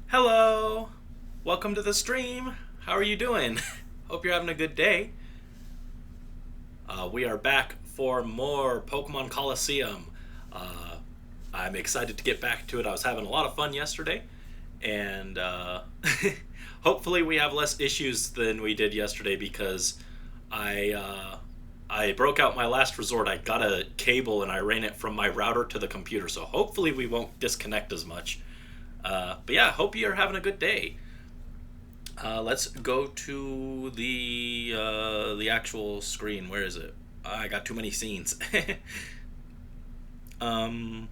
Hello! Welcome to the stream. How are you doing? Hope you're having a good day. We are back for more Pokemon Colosseum. Uh, I'm excited to get back to it. I was having a lot of fun yesterday, and hopefully we have less issues than we did yesterday because I I broke out my last resort. I got a cable and I ran it from my router to the computer, so hopefully we won't disconnect as much. But yeah, hope you're having a good day. Let's go to the actual screen. Where is it? I got too many scenes. um,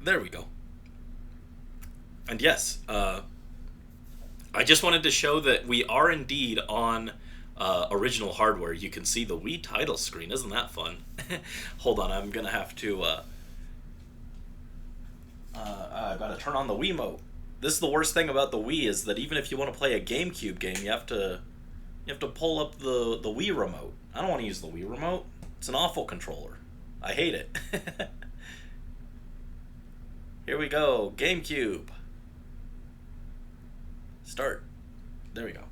there we go. And yes, I just wanted to show that we are indeed on original hardware. You can see the Wii title screen. Isn't that fun? Hold on, I'm gonna have to. I gotta turn on the Wiimote. This is the worst thing about the Wii is that even if you want to play a GameCube game, you have to pull up the Wii remote. I don't want to use the Wii remote. It's an awful controller. I hate it. Here we go. GameCube. Start. There we go.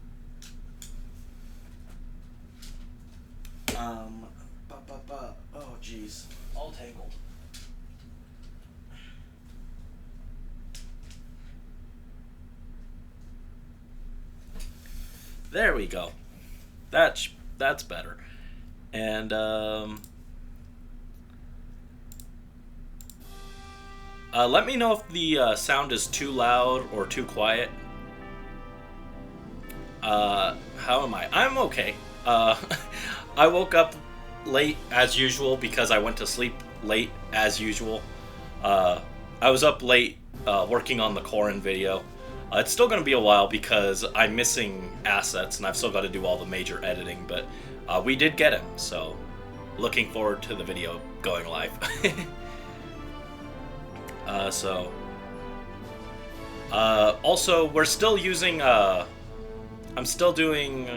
Oh jeez. All tangled. There we go. That's better. And let me know if the sound is too loud or too quiet. How am I? I'm okay. I woke up late as usual because I went to sleep late as usual. I was up late working on the Corin video. It's still going to be a while because I'm missing assets and I've still got to do all the major editing, but we did get him, so looking forward to the video going live. Also, we're still using, I'm still doing,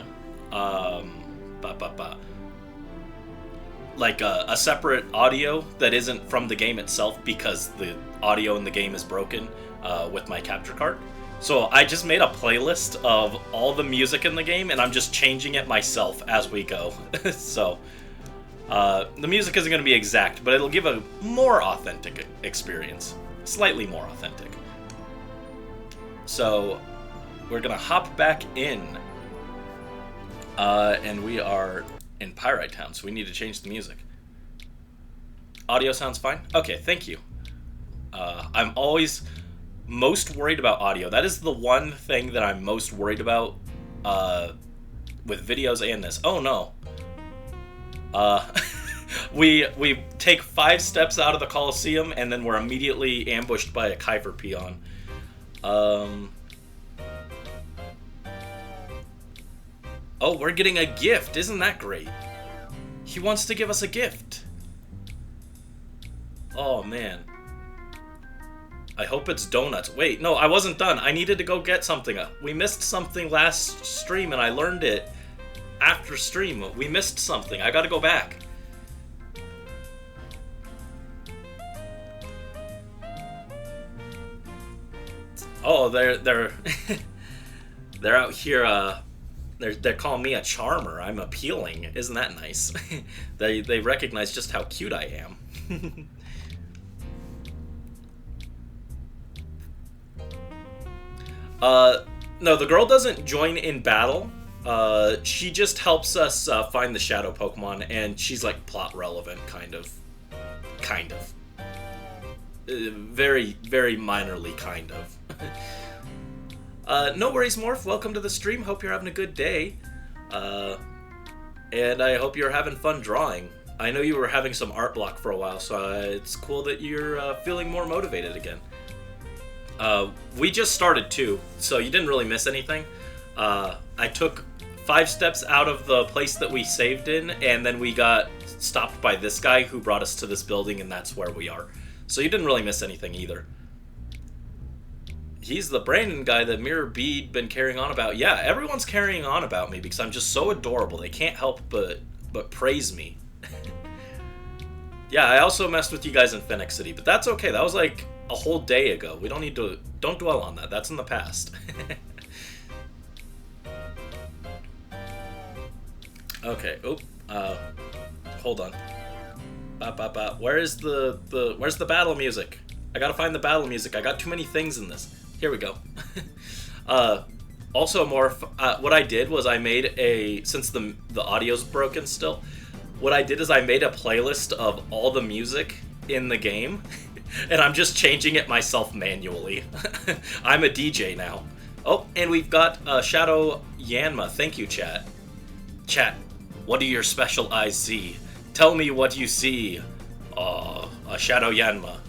like a separate audio that isn't from the game itself because the audio in the game is broken with my capture card. So I just made a playlist of all the music in the game, and I'm just changing it myself as we go. So the music isn't going to be exact, but it'll give a more authentic experience. Slightly more authentic. So we're going to hop back in, and we are in Pyrite Town, so we need to change the music. Audio sounds fine? Okay, thank you. I'm always most worried about audio. That is the one thing that I'm most worried about with videos and this. Oh no. We take 5 steps out of the Colosseum and then we're immediately ambushed by a Kyfer peon. Oh, we're getting a gift. Isn't that great? He wants to give us a gift. Oh man. I hope it's donuts. Wait, no, I wasn't done. I needed to go get something. We missed something last stream, and I learned it after stream. We missed something. I gotta go back. Oh, they're they're out here. They're calling me a charmer. I'm appealing. Isn't that nice? They recognize just how cute I am. No, the girl doesn't join in battle. She just helps us find the shadow Pokemon, and she's like plot relevant, kind of. Very, very minorly, kind of. No worries, Morph. Welcome to the stream. Hope you're having a good day. And I hope you're having fun drawing. I know you were having some art block for a while, so it's cool that you're feeling more motivated again. We just started too, so you didn't really miss anything. I took 5 steps out of the place that we saved in, and then we got stopped by this guy who brought us to this building, and that's where we are. So you didn't really miss anything either. He's the Brandon guy that Mirror Bead been carrying on about. Yeah, everyone's carrying on about me because I'm just so adorable. They can't help but praise me. Yeah, I also messed with you guys in Phoenix City, but that's okay. That was like a whole day ago. We don't need to don't dwell on that. That's in the past. Okay. Oop. Hold on. Where's the battle music? I gotta find the battle music. I got too many things in this. Here we go. Also, what I did was I made since the audio's broken still, what I did is I made a playlist of all the music in the game, and I'm just changing it myself manually. I'm a DJ now. Oh, and we've got Shadow Yanma. Thank you, chat. Chat, what do your special eyes see? Tell me what you see. A Shadow Yanma.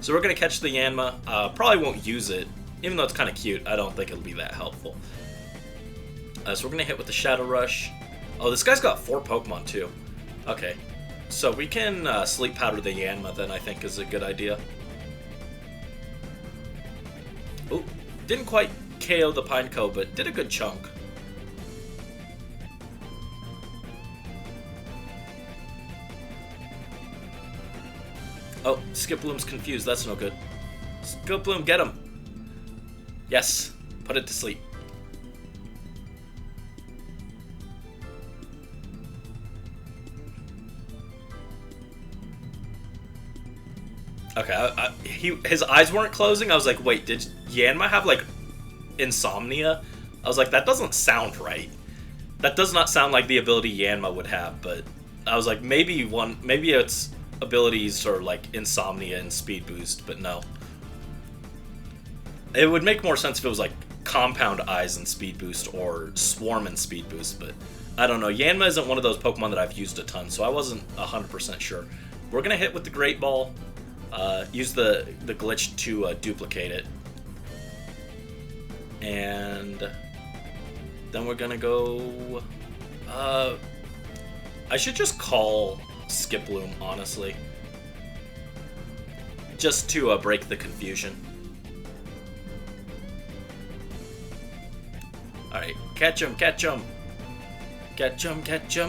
So we're gonna catch the Yanma. Probably won't use it, even though it's kind of cute. I don't think it'll be that helpful. So we're gonna hit with the Shadow Rush. Oh, this guy's got 4 Pokemon too. Okay, so we can Sleep Powder the Yanma then, I think is a good idea. Oh, didn't quite KO the Pineco, but did a good chunk. Oh, Skiploom's confused. That's no good. Skiploom, get him. Yes, put it to sleep. Okay, his eyes weren't closing. I was like, wait, did Yanma have, like, insomnia? I was like, that doesn't sound right. That does not sound like the ability Yanma would have, but I was like, maybe its abilities are, like, insomnia and speed boost, but no. It would make more sense if it was, like, compound eyes and speed boost or swarm and speed boost, but I don't know. Yanma isn't one of those Pokemon that I've used a ton, so I wasn't 100% sure. We're gonna hit with the Great Ball. Use the glitch to duplicate it. And then we're gonna go... I should just call Skiploom, honestly. Just to break the confusion. Alright, catch him, catch him! Catch 'em,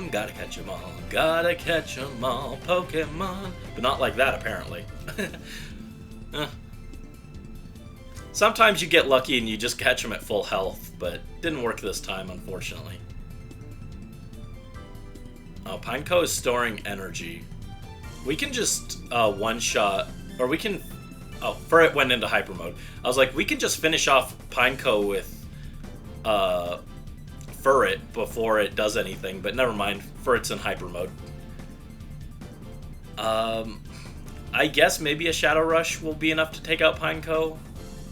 gotta catch 'em all. Gotta catch 'em all, Pokemon. But not like that, apparently. Sometimes you get lucky and you just catch them at full health, but didn't work this time, unfortunately. Oh, Pineco is storing energy. We can just one-shot, or we can... Oh, Furret went into hyper mode. I was like, we can just finish off Pineco with Furret before it does anything, but never mind. Furret's in hyper mode. I guess maybe a Shadow Rush will be enough to take out Pineco.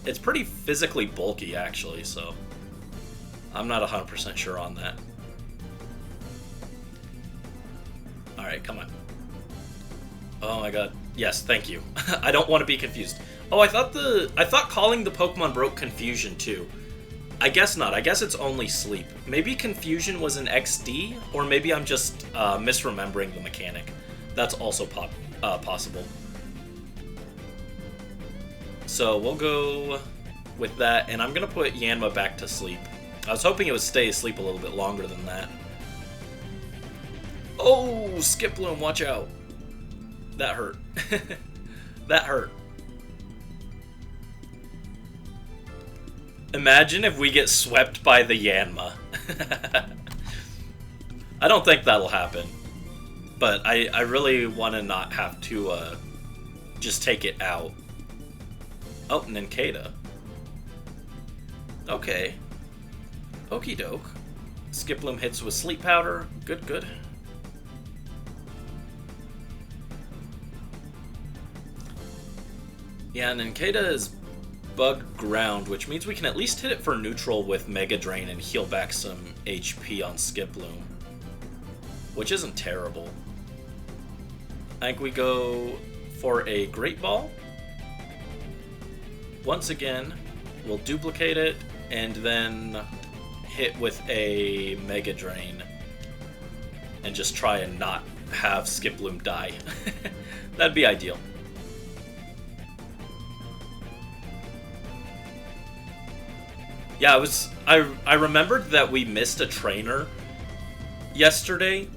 It's pretty physically bulky, actually, so I'm not 100% sure on that. Alright, come on. Oh my god. Yes, thank you. I don't want to be confused. Oh, I thought calling the Pokemon broke Confusion, too. I guess not. I guess it's only Sleep. Maybe Confusion was an XD, or maybe I'm just misremembering the mechanic. That's also possible. So we'll go with that, and I'm going to put Yanma back to sleep. I was hoping it would stay asleep a little bit longer than that. Oh, Skiploom, watch out. That hurt. That hurt. Imagine if we get swept by the Yanma. I don't think that'll happen. But I really want to not have to just take it out. Oh, Nincada. Okay. Okie doke. Skiploom hits with Sleep Powder. Good, good. Yeah, Nincada is bug ground, which means we can at least hit it for neutral with Mega Drain and heal back some HP on Skiploom, which isn't terrible. I think we go for a Great Ball. Once again, we'll duplicate it and then hit with a Mega Drain and just try and not have Skiploom die. That'd be ideal. Yeah, I remembered that we missed a trainer yesterday,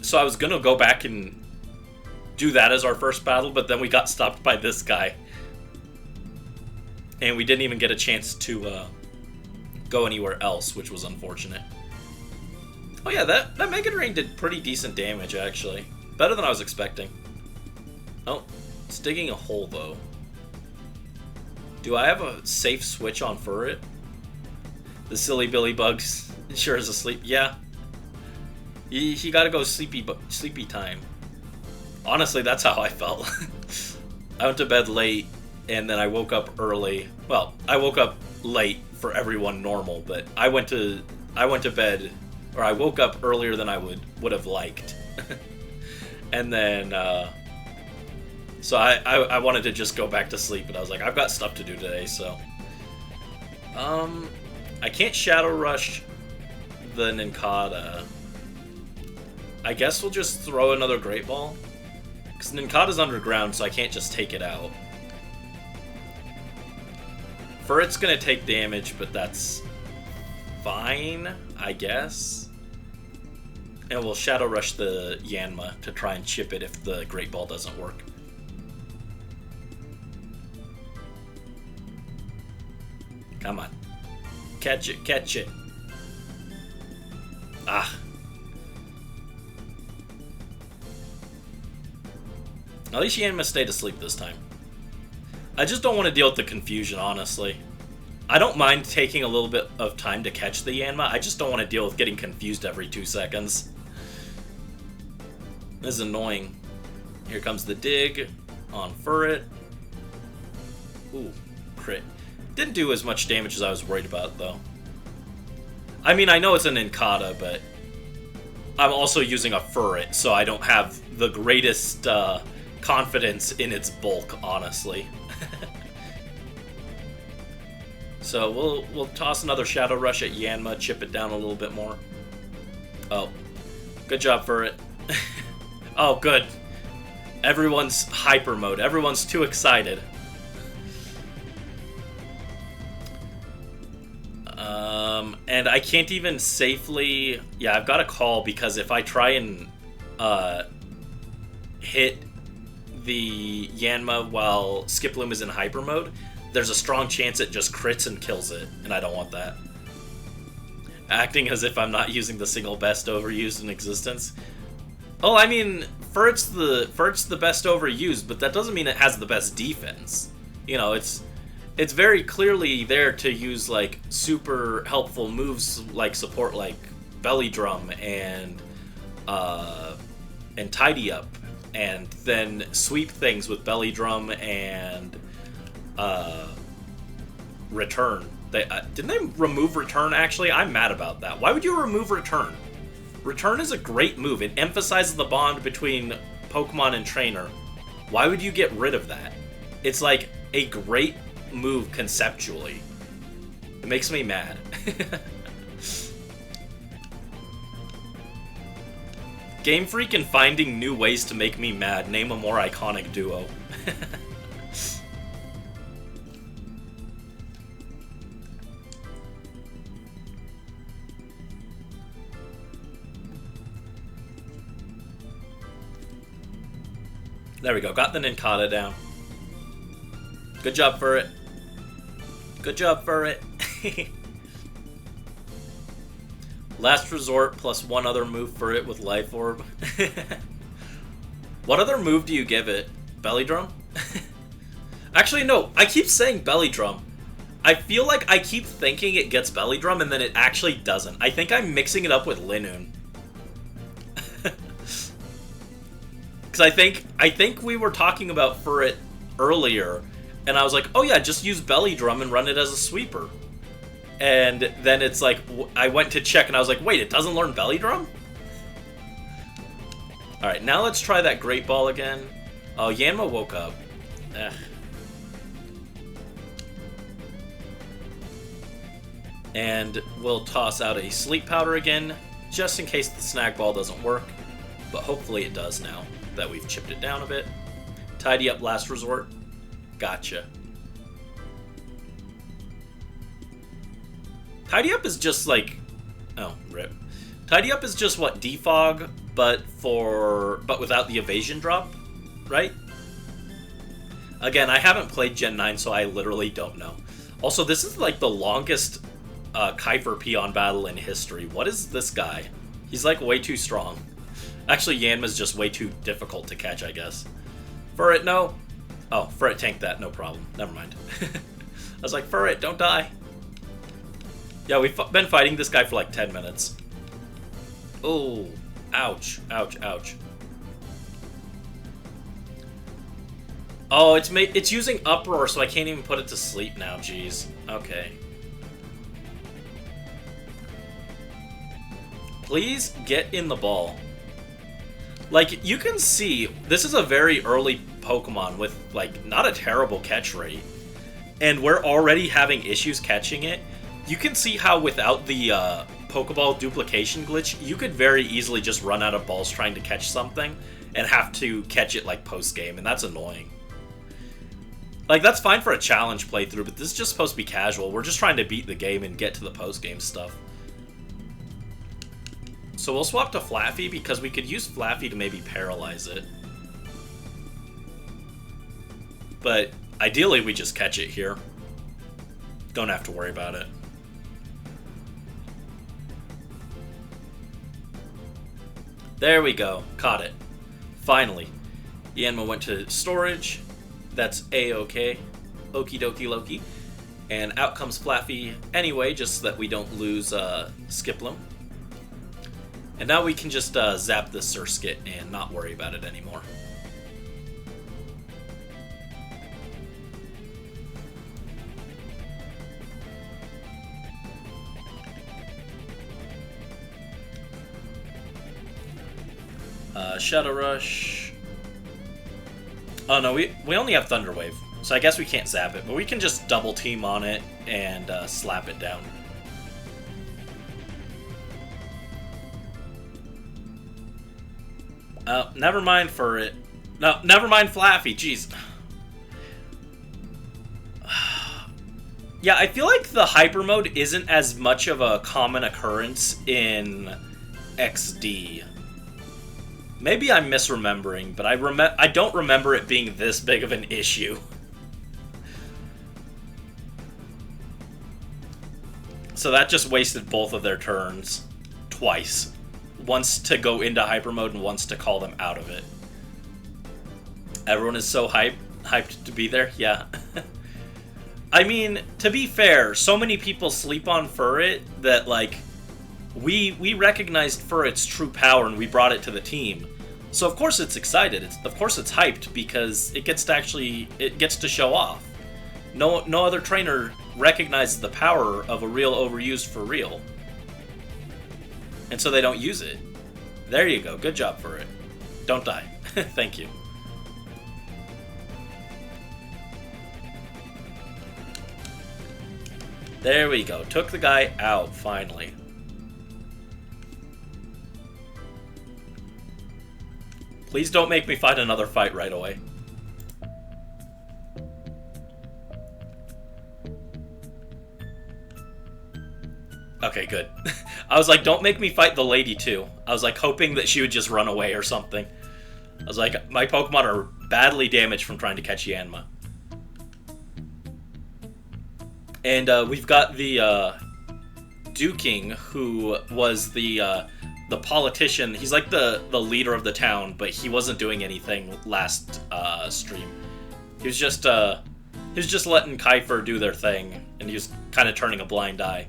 so I was gonna go back and do that as our first battle, but then we got stopped by this guy. and we didn't even get a chance to go anywhere else, which was unfortunate. Oh yeah, that Mega Drain did pretty decent damage, actually. Better than I was expecting. Oh, it's digging a hole, though. Do I have a safe switch on for it? The silly Billy Bugs sure is asleep. Yeah. He gotta go sleepy time. Honestly, that's how I felt. I went to bed late, and then I woke up early. Well, I woke up late for everyone normal, but I went to bed, or I woke up earlier than I would have liked. And then, so I wanted to just go back to sleep, but I was like, I've got stuff to do today, so. I can't Shadow Rush the Nincada. I guess we'll just throw another Great Ball. Because Nincada's underground, so I can't just take it out. Furret's gonna take damage, but that's fine, I guess. And we'll Shadow Rush the Yanma to try and chip it if the Great Ball doesn't work. Come on. Catch it, catch it. Ah. At least Yanma stayed asleep this time. I just don't want to deal with the confusion, honestly. I don't mind taking a little bit of time to catch the Yanma, I just don't want to deal with getting confused every 2 seconds. This is annoying. Here comes the dig on Furret. Ooh, crit. Didn't do as much damage as I was worried about, though. I mean, I know it's an Nincada, but I'm also using a Furret, so I don't have the greatest confidence in its bulk, honestly. So we'll toss another Shadow Rush at Yanma, chip it down a little bit more. Oh, good job, Furret. Oh, good. Everyone's hyper mode. Everyone's too excited. And I can't even safely... Yeah, I've got to call because if I try and hit the Yanma while Skiploom is in hyper mode, there's a strong chance it just crits and kills it, and I don't want that. Acting as if I'm not using the single best overused in existence. Oh, I mean, Furret's the best overused, but that doesn't mean it has the best defense. You know, it's very clearly there to use, like, super helpful moves like support, like Belly Drum and Tidy Up, and then sweep things with Belly Drum and Return. Didn't they remove Return, actually? I'm mad about that. Why would you remove Return? Return is a great move. It emphasizes the bond between Pokemon and trainer. Why would you get rid of that? It's like a great move conceptually. It makes me mad. Game Freak and finding new ways to make me mad. Name a more iconic duo. There we go. Got the Nincada down. Good job, Furret. Good job, Furret. Last Resort plus one other move for it with Life Orb. What other move do you give it? Belly Drum? Actually, no. I keep saying Belly Drum. I feel like I keep thinking it gets Belly Drum and then it actually doesn't. I think I'm mixing it up with Linoon. Because I think we were talking about Furret earlier, and I was like, oh yeah, just use Belly Drum and run it as a sweeper. And then it's like, I went to check and I was like, wait, it doesn't learn Belly Drum? Alright, now let's try that Great Ball again. Oh, Yanma woke up. Ugh. And we'll toss out a Sleep Powder again, just in case the Snag Ball doesn't work. But hopefully it does now that we've chipped it down a bit. Tidy Up Last Resort. Gotcha. Tidy Up is just like... Oh, rip. Tidy Up is just what, Defog, but without the evasion drop, right? Again, I haven't played Gen 9, so I literally don't know. Also, this is like the longest Kuiper Peon battle in history. What is this guy? He's like way too strong. Actually, Yanma's just way too difficult to catch, I guess. Furret, no. Oh, Furret tanked that, no problem. Never mind. I was like, Furret, don't die. Yeah, we've been fighting this guy for like 10 minutes. Oh, ouch, ouch, ouch. Oh, it's using Uproar, so I can't even put it to sleep now, jeez. Okay. Please get in the ball. Like, you can see, this is a very early Pokemon with, like, not a terrible catch rate. And we're already having issues catching it. You can see how without the Pokeball duplication glitch, you could very easily just run out of balls trying to catch something and have to catch it, like, post-game, and that's annoying. Like, that's fine for a challenge playthrough, but this is just supposed to be casual. We're just trying to beat the game and get to the post-game stuff. So we'll swap to Flaffy, because we could use Flaffy to maybe paralyze it. But ideally, we just catch it here. Don't have to worry about it. There we go. Caught it. Finally. Yanma went to storage. That's A-okay. Okie dokie Loki. And out comes Flaffy anyway, just so that we don't lose Skiploom. And now we can just zap the Surskit and not worry about it anymore. Shadow Rush. Oh no, we only have Thunder Wave, so I guess we can't zap it, but we can just double team on it and slap it down. Never mind for it. No, never mind Flaffy, jeez. Yeah, I feel like the Hyper Mode isn't as much of a common occurrence in XD. Maybe I'm misremembering, but I don't remember it being this big of an issue. So that just wasted both of their turns. Twice. Once to go into Hyper Mode and once to call them out of it. Everyone is so hyped to be there? Yeah. I mean, to be fair, so many people sleep on Furret that, like, we recognized Furret's true power and we brought it to the team. So of course it's excited. Of course it's hyped because it gets to show off. No other trainer recognizes the power of a real overused for real. And so they don't use it. There you go. Good job, Furret. Don't die. Thank you. There we go. Took the guy out, finally. Please don't make me fight another fight right away. Okay, good. I was like, don't make me fight the lady too. I was like hoping that she would just run away or something. I was like, my Pokemon are badly damaged from trying to catch Yanma. And we've got the Duking, who was the politician. He's like the leader of the town, but he wasn't doing anything last stream. He was just letting Kuiper do their thing, and he was kind of turning a blind eye.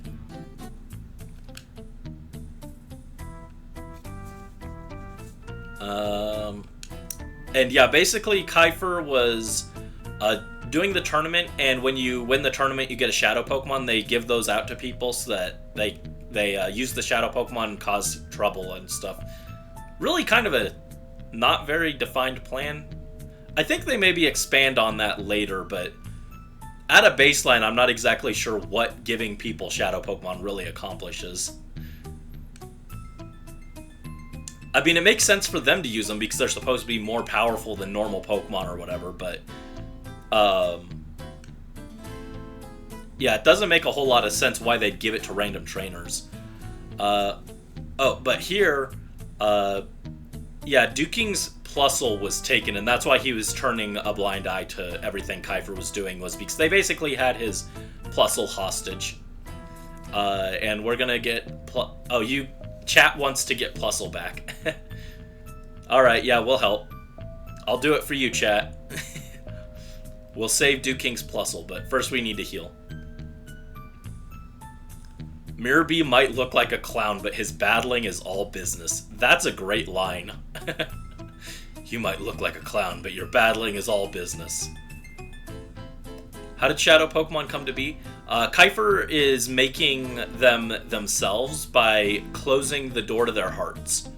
And yeah, basically Kuiper was doing the tournament, and when you win the tournament, you get a Shadow Pokemon. They give those out to people so that they use the Shadow Pokemon and cause trouble and stuff. Really kind of a not very defined plan. I think they maybe expand on that later, but at a baseline, I'm not exactly sure what giving people Shadow Pokemon really accomplishes. I mean, it makes sense for them to use them because they're supposed to be more powerful than normal Pokemon or whatever, but yeah, it doesn't make a whole lot of sense why they'd give it to random trainers. Oh, but here, yeah, Duking's Plusle was taken, and that's why he was turning a blind eye to everything Kuiper was doing, was because they basically had his Plusle hostage. And we're gonna get... Oh, you... Chat wants to get Plusle back. Alright, yeah, we'll help. I'll do it for you, chat. We'll save Duking's Plusle, but first we need to heal. Mirabee might look like a clown, but his battling is all business. That's a great line. You might look like a clown, but your battling is all business. How did Shadow Pokemon come to be? Kiefer is making them themselves by closing the door to their hearts,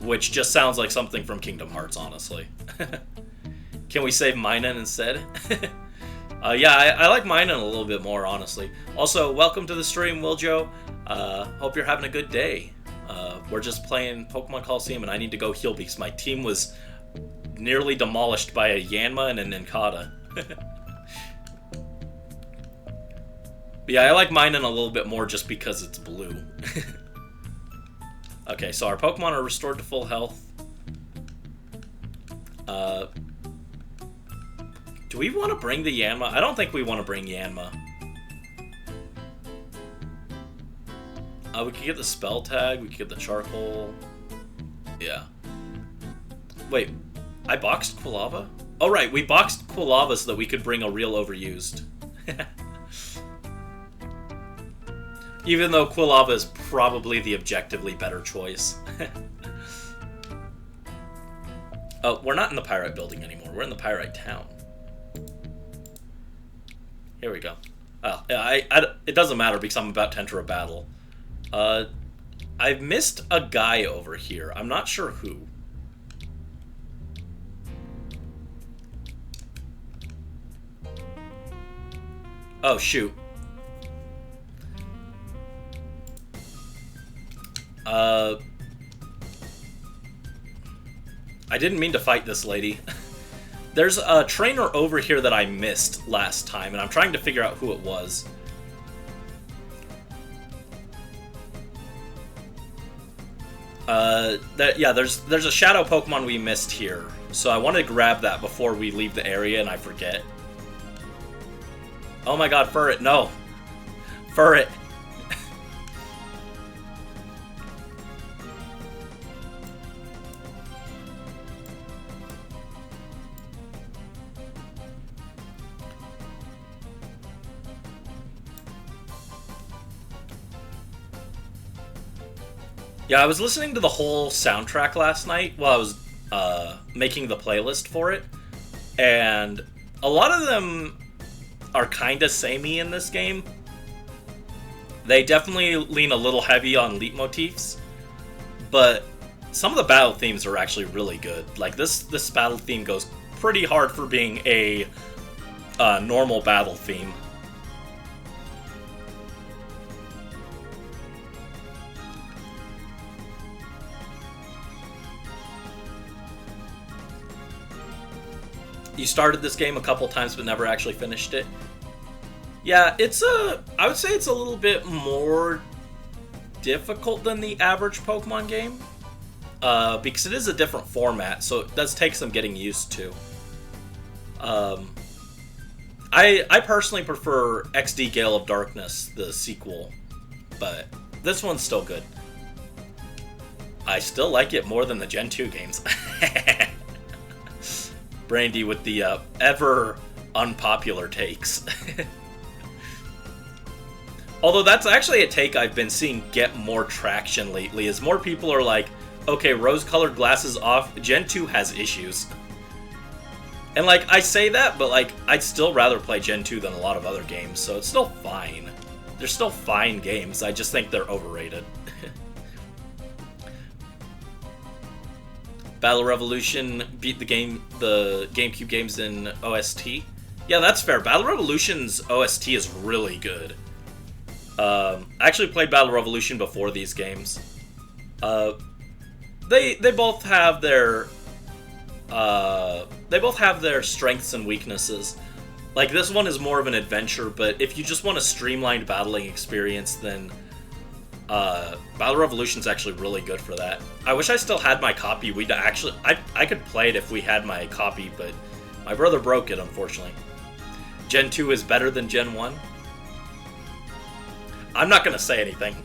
which just sounds like something from Kingdom Hearts, honestly. Can we save Minun instead? Yeah, I like Minun a little bit more, honestly. Also, welcome to the stream, Wiljo. Hope you're having a good day. We're just playing Pokemon Colosseum, and I need to go heal because my team was nearly demolished by a Yanma and a Nincada. Yeah, I like Minun a little bit more just because it's blue. Okay, so our Pokemon are restored to full health. Do we want to bring the Yanma? I don't think we want to bring Yanma. We could get the Spell Tag, we could get the Charcoal. Yeah. Wait, I boxed Quilava? Oh right, we boxed Quilava so that we could bring a real overused. Even though Quilava is probably the objectively better choice. Oh, we're not in the Pyrite building anymore. We're in the Pyrite town. Here we go. Oh, it doesn't matter because I'm about to enter a battle. I've missed a guy over here. I'm not sure who. Oh, shoot. I didn't mean to fight this lady. There's a trainer over here that I missed last time, and I'm trying to figure out who it was. Yeah, there's a shadow Pokemon we missed here, so I want to grab that before we leave the area and I forget. Oh my god, Furret, no! Furret! Yeah, I was listening to the whole soundtrack last night while I was making the playlist for it, and a lot of them are kinda samey in this game. They definitely lean a little heavy on leitmotifs, but some of the battle themes are actually really good. Like, this battle theme goes pretty hard for being a normal battle theme. You started this game a couple times but never actually finished it. Yeah, I would say it's a little bit more difficult than the average Pokemon game. Because it is a different format, so it does take some getting used to. I personally prefer XD Gale of Darkness, the sequel, but this one's still good. I still like it more than the Gen 2 games. Brandy with the ever unpopular takes. Although that's actually a take I've been seeing get more traction lately, as more people are like, okay, rose-colored glasses off, Gen 2 has issues. And like, I say that, but like, I'd still rather play Gen 2 than a lot of other games, so it's still fine. They're still fine games, I just think they're overrated. Battle Revolution beat the GameCube games in OST. Yeah, that's fair. Battle Revolution's OST is really good. I actually played Battle Revolution before these games. They both have their strengths and weaknesses. Like, this one is more of an adventure, but if you just want a streamlined battling experience, then Battle Revolution's actually really good for that. I wish I still had my copy. I could play it if we had my copy, but my brother broke it, unfortunately. Gen 2 is better than Gen 1. I'm not gonna say anything.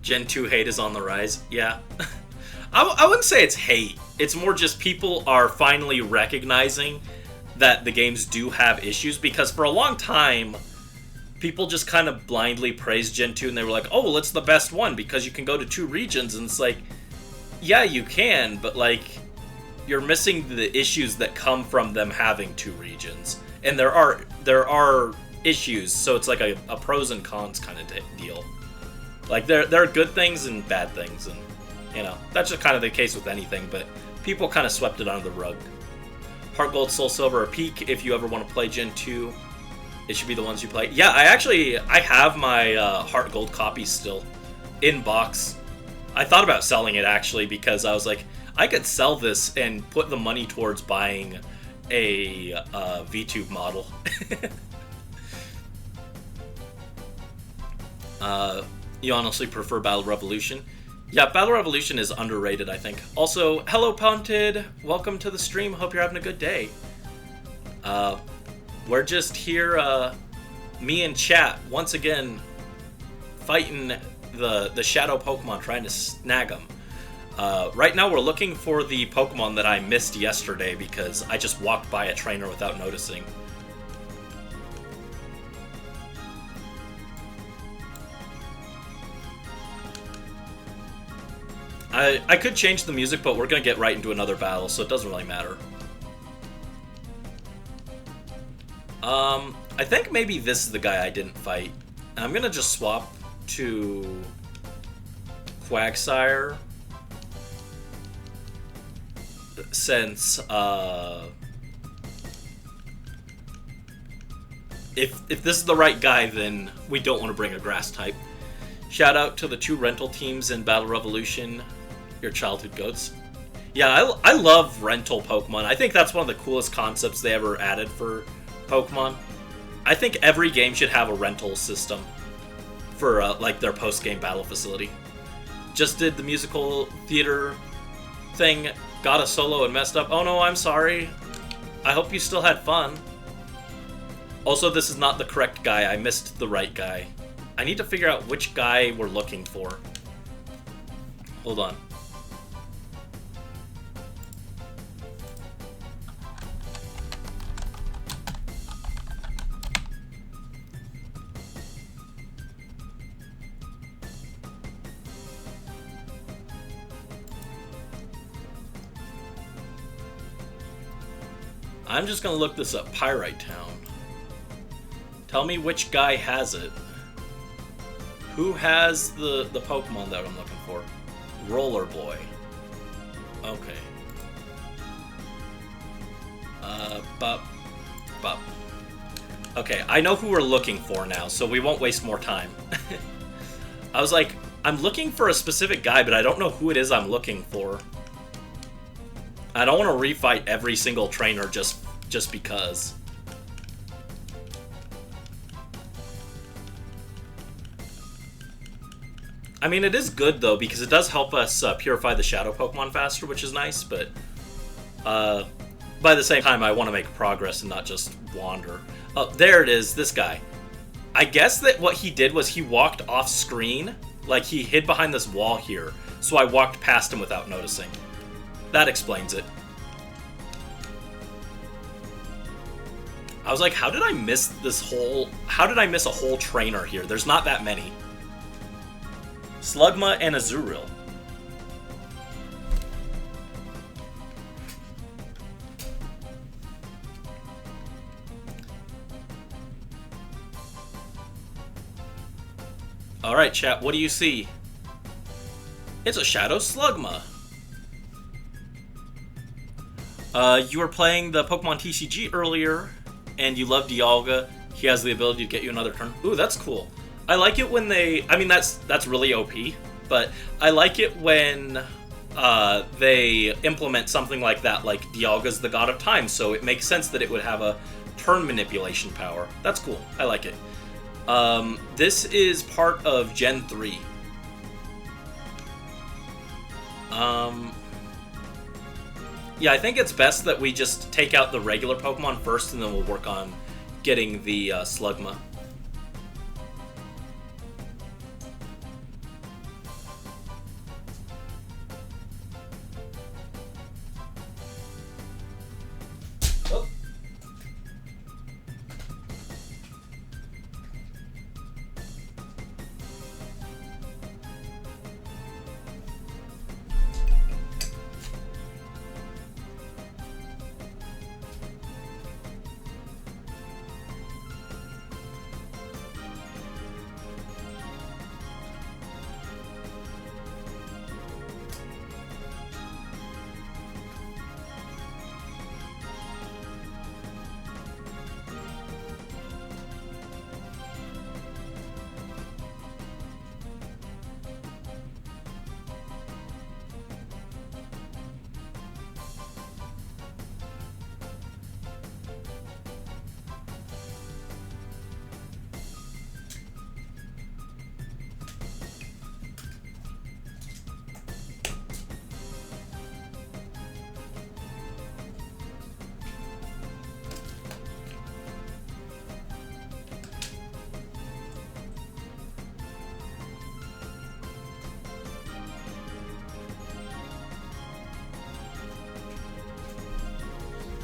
Gen 2 hate is on the rise. Yeah. I wouldn't say it's hate. It's more just people are finally recognizing that the games do have issues, because for a long time, people just kind of blindly praised Gen 2 and they were like, oh, well, it's the best one because you can go to 2 regions. And it's like, yeah, you can, but like, you're missing the issues that come from them having 2 regions. And there are issues, so it's like a pros and cons kind of deal. Like, there are good things and bad things, and, you know, that's just kind of the case with anything, but people kind of swept it under the rug. Heart Gold, Soul Silver, or Peak, if you ever want to play Gen 2, it should be the ones you play. Yeah, I have my Heart Gold copy still in box. I thought about selling it, actually, because I was like, I could sell this and put the money towards buying a VTube model. You honestly prefer Battle Revolution? Yeah, Battle Revolution is underrated, I think. Also, hello, Punted. Welcome to the stream. Hope you're having a good day. We're just here, me and chat, once again, fighting the shadow Pokemon, trying to snag them. Right now we're looking for the Pokemon that I missed yesterday because I just walked by a trainer without noticing. I could change the music, but we're going to get right into another battle, so it doesn't really matter. I think maybe this is the guy I didn't fight. And I'm going to just swap to Quagsire, since if this is the right guy, then we don't want to bring a grass type. Shout out to the 2 rental teams in Battle Revolution, your childhood goats. Yeah, I love rental Pokemon. I think that's one of the coolest concepts they ever added for Pokemon. I think every game should have a rental system for like their post-game battle facility. Just did the musical theater thing, got a solo and messed up. Oh no, I'm sorry. I hope you still had fun. Also, this is not the correct guy. I missed the right guy. I need to figure out which guy we're looking for. Hold on. I'm just gonna look this up. Pyrite Town. Tell me which guy has it. Who has the Pokemon that I'm looking for? Roller Boy. Okay. Bup. Okay, I know who we're looking for now, so we won't waste more time. I was like, I'm looking for a specific guy, but I don't know who it is I'm looking for. I don't want to refight every single trainer just because. I mean, it is good, though, because it does help us purify the shadow Pokemon faster, which is nice, but by the same time, I want to make progress and not just wander. Oh, there it is, this guy. I guess that what he did was he walked off screen, like he hid behind this wall here, so I walked past him without noticing. That explains it. I was like, how did I miss a whole trainer here? There's not that many. Slugma and Azurill. Alright, chat, what do you see? It's a Shadow Slugma. You were playing the Pokemon TCG earlier, and you love Dialga. He has the ability to get you another turn. Ooh, that's cool. I like it when they... I mean, that's really OP, but I like it when they implement something like that, like Dialga's the God of Time, so it makes sense that it would have a turn manipulation power. That's cool. I like it. This is part of Gen 3. Yeah, I think it's best that we just take out the regular Pokemon first, and then we'll work on getting the Slugma.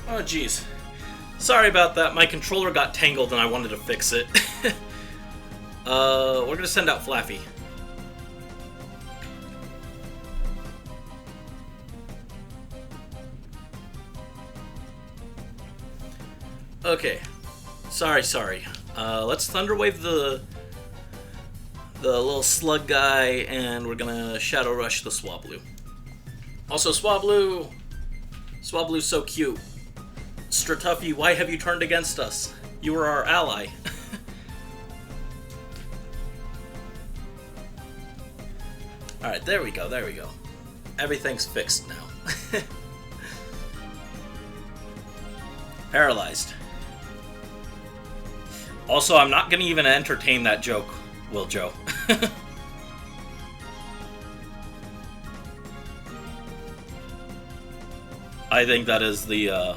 Oh, jeez. Sorry about that. My controller got tangled and I wanted to fix it. We're gonna send out Flaffy. Okay. Sorry. Let's Thunderwave the little slug guy, and we're gonna Shadow Rush the Swablu. Also, Swablu's so cute. Stratuffy, why have you turned against us? You were our ally. Alright, there we go. Everything's fixed now. Paralyzed. Also, I'm not gonna even entertain that joke, Will Joe. I think that is the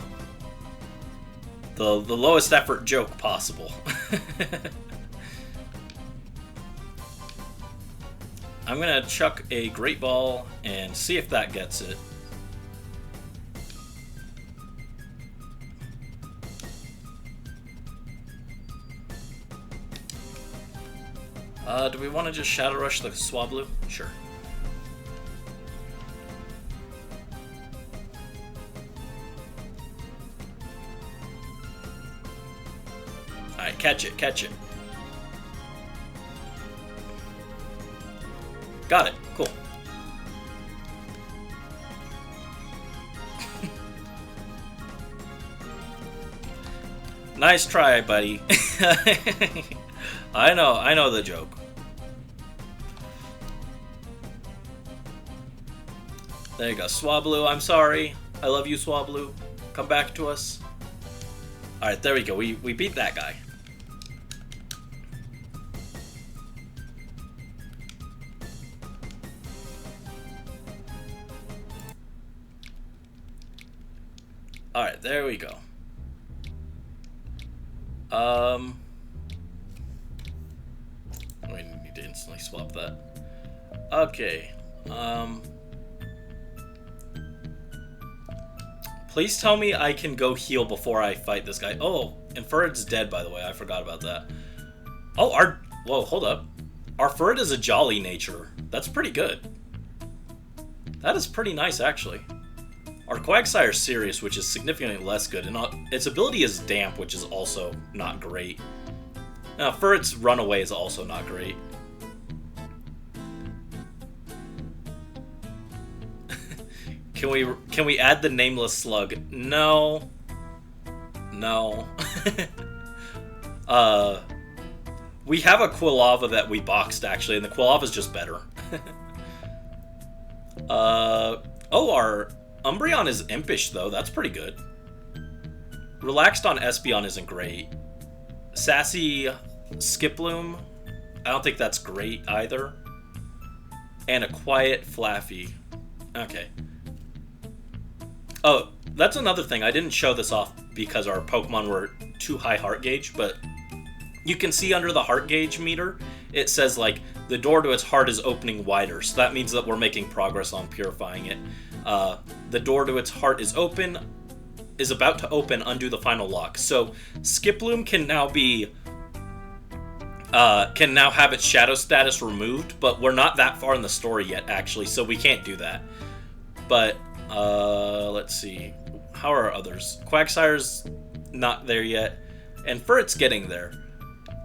lowest effort joke possible. I'm gonna chuck a Great Ball and see if that gets it. Do we want to just Shadow Rush the Swablu? Sure. Alright, catch it. Got it, cool. Nice try, buddy. I know the joke. There you go, Swablu, I'm sorry. I love you, Swablu. Come back to us. Alright, there we go. We beat that guy. Alright, there we go. We need to instantly swap that. Okay. Please tell me I can go heal before I fight this guy. Oh, and Furret's dead, by the way. I forgot about that. Oh, whoa, hold up. Our Furret is a jolly nature. That's pretty good. That is pretty nice, actually. Our Quagsire is serious, which is significantly less good, and its ability is damp, which is also not great. Now, Furret's runaway is also not great. Can we add the nameless slug? No. We have a Quilava that we boxed, actually, and the Quilava's just better. Oh, our Umbreon is impish, though. That's pretty good. Relaxed on Espeon isn't great. Sassy Skiploom, I don't think that's great either. And a quiet Flaffy. Okay. Oh, that's another thing. I didn't show this off because our Pokemon were too high heart gauge, but you can see under the heart gauge meter, it says, like, the door to its heart is opening wider. So that means that we're making progress on purifying it. The door to its heart is about to open, undo the final lock. So Skiploom can now have its shadow status removed, but we're not that far in the story yet, actually, so we can't do that. But, let's see. How are others? Quagsire's not there yet, and Furret's getting there.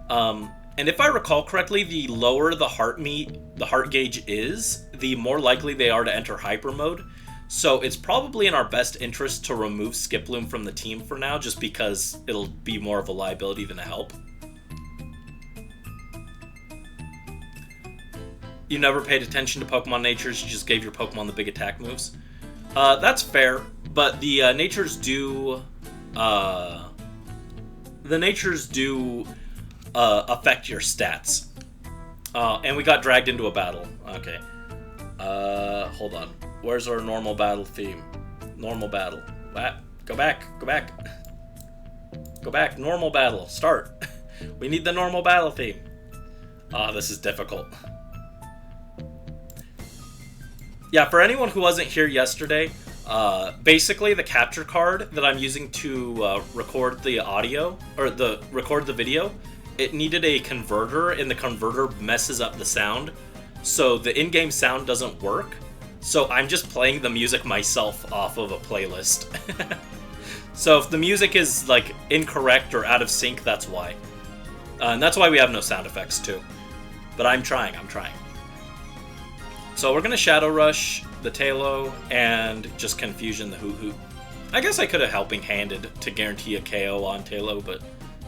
And if I recall correctly, the lower the heart gauge is, the more likely they are to enter hyper mode. So it's probably in our best interest to remove Skiploom from the team for now, just because it'll be more of a liability than a help. You never paid attention to Pokemon natures, you just gave your Pokemon the big attack moves. That's fair, but the natures do affect your stats. And we got dragged into a battle. Okay. Hold on. Where's our normal battle theme? Normal battle. Go back. Go back. Normal battle. Start. We need the normal battle theme. This is difficult. Yeah, for anyone who wasn't here yesterday, basically the capture card that I'm using to record the audio, or record the video, it needed a converter, and the converter messes up the sound, so the in-game sound doesn't work. So I'm just playing the music myself off of a playlist. So if the music is, like, incorrect or out of sync, that's why. And that's why we have no sound effects, too. But I'm trying. So we're going to Shadow Rush the Tailo and just Confusion the Hoot Hoot. I guess I could have Helping Handed to guarantee a KO on Tailo, but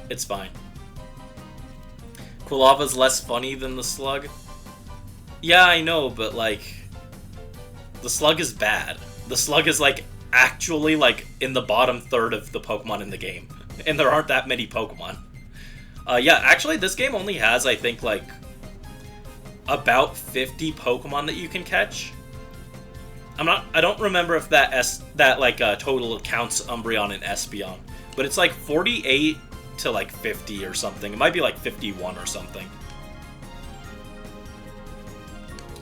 it's fine. Quilava's less funny than the Slug. Yeah, I know, but, like, the Slug is bad. The Slug is, like, actually, like, in the bottom third of the Pokemon in the game. And there aren't that many Pokemon. Yeah, actually, this game only has, I think, like, about 50 Pokemon that you can catch. I don't remember if that total counts Umbreon and Espeon, but it's like 48 to like 50 or something. It might be like 51 or something.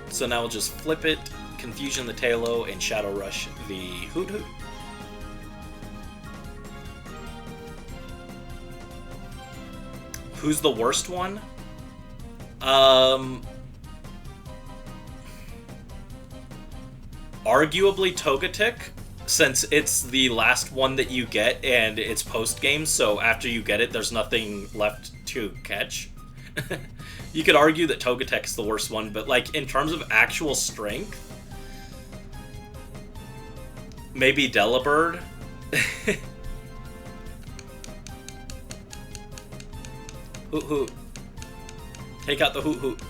So now we'll just flip it, Confusion the Tailo, and Shadow Rush the Hoot Hoot. Who's the worst one? Arguably Togetic, since it's the last one that you get and it's post-game, so after you get it, there's nothing left to catch. You could argue that Togetech's the worst one, but, like, in terms of actual strength, maybe Delibird. Hoot Hoot. Take out the Hoot Hoot.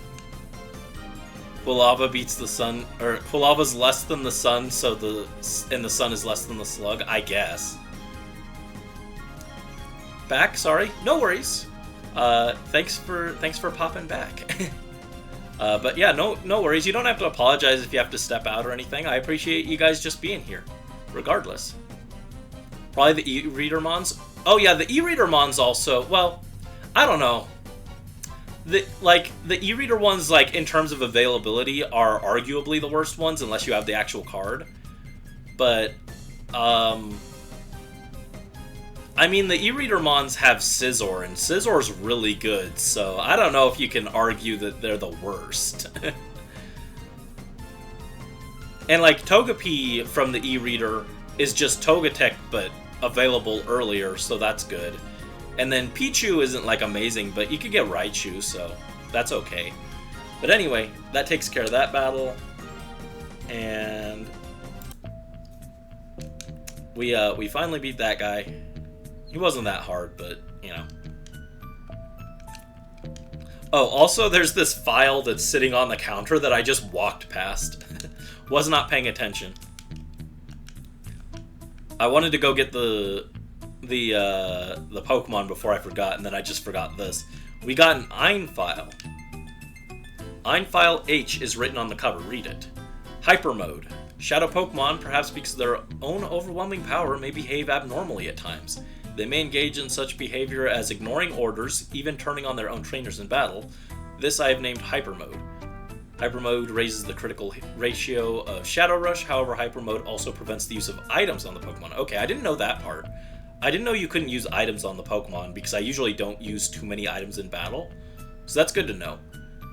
Quilava beats the Sun, or Quilava's less than the Sun, so the Sun is less than the Slug, I guess. Back, sorry, no worries. Thanks for popping back. But yeah, no worries. You don't have to apologize if you have to step out or anything. I appreciate you guys just being here, regardless. Probably the E-Reader Mons. Oh yeah, the E-Reader Mons also. Well, I don't know. The E-Reader ones, like, in terms of availability, are arguably the worst ones, unless you have the actual card. But, I mean, the E-Reader Mons have Scizor, and Scizzor's really good, so I don't know if you can argue that they're the worst. And, like, Togepi from the E-Reader is just Togetech, but available earlier, so that's good. And then Pichu isn't, like, amazing, but you could get Raichu, so that's okay. But anyway, that takes care of that battle. And we finally beat that guy. He wasn't that hard, but, you know. Oh, also there's this file that's sitting on the counter that I just walked past. Was not paying attention. I wanted to go get the Pokemon before I forgot, and then I just forgot this. We got an Ein file. Ein file H is written on the cover. Read it. Hyper mode. Shadow Pokemon, perhaps because of their own overwhelming power, may behave abnormally at times. They may engage in such behavior as ignoring orders, even turning on their own trainers in battle. This I have named Hyper Mode. Hyper Mode raises the critical ratio of Shadow Rush, however Hyper Mode also prevents the use of items on the Pokemon. Okay, I didn't know that part. I didn't know you couldn't use items on the Pokemon because I usually don't use too many items in battle. So that's good to know.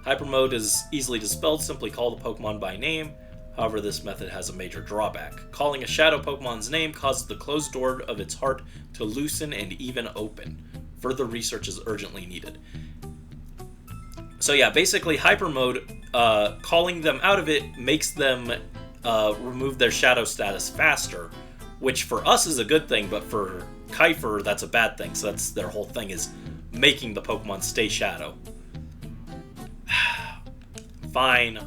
Hyper Mode is easily dispelled, simply call the Pokemon by name. However, this method has a major drawback. Calling a Shadow Pokemon's name causes the closed door of its heart to loosen and even open. Further research is urgently needed. So yeah, basically Hyper Mode, calling them out of it makes them remove their Shadow status faster, which for us is a good thing, but for Kiefer, that's a bad thing. So that's their whole thing, is making the Pokemon stay Shadow. Fine.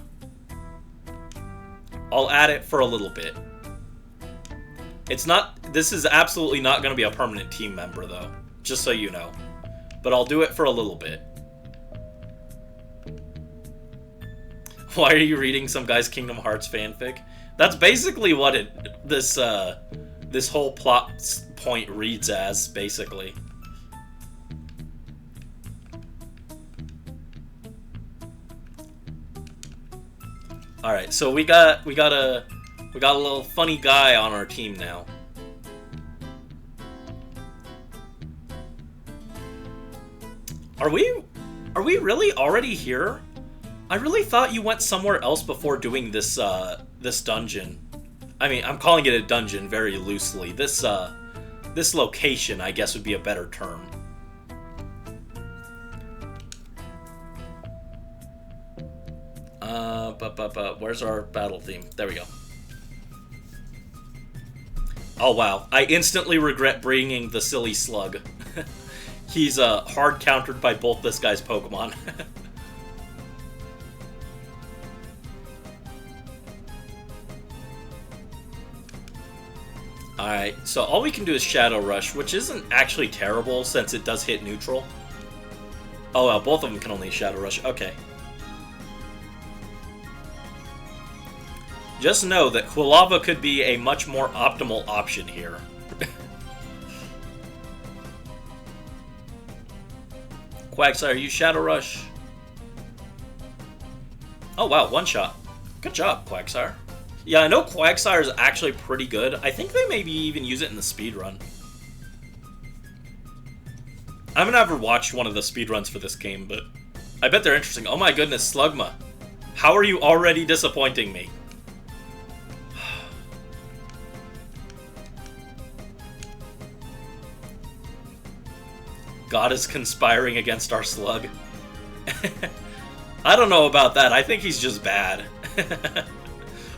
I'll add it for a little bit. This is absolutely not going to be a permanent team member, though, just so you know. But I'll do it for a little bit. Why are you reading some guy's Kingdom Hearts fanfic? That's basically what this whole plot point reads as, basically. All right, so we got a little funny guy on our team now. Are we really already here? I really thought you went somewhere else before doing this this dungeon. I mean, I'm calling it a dungeon very loosely. This location, I guess, would be a better term. Where's our battle theme? There we go. Oh wow, I instantly regret bringing the silly slug. He's hard countered by both this guy's Pokemon. Alright, so all we can do is Shadow Rush, which isn't actually terrible since it does hit neutral. Oh well, both of them can only Shadow Rush. Okay. Just know that Quilava could be a much more optimal option here. Quagsire, you Shadow Rush. Oh wow, one shot. Good job, Quagsire. Yeah, I know Quagsire is actually pretty good. I think they maybe even use it in the speedrun. I haven't ever watched one of the speedruns for this game, but I bet they're interesting. Oh my goodness, Slugma. How are you already disappointing me? God is conspiring against our slug. I don't know about that. I think he's just bad.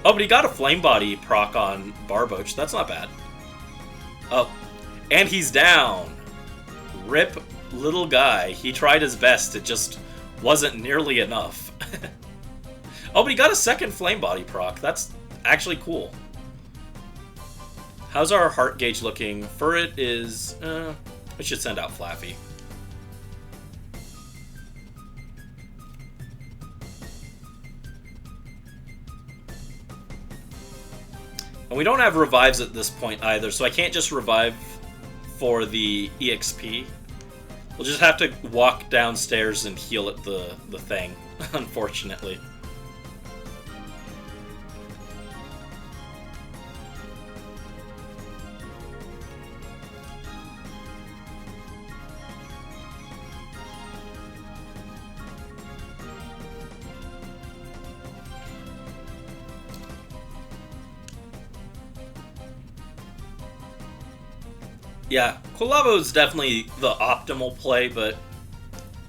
Oh, but he got a Flame Body proc on Barboach. That's not bad. Oh, and he's down. Rip, little guy. He tried his best. It just wasn't nearly enough. Oh, but he got a second Flame Body proc. That's actually cool. How's our heart gauge looking? Furret is... we should send out Flaffy. And we don't have revives at this point either, so I can't just revive for the EXP. We'll just have to walk downstairs and heal at the thing, unfortunately. Yeah, Quilava is definitely the optimal play, but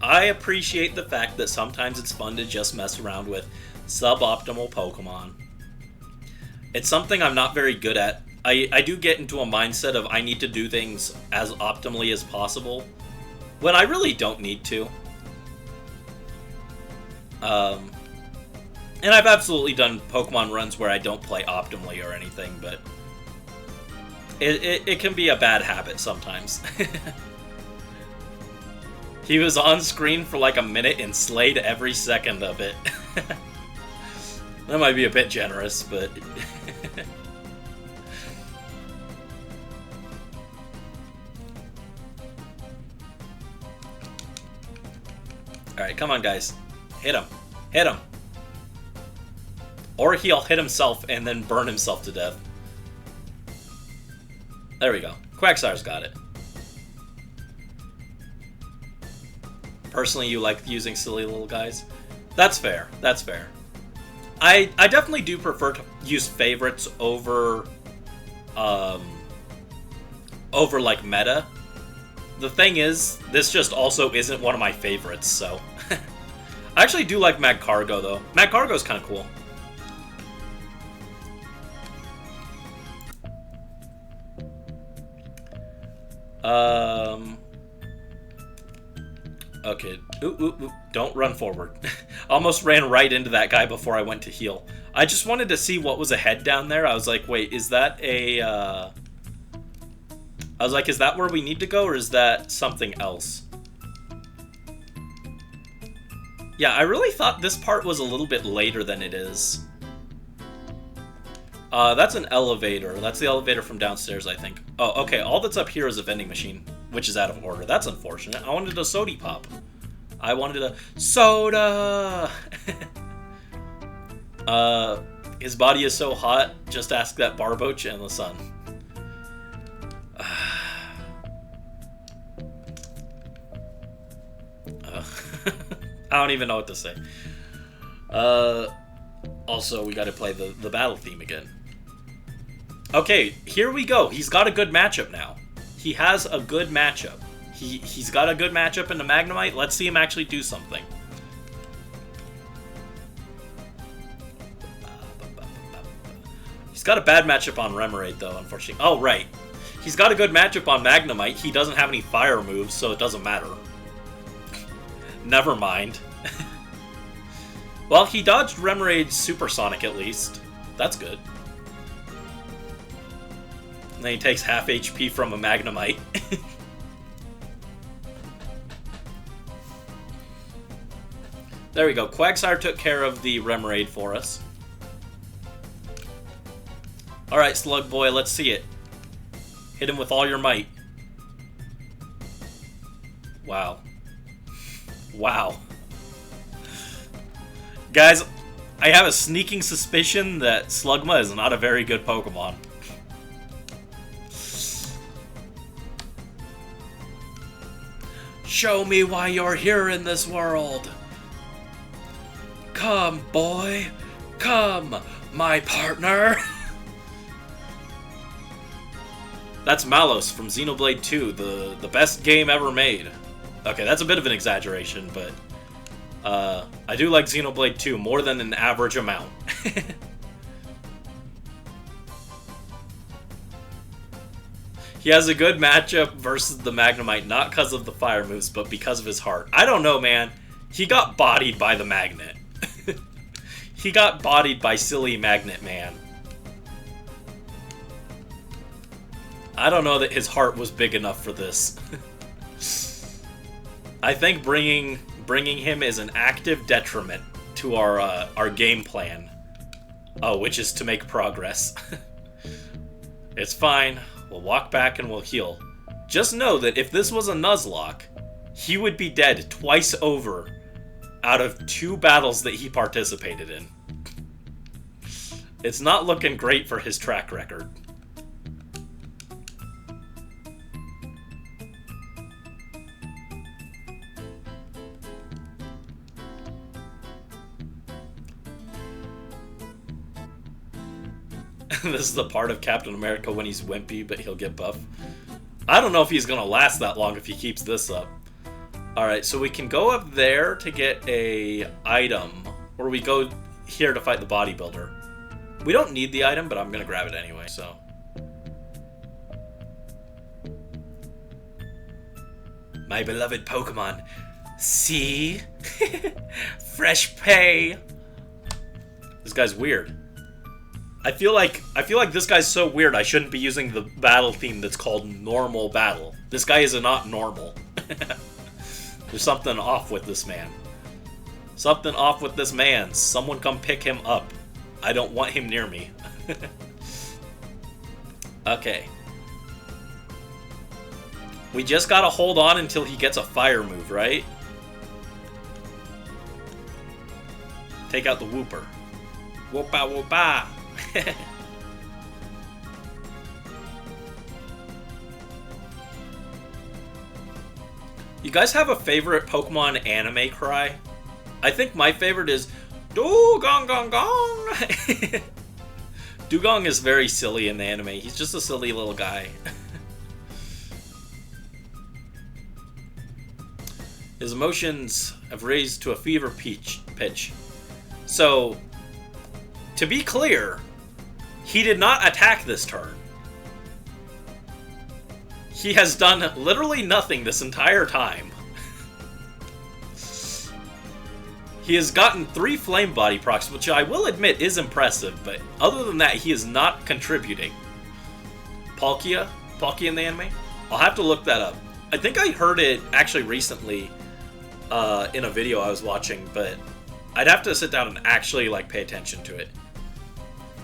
I appreciate the fact that sometimes it's fun to just mess around with suboptimal Pokemon. It's something I'm not very good at. I do get into a mindset of I need to do things as optimally as possible, when I really don't need to. And I've absolutely done Pokemon runs where I don't play optimally or anything, but... It can be a bad habit sometimes. He was on screen for like a minute and slayed every second of it. That might be a bit generous, but... Alright, come on, guys. Hit him. Hit him. Or he'll hit himself and then burn himself to death. There we go. Quagsire's got it. Personally, you like using silly little guys? That's fair. That's fair. I definitely do prefer to use favorites over like meta. The thing is, this just also isn't one of my favorites, so I actually do like Magcargo though. Magcargo's kind of cool. Okay. Ooh. Don't run forward. Almost ran right into that guy before I went to heal. I just wanted to see what was ahead down there. I was like, wait, is that a, I was like, is that where we need to go, or is that something else? Yeah, I really thought this part was a little bit later than it is. That's an elevator. That's the elevator from downstairs, I think. Oh, okay, all that's up here is a vending machine, which is out of order. That's unfortunate. I wanted a sody pop. I wanted a soda! His body is so hot, just ask that Barboach and the sun. I don't even know what to say. Also, we gotta play the battle theme again. Okay, here we go. He's got a good matchup now. He has a good matchup. He's got a good matchup in the Magnemite. Let's see him actually do something. He's got a bad matchup on Remoraid, though, unfortunately. Oh, right. He's got a good matchup on Magnemite. He doesn't have any fire moves, so it doesn't matter. Never mind. Well, he dodged Remoraid's Supersonic, at least. That's good. And then he takes half HP from a Magnemite. There we go. Quagsire took care of the Remoraid for us. Alright, Slug Boy, let's see it. Hit him with all your might. Wow. Wow. Guys, I have a sneaking suspicion that Slugma is not a very good Pokemon. Show me why you're here in this world. Come, boy. Come, my partner. That's Malos from Xenoblade 2, the best game ever made. Okay, that's a bit of an exaggeration, but I do like Xenoblade 2 more than an average amount. He has a good matchup versus the Magnemite, not because of the fire moves, but because of his heart. I don't know, man. He got bodied by the Magnet. He got bodied by silly Magnet Man. I don't know that his heart was big enough for this. I think bringing him is an active detriment to our game plan. Oh, which is to make progress. It's fine. We'll walk back and we'll heal. Just know that if this was a Nuzlocke, he would be dead twice over out of 2 battles that he participated in. It's not looking great for his track record. This is the part of Captain America when he's wimpy, but he'll get buff. I don't know if he's going to last that long if he keeps this up. Alright, so we can go up there to get a item, or we go here to fight the bodybuilder. We don't need the item, but I'm going to grab it anyway, so. My beloved Pokemon. See? Fresh pay. This guy's weird. I feel like this guy's so weird I shouldn't be using the battle theme that's called normal battle. This guy is not normal. There's something off with this man. Something off with this man. Someone come pick him up. I don't want him near me. Okay. We just gotta hold on until he gets a fire move, right? Take out the Whooper. Whoopa whoopa! You guys have a favorite Pokemon anime cry? I think my favorite is Dugong Gong Gong! Dugong is very silly in the anime. He's just a silly little guy. His emotions have raised to a fever pitch. So, to be clear, he did not attack this turn. He has done literally nothing this entire time. He has gotten 3 Flame Body procs, which I will admit is impressive, but other than that, he is not contributing. Palkia in the anime? I'll have to look that up. I think I heard it actually recently in a video I was watching, but I'd have to sit down and actually like pay attention to it.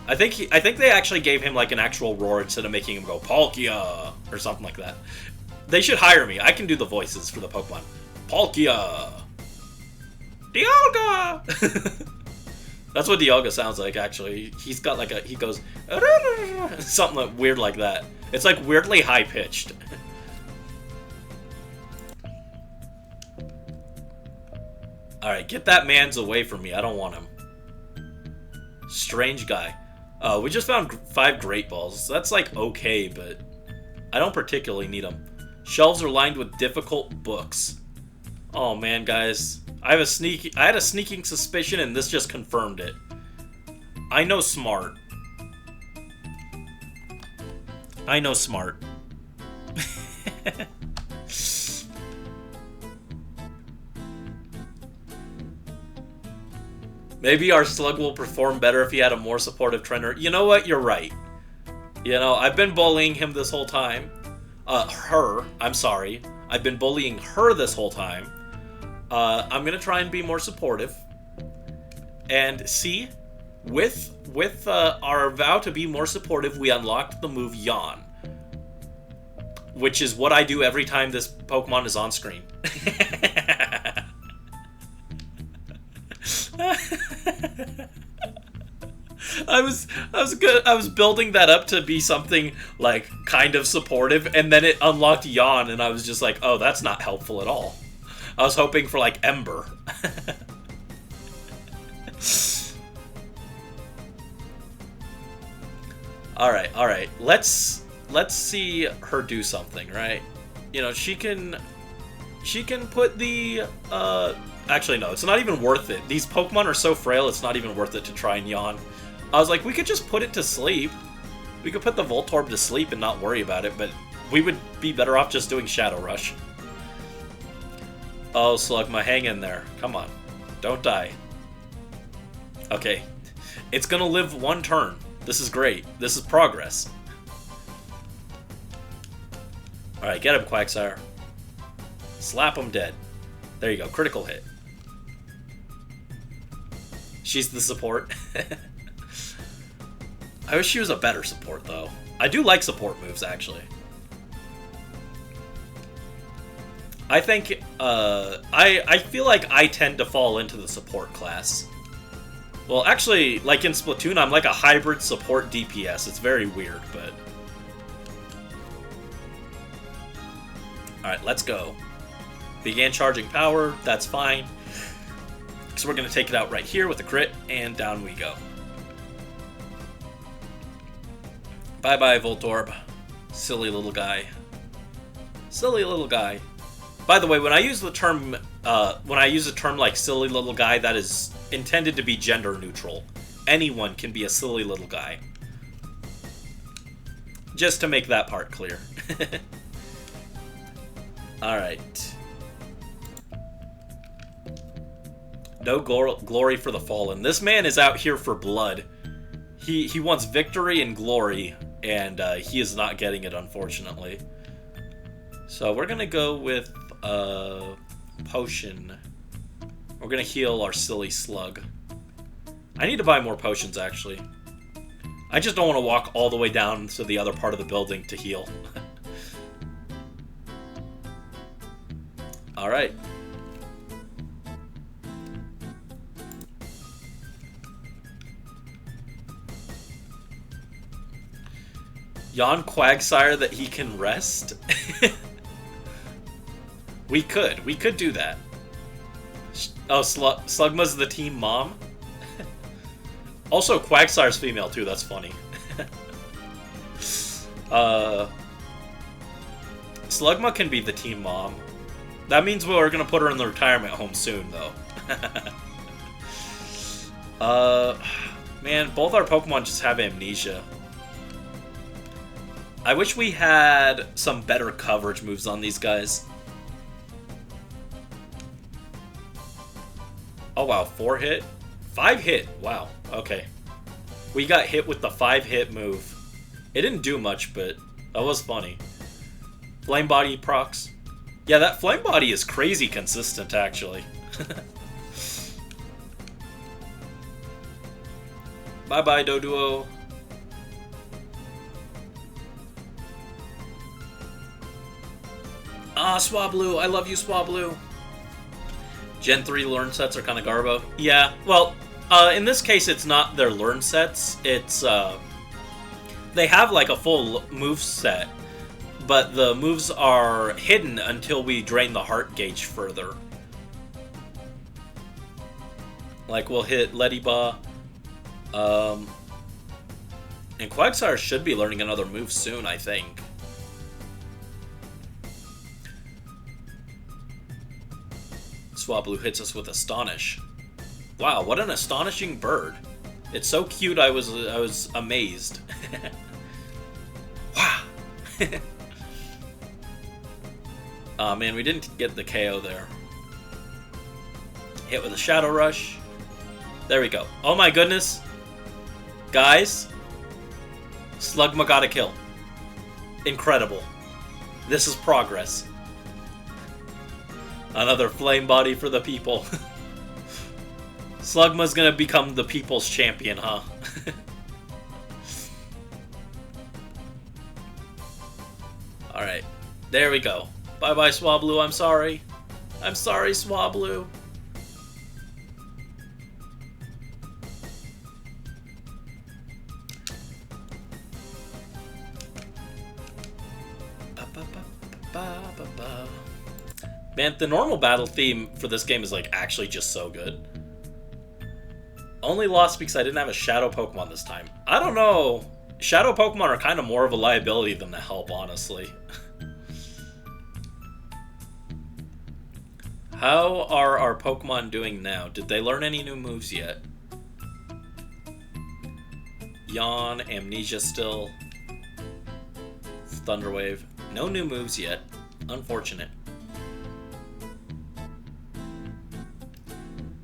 I think they actually gave him like an actual roar instead of making him go Palkia or something like that. They should hire me. I can do the voices for the Pokemon. Palkia. Dialga! That's what Dialga sounds like, actually. He's got like he goes something like weird like that. It's like weirdly high pitched. Alright, get that man's away from me. I don't want him. Strange guy. We just found 5 Great Balls. That's like okay, but I don't particularly need them. Shelves are lined with difficult books. Oh man, guys. I had a sneaking suspicion, and this just confirmed it. I know smart. I know smart. Maybe our Slug will perform better if he had a more supportive trainer. You know what? You're right. You know, I've been bullying him this whole time. I'm sorry. I've been bullying her this whole time. I'm gonna try and be more supportive. And see, with our vow to be more supportive, we unlocked the move Yawn, which is what I do every time this Pokemon is on screen. I was building that up to be something like kind of supportive, and then it unlocked Yawn, and I was just like, oh, that's not helpful at all. I was hoping for like Ember. All right. Let's see her do something, right? You know, she can put the actually no, it's not even worth it. These Pokemon are so frail, it's not even worth it to try and Yawn. I was like, we could just put it to sleep. We could put the Voltorb to sleep and not worry about it, but we would be better off just doing Shadow Rush. Oh, Slugma, hang in there. Come on. Don't die. Okay. It's gonna live 1 turn. This is great. This is progress. Alright, get him, Quagsire. Slap him dead. There you go. Critical hit. She's the support. I wish she was a better support, though. I do like support moves, actually. I think, I feel like I tend to fall into the support class. Well, actually, like in Splatoon, I'm like a hybrid support DPS. It's very weird, but... Alright, let's go. Began charging power, that's fine. So we're going to take it out right here with a crit, and down we go. Bye-bye, Voltorb. Silly little guy. Silly little guy. By the way, when I use the term like silly little guy, that is intended to be gender neutral. Anyone can be a silly little guy. Just to make that part clear. Alright. No glory for the fallen. This man is out here for blood. He wants victory and glory, and he is not getting it, unfortunately. So we're gonna go with potion. We're gonna heal our silly slug. I need to buy more potions, actually. I just don't want to walk all the way down to the other part of the building to heal. Alright. Yawn Quagsire that he can rest? We could do that. Oh, Slugma's the team mom? Also, Quagsire's female too, that's funny. Slugma can be the team mom. That means we're gonna put her in the retirement home soon, though. Man, both our Pokemon just have amnesia. I wish we had some better coverage moves on these guys. Oh wow, 4 hit? 5 hit, wow, okay. We got hit with the 5 hit move. It didn't do much, but that was funny. Flame Body procs. Yeah, that Flame Body is crazy consistent, actually. Bye-bye, Doduo. Ah, Swablu, I love you, Swablu. Gen 3 learn sets are kind of garbo. Yeah, well, in this case, it's not their learn sets. It's, they have, like, a full move set, but the moves are hidden until we drain the heart gauge further. Like, we'll hit Ledyba, and Quagsire should be learning another move soon, I think. Swablu hits us with Astonish. Wow, what an astonishing bird. It's so cute, I was amazed. Wow. Aw, man, we didn't get the KO there. Hit with a Shadow Rush. There we go. Oh my goodness. Guys, Slugma got a kill. Incredible. This is progress. Another Flame Body for the people. Slugma's gonna become the people's champion, huh? Alright, there we go. Bye-bye, Swablu, I'm sorry. I'm sorry, Swablu. Man, the normal battle theme for this game is, like, actually just so good. Only lost because I didn't have a Shadow Pokemon this time. I don't know. Shadow Pokemon are kind of more of a liability than a help, honestly. How are our Pokemon doing now? Did they learn any new moves yet? Yawn, Amnesia still. Thunder Wave. No new moves yet. Unfortunate.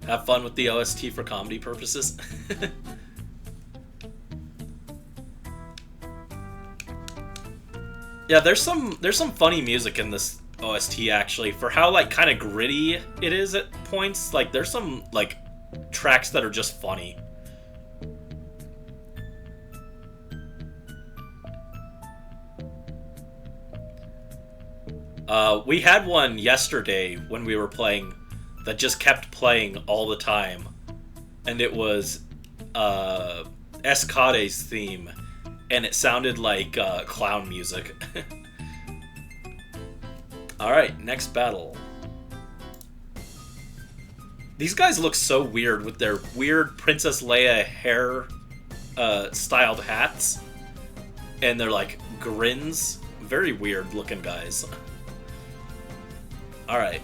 Have fun with the OST for comedy purposes. Yeah, there's some funny music in this OST actually for how like kind of gritty it is at points. Like there's some like tracks that are just funny. We had one yesterday when we were playing that just kept playing all the time, and it was Escade's theme, and it sounded like clown music. Alright, next battle. These guys look so weird with their weird Princess Leia hair styled hats, and they're like grins. Very weird looking guys. Alright.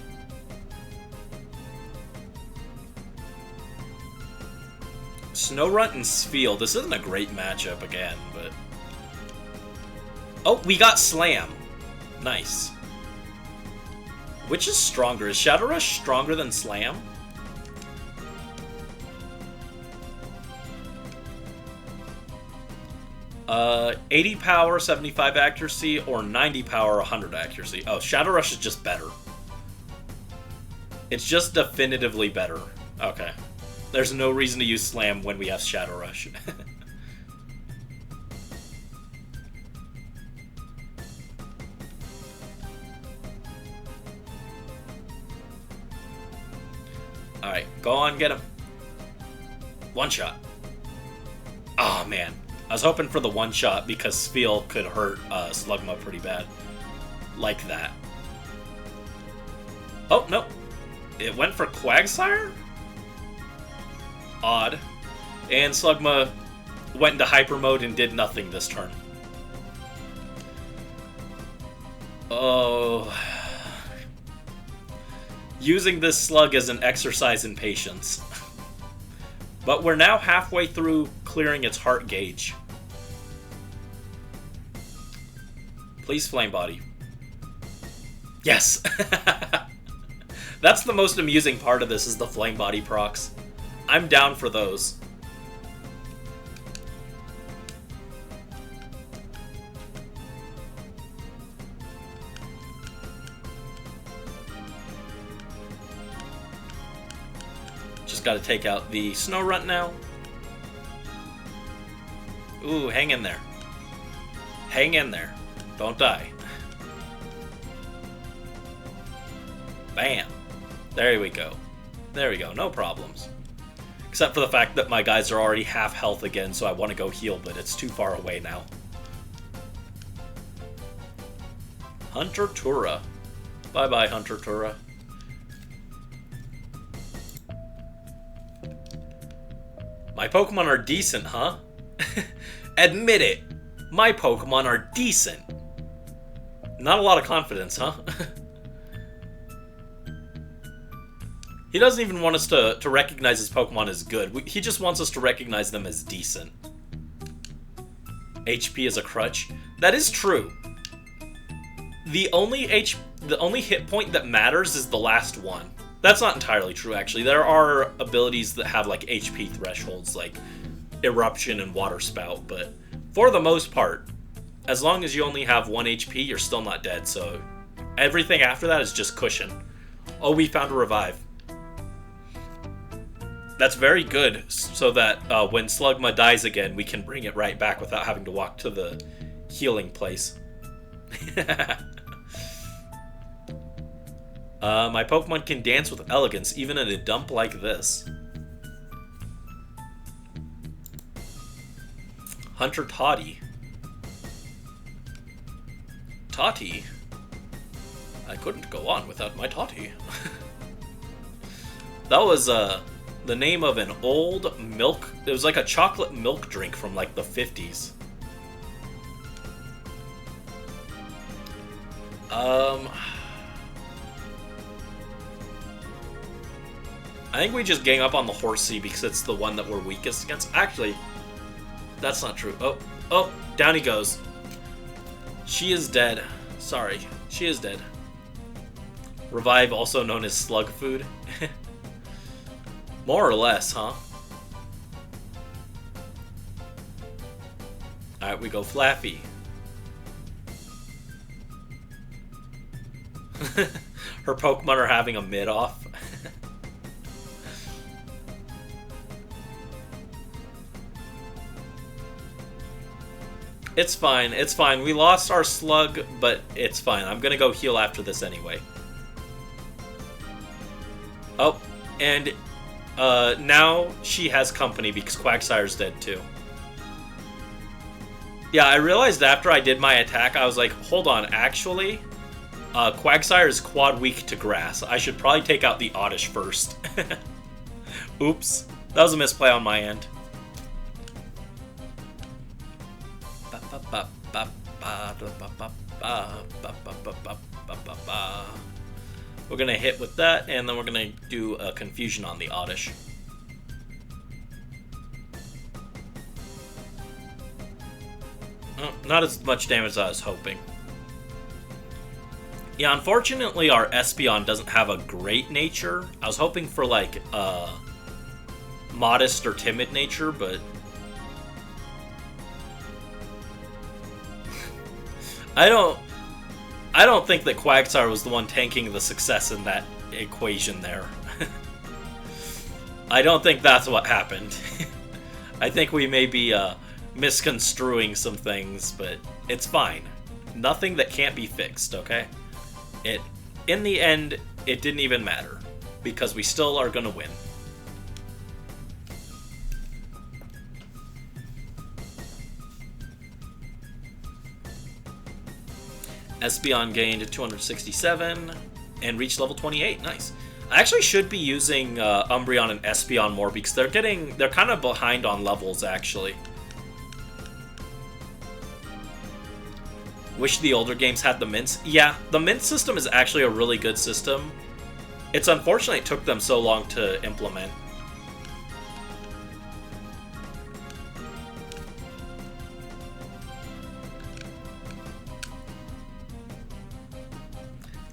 Snorunt and Spheal. This isn't a great matchup again, but... Oh, we got Slam. Nice. Which is stronger? Is Shadow Rush stronger than Slam? Uh, 80 power, 75 accuracy, or 90 power, 100 accuracy. Oh, Shadow Rush is just better. It's just definitively better. Okay. There's no reason to use Slam when we have Shadow Rush. Alright, go on, get him. One shot. Oh, man. I was hoping for the one shot because Spheal could hurt Slugma pretty bad. Like that. Oh, no. It went for Quagsire? Odd. And Slugma went into hyper mode and did nothing this turn. Oh. Using this slug as an exercise in patience. But we're now halfway through clearing its heart gauge. Please, Flame Body. Yes! That's the most amusing part of this, is the Flame Body procs. I'm down for those. Just gotta take out the Snow Runt now. Ooh, hang in there. Hang in there. Don't die. Bam. There we go. There we go. No problems. Except for the fact that my guys are already half health again, so I want to go heal, but it's too far away now. Hunter Tura. Bye-bye, Hunter Tura. My Pokemon are decent, huh? Admit it! My Pokemon are decent! Not a lot of confidence, huh? He doesn't even want us to recognize his Pokemon as good. He just wants us to recognize them as decent. HP is a crutch. That is true. The only hit point that matters is the last one. That's not entirely true, actually. There are abilities that have, like, HP thresholds, like Eruption and Water Spout, but for the most part, as long as you only have 1 HP, you're still not dead, so everything after that is just cushion. Oh, we found a revive. That's very good, so that when Slugma dies again, we can bring it right back without having to walk to the healing place. My Pokemon can dance with elegance, even in a dump like this. Hunter Toddy. Toddy? I couldn't go on without my Toddy. That was, the name of an old milk... It was like a chocolate milk drink from, like, the 50s. I think we just gang up on the Horsea because it's the one that we're weakest against. Actually, that's not true. Oh, down he goes. She is dead. Sorry, she is dead. Revive, also known as slug food. More or less, huh? Alright, we go Flaffy. Her Pokemon are having a mid-off. It's fine, it's fine. We lost our slug, but it's fine. I'm gonna go heal after this anyway. Oh, and now she has company because Quagsire's dead too. Yeah, I realized after I did my attack, I was like, hold on, actually, Quagsire is quad weak to grass. I should probably take out the Oddish first. Oops, that was a misplay on my end. We're gonna hit with that, and then we're gonna do a Confusion on the Oddish. Oh, not as much damage as I was hoping. Yeah, unfortunately our Espeon doesn't have a great nature. I was hoping for like modest or timid nature, but I don't think that Quagsire was the one tanking the success in that equation there. I don't think that's what happened. I think we may be misconstruing some things, but it's fine. Nothing that can't be fixed, okay? In the end, it didn't even matter. because we still are going to win. Espeon gained 267 and reached level 28. Nice. I actually should be using Umbreon and Espeon more because they're kind of behind on levels actually. Wish the older games had the mints. Yeah, the mint system is actually a really good system. It's unfortunate it took them so long to implement.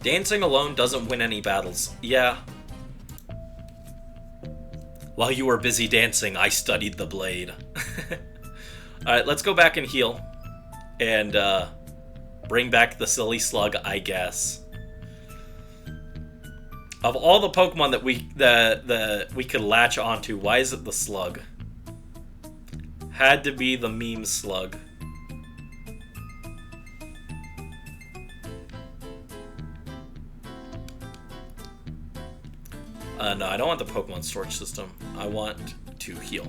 Dancing alone doesn't win any battles. Yeah. While you were busy dancing, I studied the blade. Alright, let's go back and heal. And, bring back the silly slug, I guess. Of all the Pokemon that we could latch onto, why is it the slug? Had to be the meme slug. No, I don't want the Pokemon storage system. I want to heal.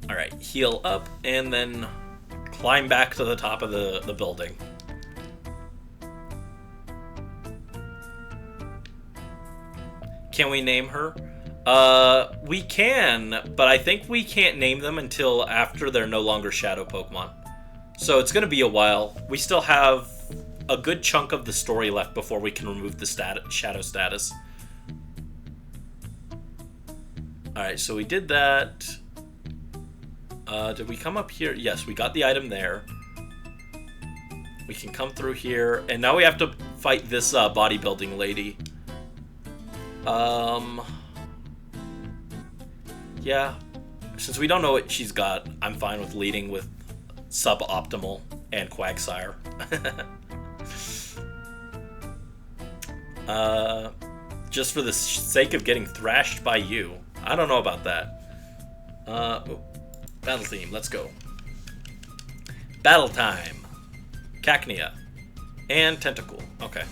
Alright, heal up and then climb back to the top of the building. Can we name her? We can, but I think we can't name them until after they're no longer Shadow Pokemon. So it's going to be a while. We still have a good chunk of the story left before we can remove the shadow status. Alright, so we did that. Did we come up here? Yes, we got the item there. We can come through here. And now we have to fight this bodybuilding lady. Yeah. Since we don't know what she's got, I'm fine with leading with Suboptimal and Quagsire. Just for the sake of getting thrashed by you. I don't know about that. Battle theme, let's go. Battle time. Cacnea. And Tentacool. Okay.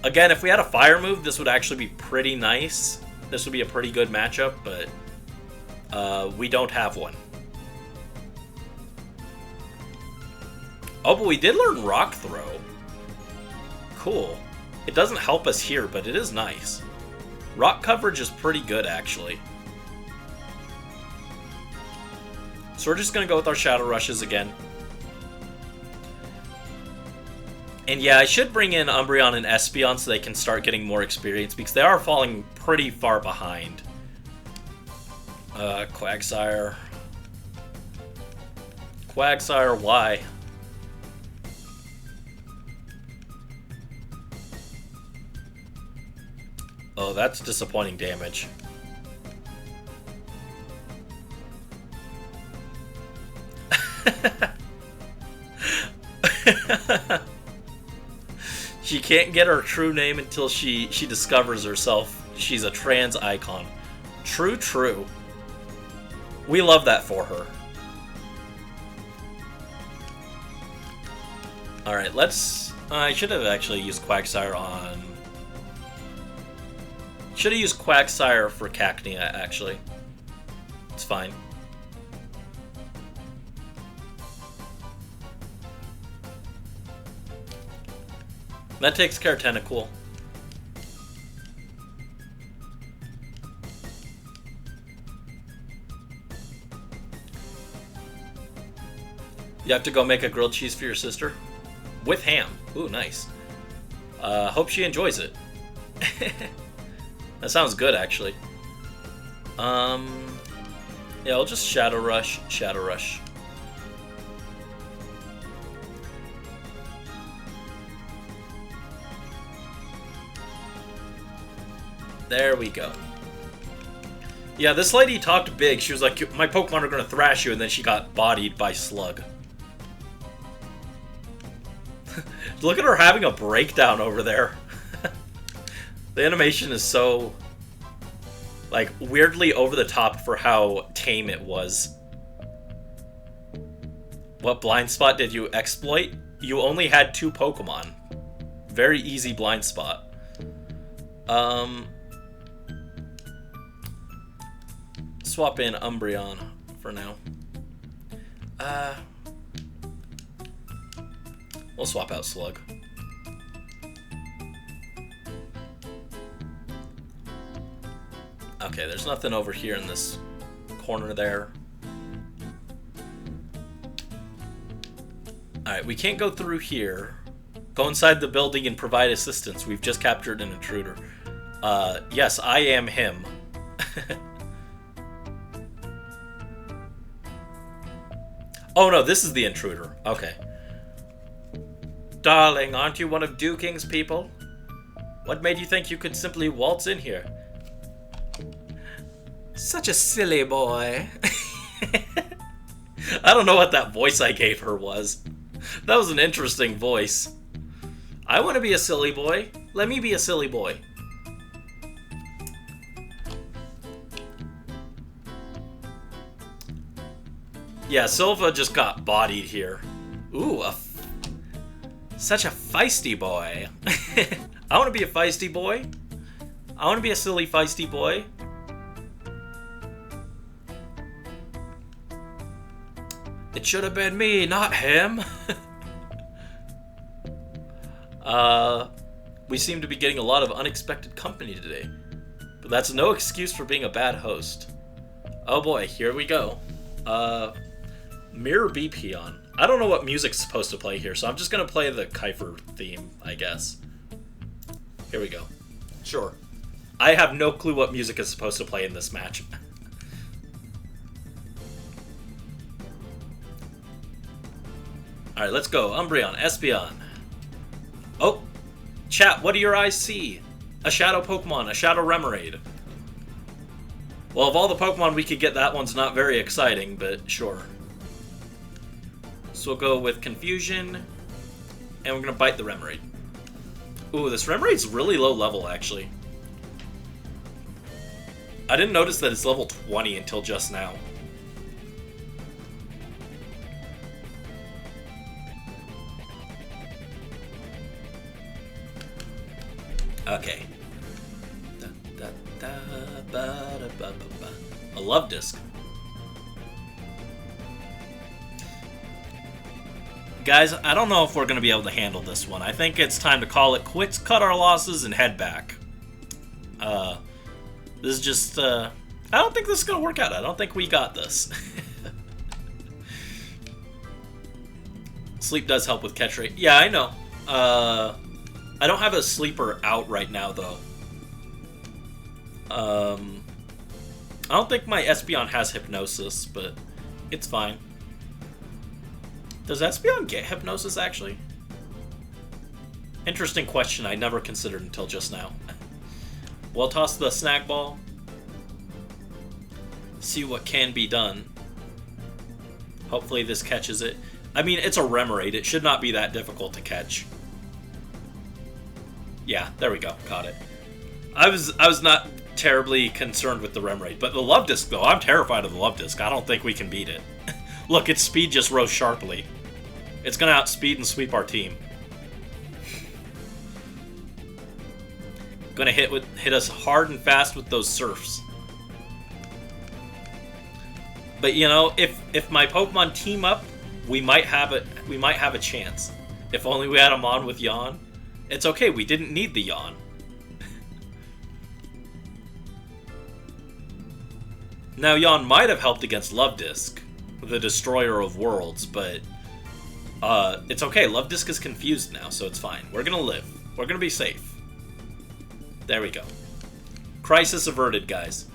Again, if we had a fire move, this would actually be pretty nice. This would be a pretty good matchup, but we don't have one. Oh, but we did learn Rock Throw. Cool. It doesn't help us here, but it is nice. Rock coverage is pretty good, actually. So we're just going to go with our Shadow Rushes again. And yeah, I should bring in Umbreon and Espeon so they can start getting more experience, because they are falling pretty far behind. Quagsire. Quagsire, why? Oh, that's disappointing damage. She can't get her true name until she discovers herself. She's a trans icon. True, true. We love that for her. Alright, let's... I should have actually used Quagsire on... Should have used Quagsire for Cacnea, actually. It's fine. That takes care of Tentacool. You have to go make a grilled cheese for your sister? With ham. Ooh, nice. Hope she enjoys it. That sounds good, actually. Yeah, I'll just Shadow Rush, Shadow Rush. There we go. Yeah, this lady talked big. She was like, my Pokemon are gonna thrash you, and then she got bodied by Slug. Look at her having a breakdown over there. The animation is so, like, weirdly over the top for how tame it was. What blind spot did you exploit? You only had 2 Pokemon. very easy blind spot. Swap in Umbreon for now. We'll swap out Slug. Okay, there's nothing over here in this corner there. Alright, we can't go through here. Go inside the building and provide assistance. We've just captured an intruder. Yes, I am him. Oh no, this is the intruder. Okay. Darling, aren't you one of Dew King's people? What made you think you could simply waltz in here? Such a silly boy. I don't know what that voice I gave her was. That was an interesting voice. I want to be a silly boy. Let me be a silly boy. Yeah, Silva just got bodied here. Ooh, such a feisty boy. I want to be a feisty boy. I want to be a silly feisty boy. It should have been me, not him. We seem to be getting a lot of unexpected company today. But that's no excuse for being a bad host. Oh boy, here we go. Mirror B Peon. I don't know what music's supposed to play here, so I'm just gonna play the Kiefer theme, I guess. Here we go. Sure. I have no clue what music is supposed to play in this match. Alright, let's go. Umbreon, Espeon. Oh! Chat, what do your eyes see? A Shadow Pokemon, a Shadow Remoraid. Well, of all the Pokemon we could get, that one's not very exciting, but sure. So we'll go with Confusion, and we're gonna bite the Remoraid. Ooh, this Remoraid's really low level, actually. I didn't notice that it's level 20 until just now. Okay. A Love Disc. Guys, I don't know if we're going to be able to handle this one. I think it's time to call it quits, cut our losses, and head back. This is just, I don't think this is going to work out. I don't think we got this. Sleep does help with catch rate. Yeah, I know. I don't have a sleeper out right now, though. I don't think my Espeon has Hypnosis, but it's fine. Does Espeon get Hypnosis, actually? Interesting question I never considered until just now. We'll toss the Snack Ball. See what can be done. Hopefully this catches it. I mean, it's a Remoraid. It should not be that difficult to catch. Yeah, there we go. Caught it. I was not terribly concerned with the Remoraid, but the Love Disc, though, I'm terrified of the Love Disc. I don't think we can beat it. Look, its speed just rose sharply. It's gonna outspeed and sweep our team. Gonna hit us hard and fast with those Surfs. But you know, if my Pokemon team up, we might have a chance. If only we had them on with Yawn. It's okay, we didn't need the Yawn. Now, Yawn might have helped against Love Disc, the destroyer of worlds, but it's okay. Love Disc is confused now, so it's fine. We're gonna live. We're gonna be safe. There we go. Crisis averted, guys.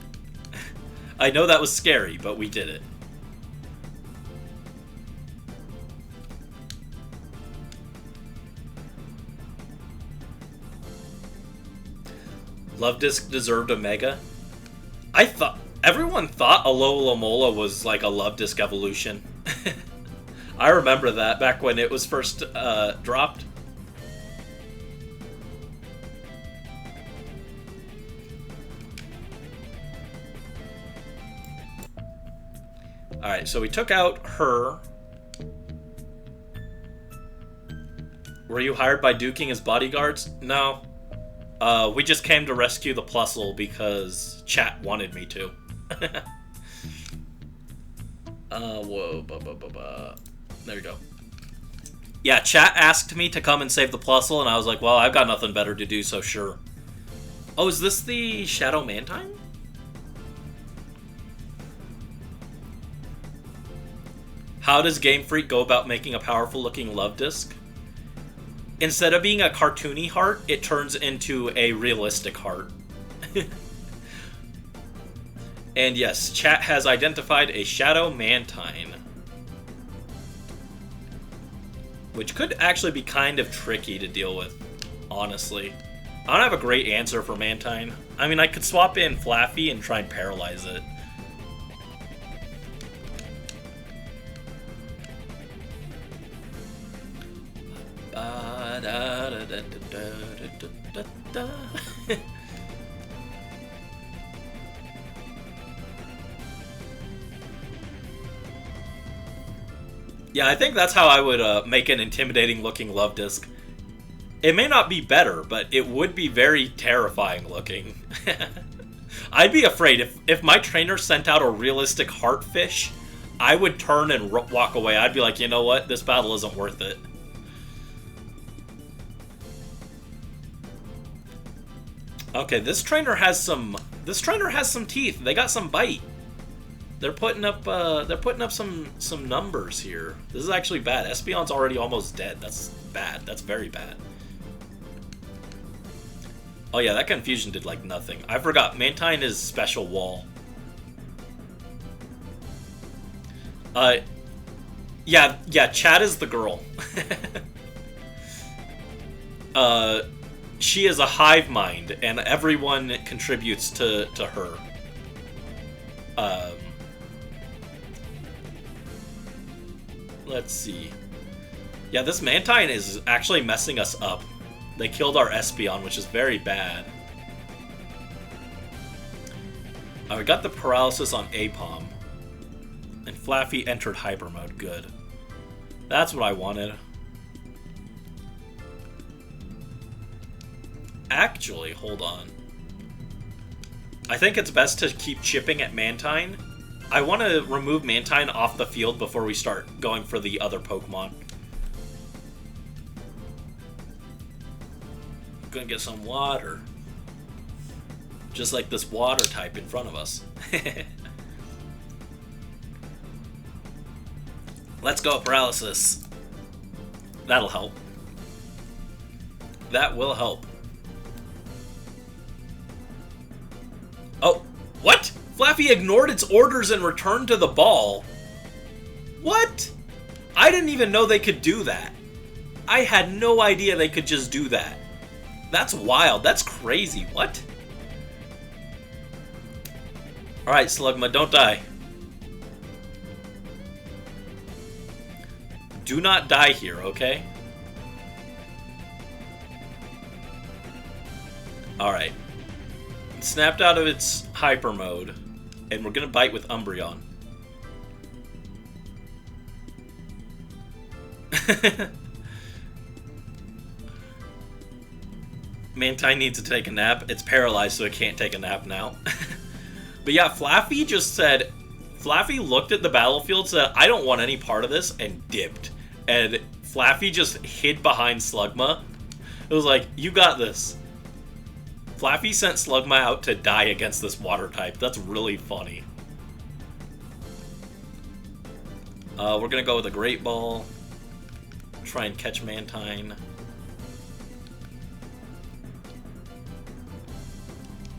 I know that was scary, but we did it. Love Disc deserved a Mega. Everyone thought Alola was like a Love Disc evolution. I remember that back when it was first dropped. Alright, so we took out her. Were you hired by Duking as bodyguards? No. We just came to rescue the Plusle because chat wanted me to. Whoa. There you go. Yeah, chat asked me to come and save the Plusle, and I was like, well, I've got nothing better to do, so sure. Oh, is this the Shadow Mantine? How does Game Freak go about making a powerful-looking love disc? Instead of being a cartoony heart, it turns into a realistic heart. And yes, chat has identified a Shadow Mantine. Which could actually be kind of tricky to deal with, honestly. I don't have a great answer for Mantine. I mean, I could swap in Flaffy and try and paralyze it. Yeah, I think that's how I would make an intimidating looking love disc. It may not be better, but it would be very terrifying looking. I'd be afraid if my trainer sent out a realistic heartfish, I would turn and walk away. I'd be like, you know what? This battle isn't worth it. Okay, this trainer has some teeth. They got some bite. They're putting up some numbers here. This is actually bad. Espeon's already almost dead. That's bad. That's very bad. Oh yeah, that confusion did like nothing. I forgot. Mantine is special wall. Yeah, Chad is the girl. She is a hive mind, and everyone contributes to her. Let's see. Yeah, this Mantine is actually messing us up. They killed our Espeon, which is very bad. We got the paralysis on Apom. And Flaffy entered hyper mode. Good. That's what I wanted. Actually, hold on. I think it's best to keep chipping at Mantine. I want to remove Mantine off the field before we start going for the other Pokemon. Gonna get some water. Just like this water type in front of us. Let's go, paralysis. That'll help. That will help. Oh, what? Flaffy ignored its orders and returned to the ball. What? I didn't even know they could do that. I had no idea they could just do that. That's wild. That's crazy. What? Alright, Slugma, don't die. Do not die here, okay? Alright. It snapped out of its hyper mode, and we're gonna bite with Umbreon. Mantine needs to take a nap. It's paralyzed, so it can't take a nap now. But yeah, Flaffy just said... Flaffy looked at the battlefield, said, I don't want any part of this, and dipped. And Flaffy just hid behind Slugma. It was like, you got this. Flaffy sent Slugma out to die against this water type. That's really funny. We're gonna go with a Great Ball. Try and catch Mantine.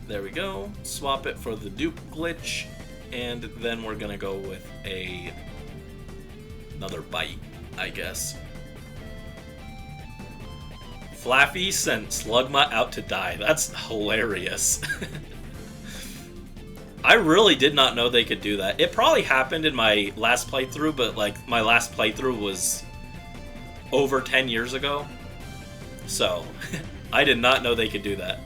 There we go. Swap it for the dupe glitch. And then we're gonna go with another bite, I guess. Flaffy sent Slugma out to die. That's hilarious. I really did not know they could do that. It probably happened in my last playthrough, but like my last playthrough was over 10 years ago. So, I did not know they could do that.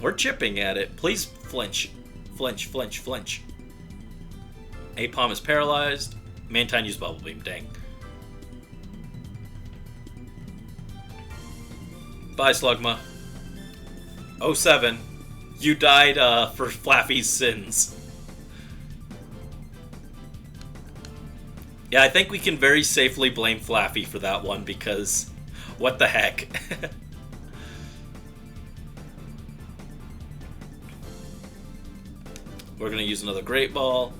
We're chipping at it. Please flinch. Flinch, flinch, flinch. Apom is paralyzed. Mantine used Bubble Beam. Dang. Bye, Slugma. 07. You died for Flaffy's sins. Yeah, I think we can very safely blame Flaffy for that one because what the heck. We're going to use another Great Ball.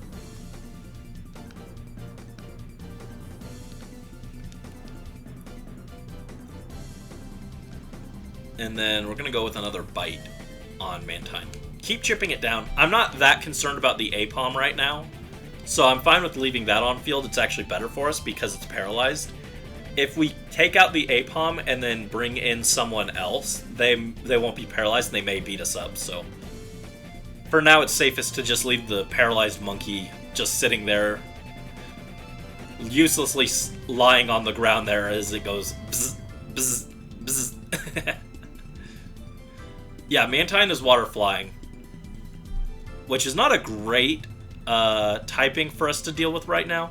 And then we're going to go with another Bite on Mantine. Keep chipping it down. I'm not that concerned about the Apom right now, so I'm fine with leaving that on field. It's actually better for us because it's paralyzed. If we take out the Apom and then bring in someone else, they won't be paralyzed and they may beat us up, so... For now, it's safest to just leave the paralyzed monkey just sitting there, uselessly lying on the ground there as it goes bzz, bzz, bzz. Yeah, Mantine is water flying, which is not a great typing for us to deal with right now.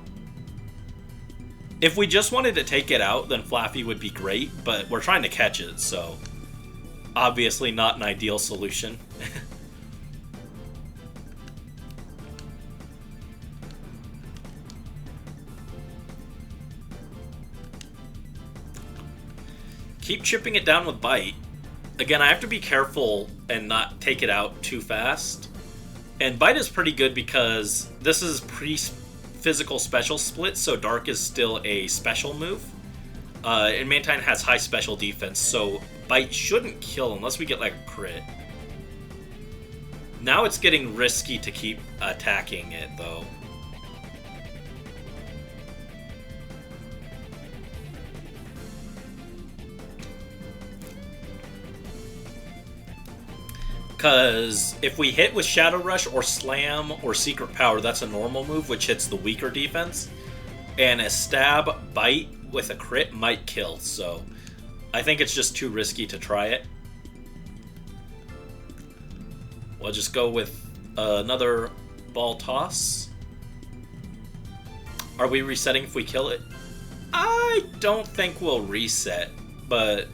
If we just wanted to take it out, then Flaffy would be great, but we're trying to catch it, so obviously not an ideal solution. Keep chipping it down with Bite. Again, I have to be careful and not take it out too fast. And Bite is pretty good because this is pre-physical special split, so Dark is still a special move. And Mantine has high special defense, so Bite shouldn't kill unless we get like a crit. Now it's getting risky to keep attacking it, though. Because if we hit with Shadow Rush or Slam or Secret Power, that's a normal move, which hits the weaker defense. And a Stab, Bite with a crit might kill, so I think it's just too risky to try it. We'll just go with another Ball Toss. Are we resetting if we kill it? I don't think we'll reset, but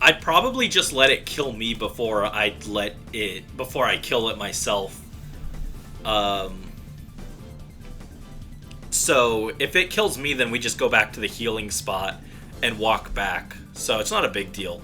I'd probably just let it kill me before I kill it myself. So if it kills me, then we just go back to the healing spot and walk back. So it's not a big deal.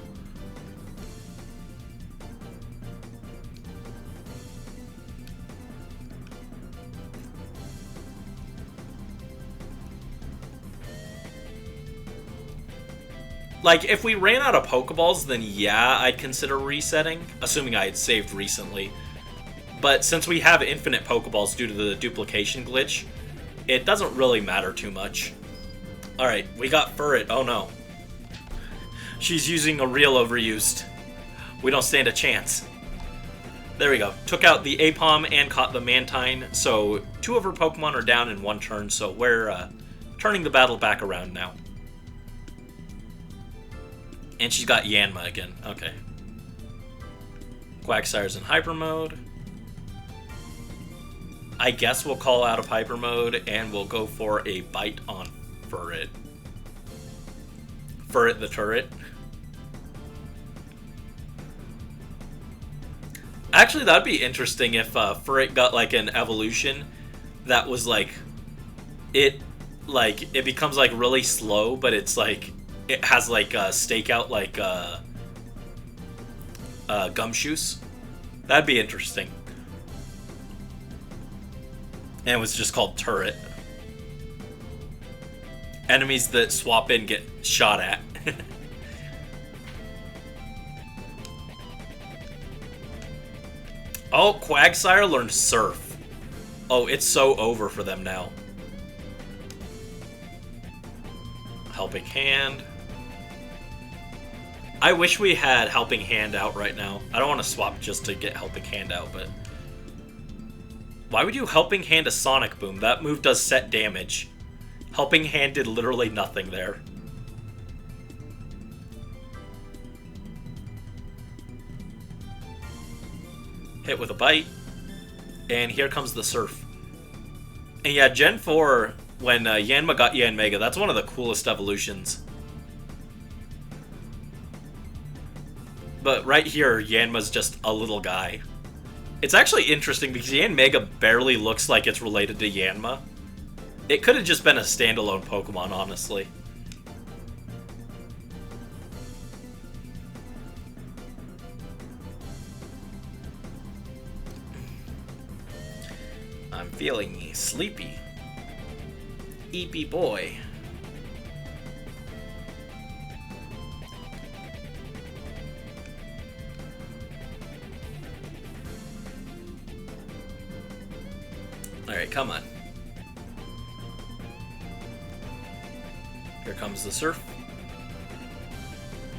Like, if we ran out of Pokeballs, then yeah, I'd consider resetting, assuming I had saved recently. But since we have infinite Pokeballs due to the duplication glitch, it doesn't really matter too much. Alright, we got Furret. Oh no. She's using a real overused. We don't stand a chance. There we go. Took out the Apom and caught the Mantine, so 2 of her Pokemon are down in 1 turn, so we're turning the battle back around now. And she's got Yanma again. Okay. Quagsire's in Hyper Mode. I guess we'll call out of Hyper Mode and we'll go for a Bite on Furret. Furret the Turret. Actually, that'd be interesting if Furret got like an evolution that was like it becomes like really slow, but it's like it has like a stakeout like Gumshoes. That'd be interesting. And it was just called Turret. Enemies that swap in get shot at. Oh, Quagsire learned Surf. Oh, it's so over for them now. Helping Hand. I wish we had Helping Hand out right now. I don't want to swap just to get Helping Hand out, but... Why would you Helping Hand a Sonic Boom? That move does set damage. Helping Hand did literally nothing there. Hit with a Bite. And here comes the Surf. And yeah, Gen 4, when Yanma got Yanmega, that's one of the coolest evolutions. but right here, Yanma's just a little guy. It's actually interesting because Yanmega barely looks like it's related to Yanma. It could have just been a standalone Pokemon, honestly. I'm feeling sleepy. Eepy boy. Alright, come on. Here comes the surf.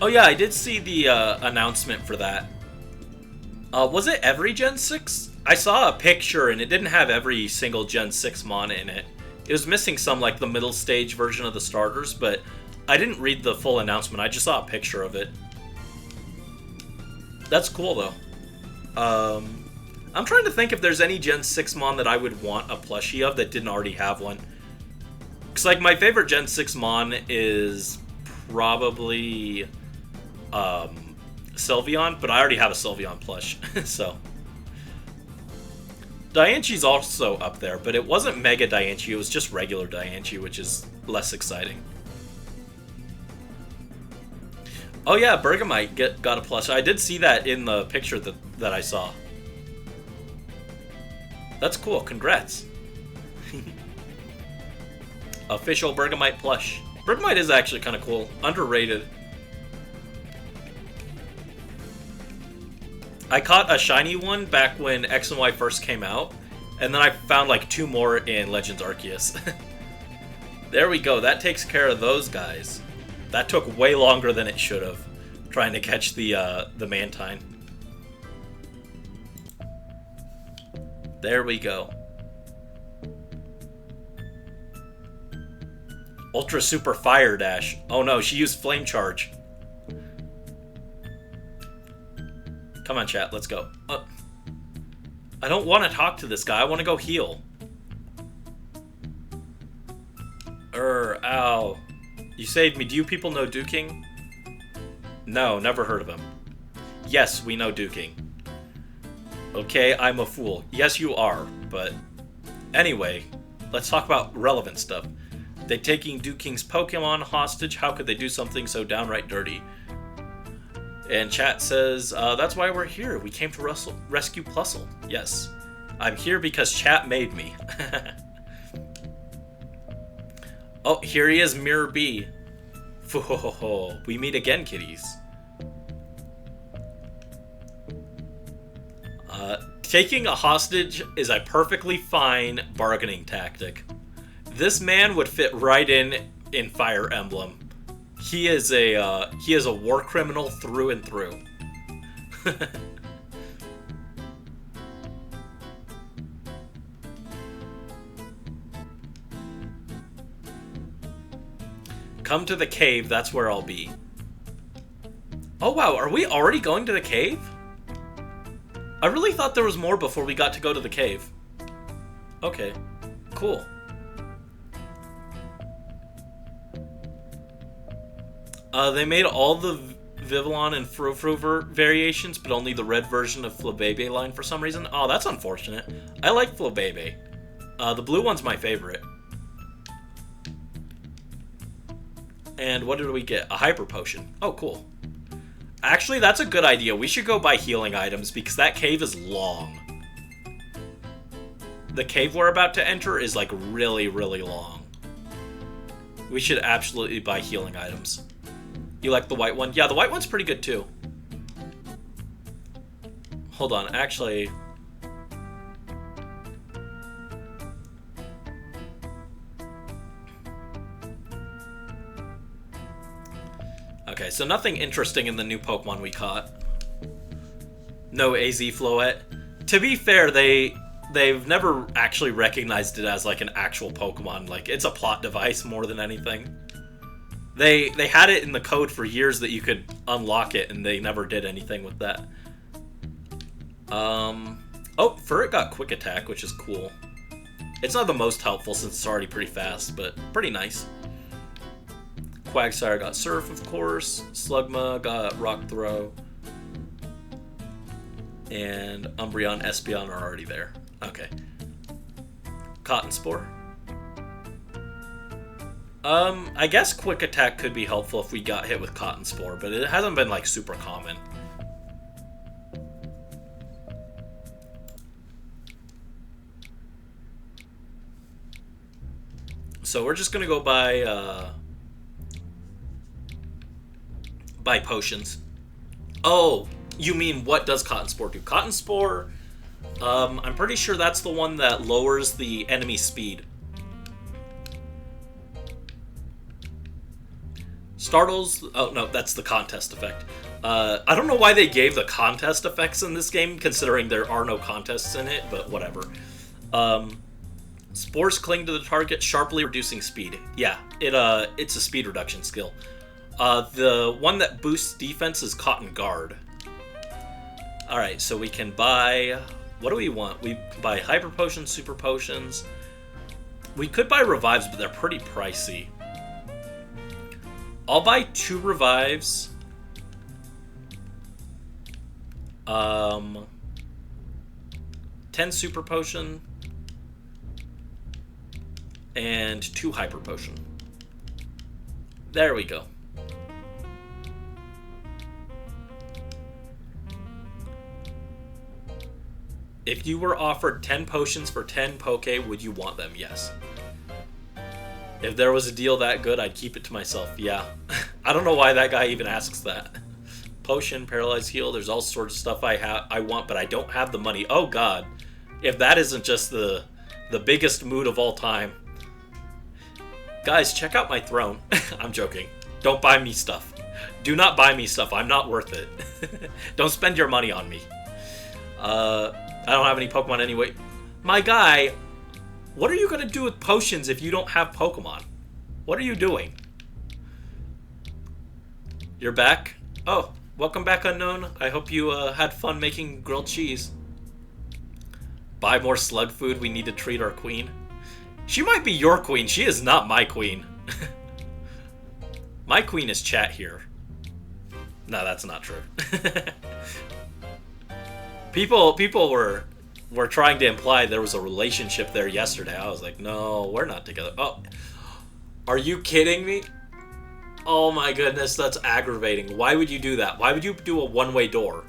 Oh yeah, I did see the announcement for that. Was it every Gen 6? I saw a picture and it didn't have every single Gen 6 Mon in it. It was missing some, like the middle stage version of the starters, but I didn't read the full announcement. I just saw a picture of it. That's cool though. I'm trying to think if there's any Gen 6 Mon that I would want a plushie of that didn't already have one. Because, like, my favorite Gen 6 Mon is probably Sylveon, but I already have a Sylveon plush, so. Dianchi's also up there, but it wasn't Mega Dianchi, it was just regular Dianchi, which is less exciting. Oh yeah, Bergamite got a plush. I did see that in the picture that I saw. That's cool, congrats. Official Bergamite plush. Bergamite is actually kind of cool. Underrated. I caught a shiny one back when X and Y first came out, and then I found like 2 more in Legends Arceus. There we go, that takes care of those guys. That took way longer than it should have, trying to catch the Mantine. There we go. Ultra Super Fire Dash. Oh no, she used Flame Charge. Come on, chat, let's go. I don't want to talk to this guy, I want to go heal. Ow. You saved me. Do you people know Duking? No, never heard of him. Yes, we know Duking. Okay, I'm a fool. Yes, you are, but... Anyway, let's talk about relevant stuff. They're taking Duking's Pokemon hostage. How could they do something so downright dirty? And chat says, that's why we're here. We came to rescue Plusle. Yes. I'm here because chat made me. Oh, here he is, Mirror B. We meet again, kitties. Taking a hostage is a perfectly fine bargaining tactic. This man would fit right in Fire Emblem. He is a war criminal through and through. Come to the cave, that's where I'll be. Oh wow, are we already going to the cave? I really thought there was more before we got to go to the cave. Okay, cool. They made all the Vivillon and Frofru variations, but only the red version of Flabebe line for some reason. Oh, that's unfortunate. I like Flabebe. The blue one's my favorite. And what did we get? A Hyper Potion. Oh, cool. Actually, that's a good idea. We should go buy healing items because that cave is long. The cave we're about to enter is like really, really long. We should absolutely buy healing items. You like the white one? Yeah, the white one's pretty good too. Hold on, actually... Okay, so nothing interesting in the new Pokemon we caught. No AZ Floette. To be fair, they've never actually recognized it as like an actual Pokemon. Like, it's a plot device more than anything. They had it in the code for years that you could unlock it, and they never did anything with that. Oh, Furret got Quick Attack, which is cool. It's not the most helpful since it's already pretty fast, but pretty nice. Quagsire got Surf, of course. Slugma got Rock Throw. And Umbreon, Espeon are already there. Okay. Cotton Spore. I guess Quick Attack could be helpful if we got hit with Cotton Spore, but it hasn't been, like, super common. So we're just gonna go buy potions. Oh, you mean what does Cotton Spore do? Cotton Spore, I'm pretty sure that's the one that lowers the enemy speed. Startles, oh no, that's the contest effect. I don't know why they gave the contest effects in this game, considering there are no contests in it, but whatever. Spores cling to the target, sharply reducing speed. Yeah, it's a speed reduction skill. The one that boosts defense is Cotton Guard. Alright, so we can buy... What do we want? We can buy Hyper Potions, Super Potions. We could buy Revives, but they're pretty pricey. I'll buy 2 Revives. 10 Super Potion. And 2 Hyper Potion. There we go. If you were offered 10 potions for 10 Poke, would you want them? Yes. If there was a deal that good, I'd keep it to myself. Yeah. I don't know why that guy even asks that. Potion, Paralyze Heal, there's all sorts of stuff I want, but I don't have the money. Oh god. If that isn't just the biggest mood of all time. Guys, check out my throne. I'm joking. Don't buy me stuff. Do not buy me stuff. I'm not worth it. Don't spend your money on me. I don't have any Pokemon anyway. My guy, what are you going to do with potions if you don't have Pokemon? What are you doing? You're back? Oh, welcome back, Unknown. I hope you had fun making grilled cheese. Buy more slug food. We need to treat our queen. She might be your queen. She is not my queen. My queen is chat here. No, that's not true. People were trying to imply there was a relationship there yesterday. I was like, no, we're not together. Oh, are you kidding me? Oh my goodness, that's aggravating. Why would you do that? Why would you do a one-way door?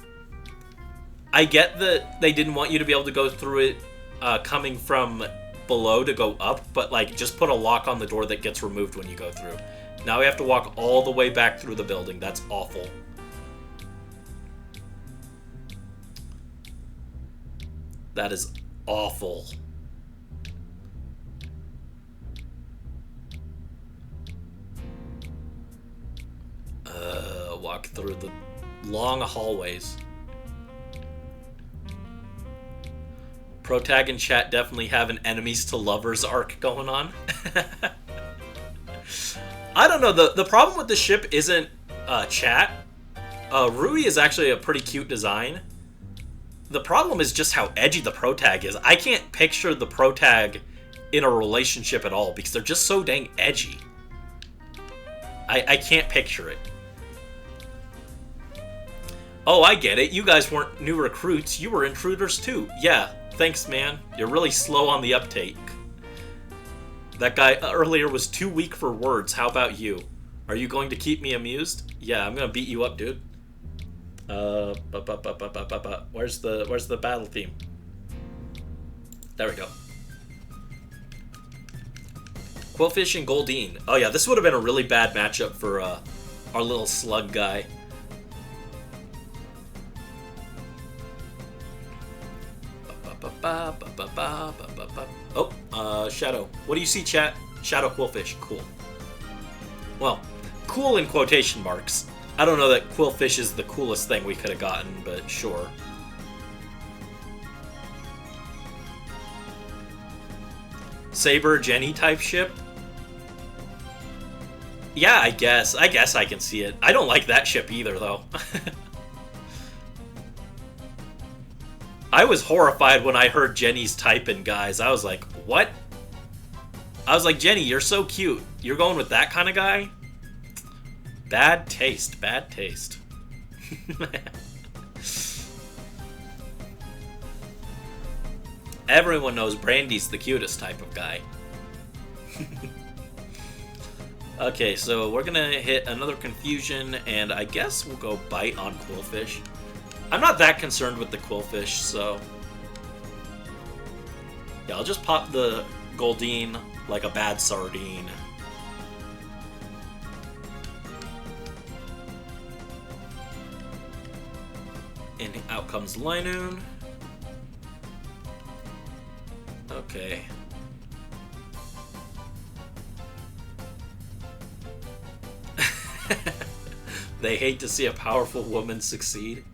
I get that they didn't want you to be able to go through it coming from below to go up, but like just put a lock on the door that gets removed when you go through. Now we have to walk all the way back through the building. That's awful. That is awful. Walk through the long hallways. Protag and chat definitely have an enemies to lovers arc going on. I don't know, the problem with the ship isn't chat. Rui is actually a pretty cute design. The problem is just how edgy the Protag is. I can't picture the Protag in a relationship at all because they're just so dang edgy. I can't picture it. Oh, I get it. You guys weren't new recruits. You were intruders too. Yeah, thanks, man. You're really slow on the uptake. That guy earlier was too weak for words. How about you? Are you going to keep me amused? Yeah, I'm gonna beat you up, dude. Where's the battle theme? There we go. Quillfish and Goldeen. Oh yeah, this would have been a really bad matchup for our little slug guy. Oh, Shadow. What do you see, chat? Shadow Quillfish. Cool. Well, cool in quotation marks. I don't know that Quillfish is the coolest thing we could have gotten, but sure. Saber Jenny type ship? Yeah, I guess I can see it. I don't like that ship either, though. I was horrified when I heard Jenny's type in, guys. I was like, what? I was like, Jenny, you're so cute. You're going with that kind of guy? Bad taste, bad taste. Everyone knows Brandy's the cutest type of guy. Okay, so we're gonna hit another confusion, and I guess we'll go bite on Quillfish. I'm not that concerned with the Quillfish, so... yeah, I'll just pop the Goldeen like a bad sardine. And out comes Linoon. Okay. They hate to see a powerful woman succeed.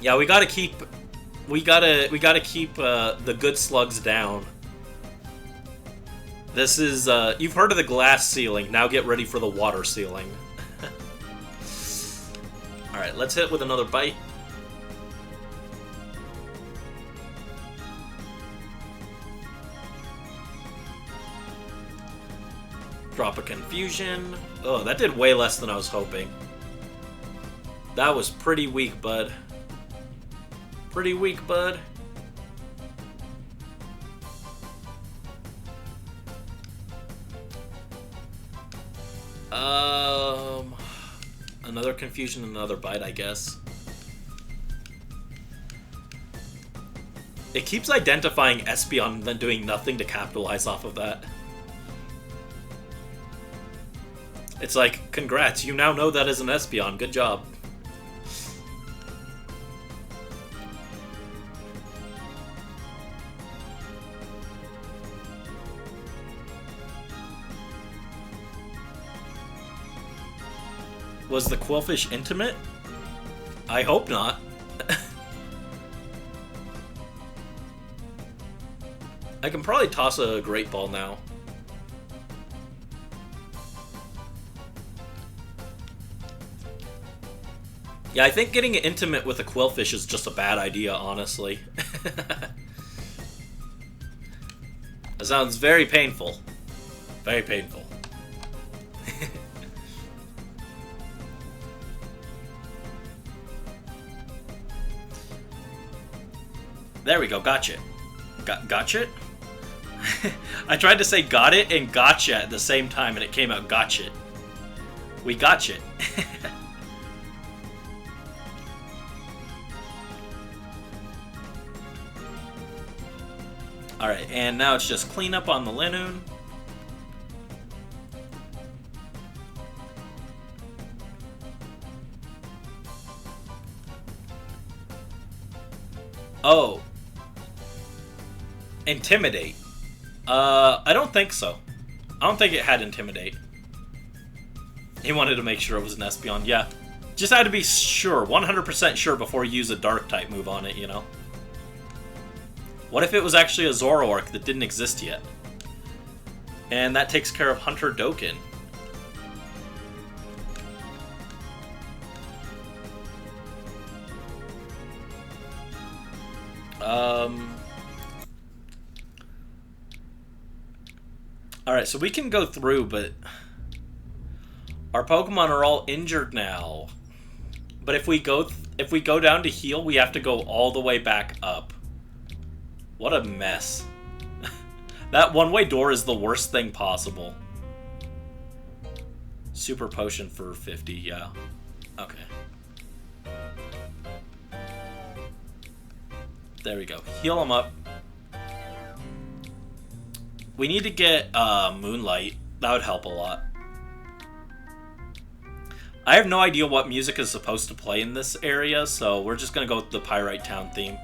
Yeah, we gotta keep the good slugs down. This is you've heard of the glass ceiling. Now get ready for the water ceiling. All right, let's hit with another bite. Drop a confusion. Oh, that did way less than I was hoping. That was pretty weak, bud. Pretty weak, bud. Another confusion, another bite, I guess. It keeps identifying Espeon and then doing nothing to capitalize off of that. It's like, congrats, you now know that is an Espeon, good job. Was the Quillfish intimate? I hope not. I can probably toss a Great Ball now. Yeah, I think getting intimate with a Quillfish is just a bad idea, honestly. That sounds very painful. Very painful. There we go, gotcha. Gotcha? I tried to say got it and gotcha at the same time and it came out gotcha. We gotcha. Alright, and now it's just clean up on the Linoon. Oh. Intimidate. I don't think so. I don't think it had Intimidate. He wanted to make sure it was an Espeon. Yeah. Just had to be sure, 100% sure before you use a Dark-type move on it, you know? What if it was actually a Zoroark that didn't exist yet? And that takes care of Hunter Doken. Alright, so we can go through, but our Pokemon are all injured now. But if we go down to heal, we have to go all the way back up. What a mess. That one-way door is the worst thing possible. Super Potion for 50, yeah. Okay. There we go. Heal him up. We need to get Moonlight. That would help a lot. I have no idea what music is supposed to play in this area, so we're just going to go with the Pyrite Town theme.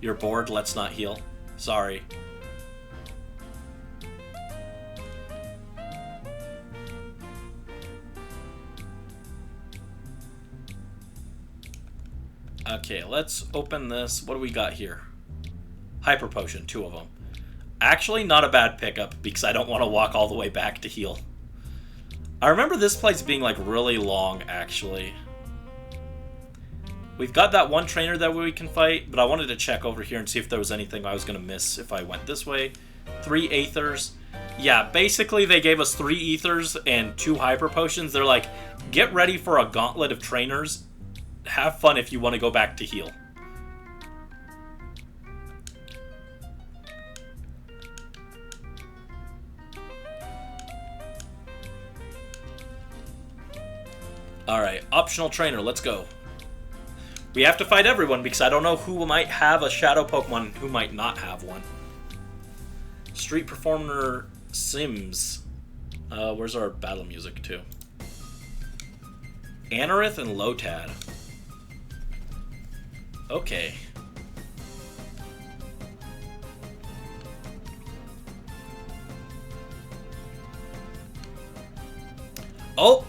You're bored? Let's not heal. Sorry. Okay, let's open this. What do we got here? Hyper Potion, 2 of them. Actually, not a bad pickup, because I don't want to walk all the way back to heal. I remember this place being, like, really long, actually. We've got that one trainer that we can fight, but I wanted to check over here and see if there was anything I was going to miss if I went this way. 3 Aethers. Yeah, basically they gave us 3 ethers and 2 hyper potions. They're like, get ready for a gauntlet of trainers. Have fun if you want to go back to heal. Alright, optional trainer, let's go. We have to fight everyone because I don't know who might have a shadow Pokemon and who might not have one. Street Performer Sims. Where's our battle music too? Anorith and Lotad. Okay. Oh!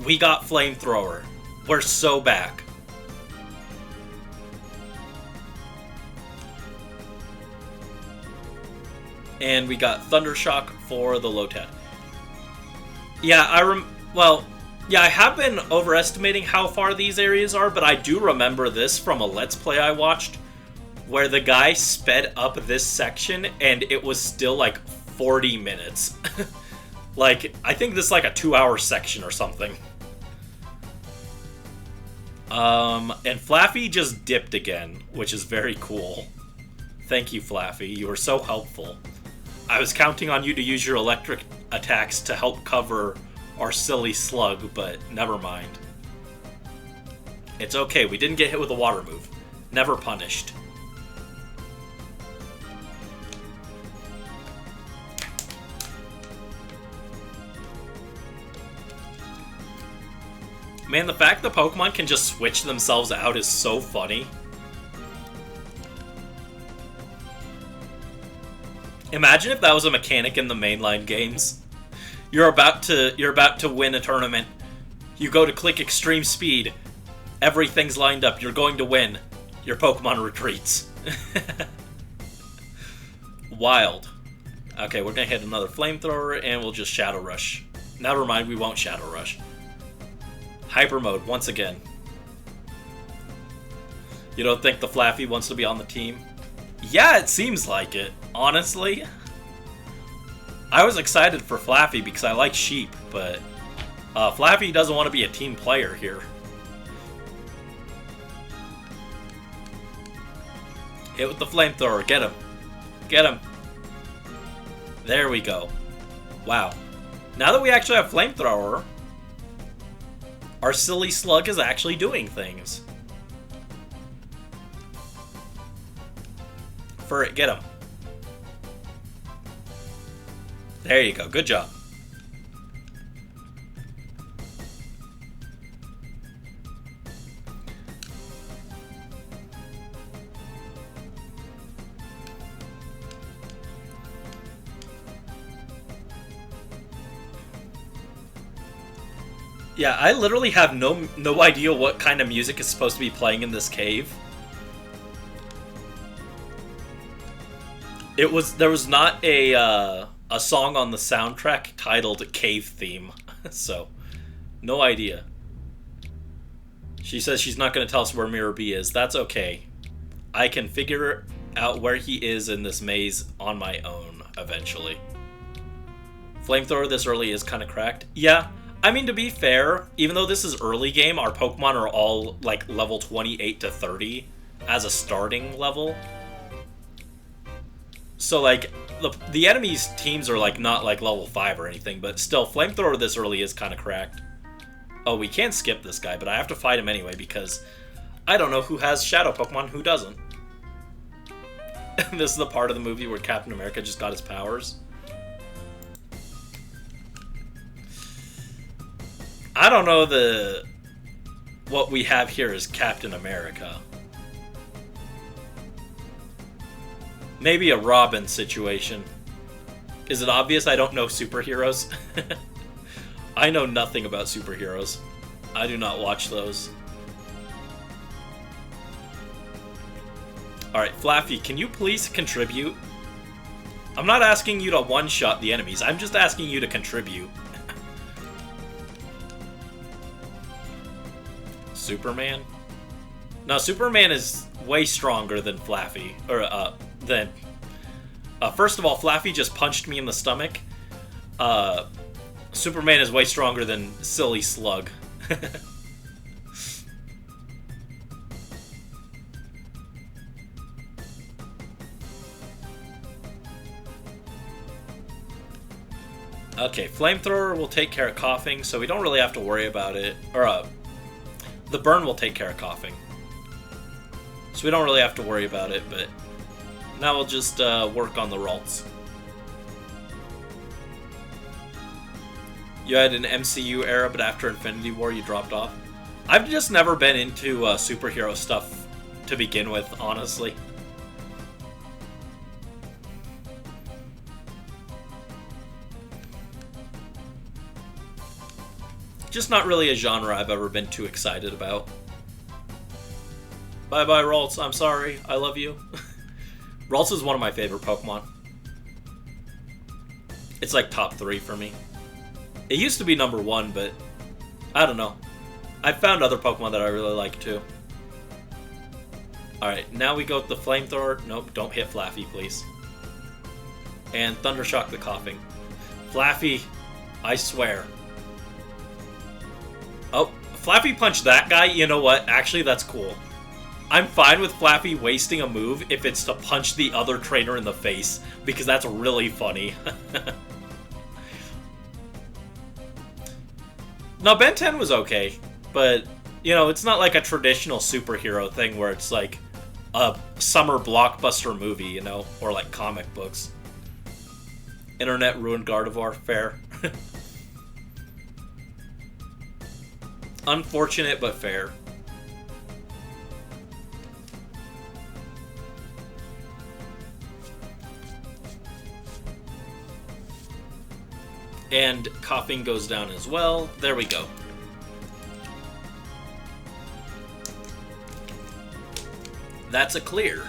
We got Flamethrower. We're so back. And we got Thundershock for the Lotad. Yeah, I have been overestimating how far these areas are, but I do remember this from a Let's Play I watched, where the guy sped up this section, and it was still like 40 minutes. Like, I think this is like a 2-hour section or something. And Flaffy just dipped again, which is very cool. Thank you, Flaffy. You were so helpful. I was counting on you to use your electric attacks to help cover our silly slug, but never mind. It's okay, we didn't get hit with a water move. Never punished. Man, the fact that Pokemon can just switch themselves out is so funny. Imagine if that was a mechanic in the mainline games. You're about to win a tournament. You go to click extreme speed. Everything's lined up. You're going to win. Your Pokemon retreats. Wild. Okay, we're gonna hit another Flamethrower and we'll just Shadow Rush. Never mind, we won't Shadow Rush. Hyper mode once again. You don't think the Flaffy wants to be on the team? Yeah, it seems like it, honestly. I was excited for Flaffy because I like sheep, but Flaffy doesn't want to be a team player here. Hit with the Flamethrower, get him. Get him. There we go. Wow. Now that we actually have Flamethrower, our silly slug is actually doing things. Furret, get him. There you go, good job. Yeah, I literally have no idea what kind of music is supposed to be playing in this cave. There was not a song on the soundtrack titled Cave Theme, so no idea. She says she's not going to tell us where Mirror B is. That's okay. I can figure out where he is in this maze on my own eventually. Flamethrower this early is kind of cracked. Yeah. I mean, to be fair, even though this is early game, our Pokemon are all, like, level 28 to 30 as a starting level. So, like, the enemy's teams are, like, not, like, level 5 or anything, but still, Flamethrower this early is kind of cracked. Oh, we can skip this guy, but I have to fight him anyway because I don't know who has Shadow Pokemon, who doesn't. This is the part of the movie where Captain America just got his powers. I don't know what we have here is Captain America. Maybe a Robin situation. Is it obvious I don't know superheroes? I know nothing about superheroes. I do not watch those. Alright, Flaffy, can you please contribute? I'm not asking you to one-shot the enemies, I'm just asking you to contribute. Superman? No, Superman is way stronger than Flaffy. Or, than First of all, Flaffy just punched me in the stomach. Superman is way stronger than Silly Slug. Okay, Flamethrower will take care of coughing, so we don't really have to worry about it. Or, the burn will take care of coughing. So we don't really have to worry about it, but now we'll just work on the Ralts. You had an MCU era, but after Infinity War you dropped off. I've just never been into superhero stuff to begin with, honestly. Just not really a genre I've ever been too excited about. Bye-bye, Ralts. I'm sorry. I love you. Ralts is one of my favorite Pokemon. It's like top 3 for me. It used to be number 1, but I don't know. I've found other Pokemon that I really like too. Alright, now we go with the Flamethrower. Nope, don't hit Flaffy, please. And Thundershock the coughing. Flaffy, I swear. Oh, Flaffy punched that guy? You know what? Actually, that's cool. I'm fine with Flaffy wasting a move if it's to punch the other trainer in the face, because that's really funny. Now, Ben 10 was okay, but, you know, it's not like a traditional superhero thing where it's like a summer blockbuster movie, you know, or like comic books. Internet ruined Gardevoir, fair. Unfortunate, but fair. And coughing goes down as well. There we go. That's a clear.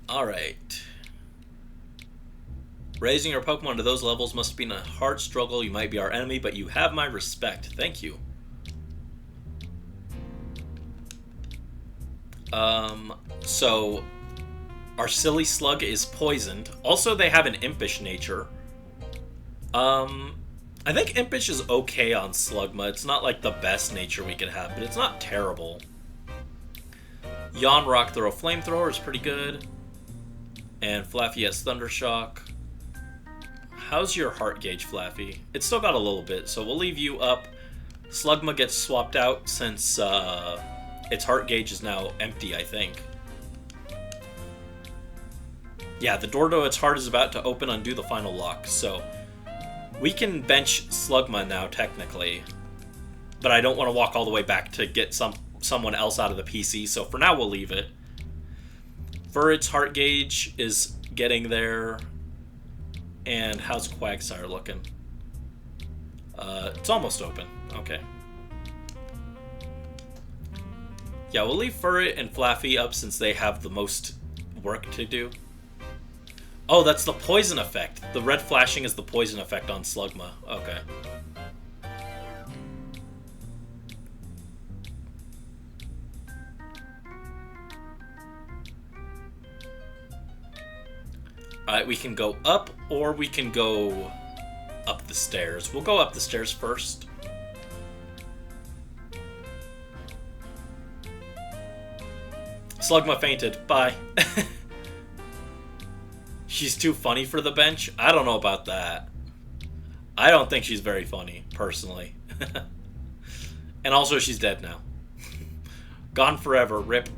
Alright. Raising your Pokemon to those levels must be a hard struggle. You might be our enemy, but you have my respect. Thank you. So our Silly Slug is poisoned. Also, they have an Impish nature. I think Impish is okay on Slugma. It's not like the best nature we could have, but it's not terrible. Yawn Rock Throw Flamethrower is pretty good. And Flaffy has Thundershock. How's your heart gauge, Flaffy? It's still got a little bit, so we'll leave you up. Slugma gets swapped out since its heart gauge is now empty, I think. Yeah, the door to its heart is about to open, undo the final lock, so we can bench Slugma now, technically. But I don't want to walk all the way back to get someone else out of the PC, so for now we'll leave it. Furret's heart gauge is getting there. And how's Quagsire looking? It's almost open. Okay. Yeah, we'll leave Furret and Flaffy up since they have the most work to do. Oh, that's the poison effect. The red flashing is the poison effect on Slugma. Okay. Alright, we can go up or we can go up the stairs. We'll go up the stairs first. Slugma fainted. Bye. She's too funny for the bench? I don't know about that. I don't think she's very funny, personally. And also, she's dead now. Gone forever. Rip.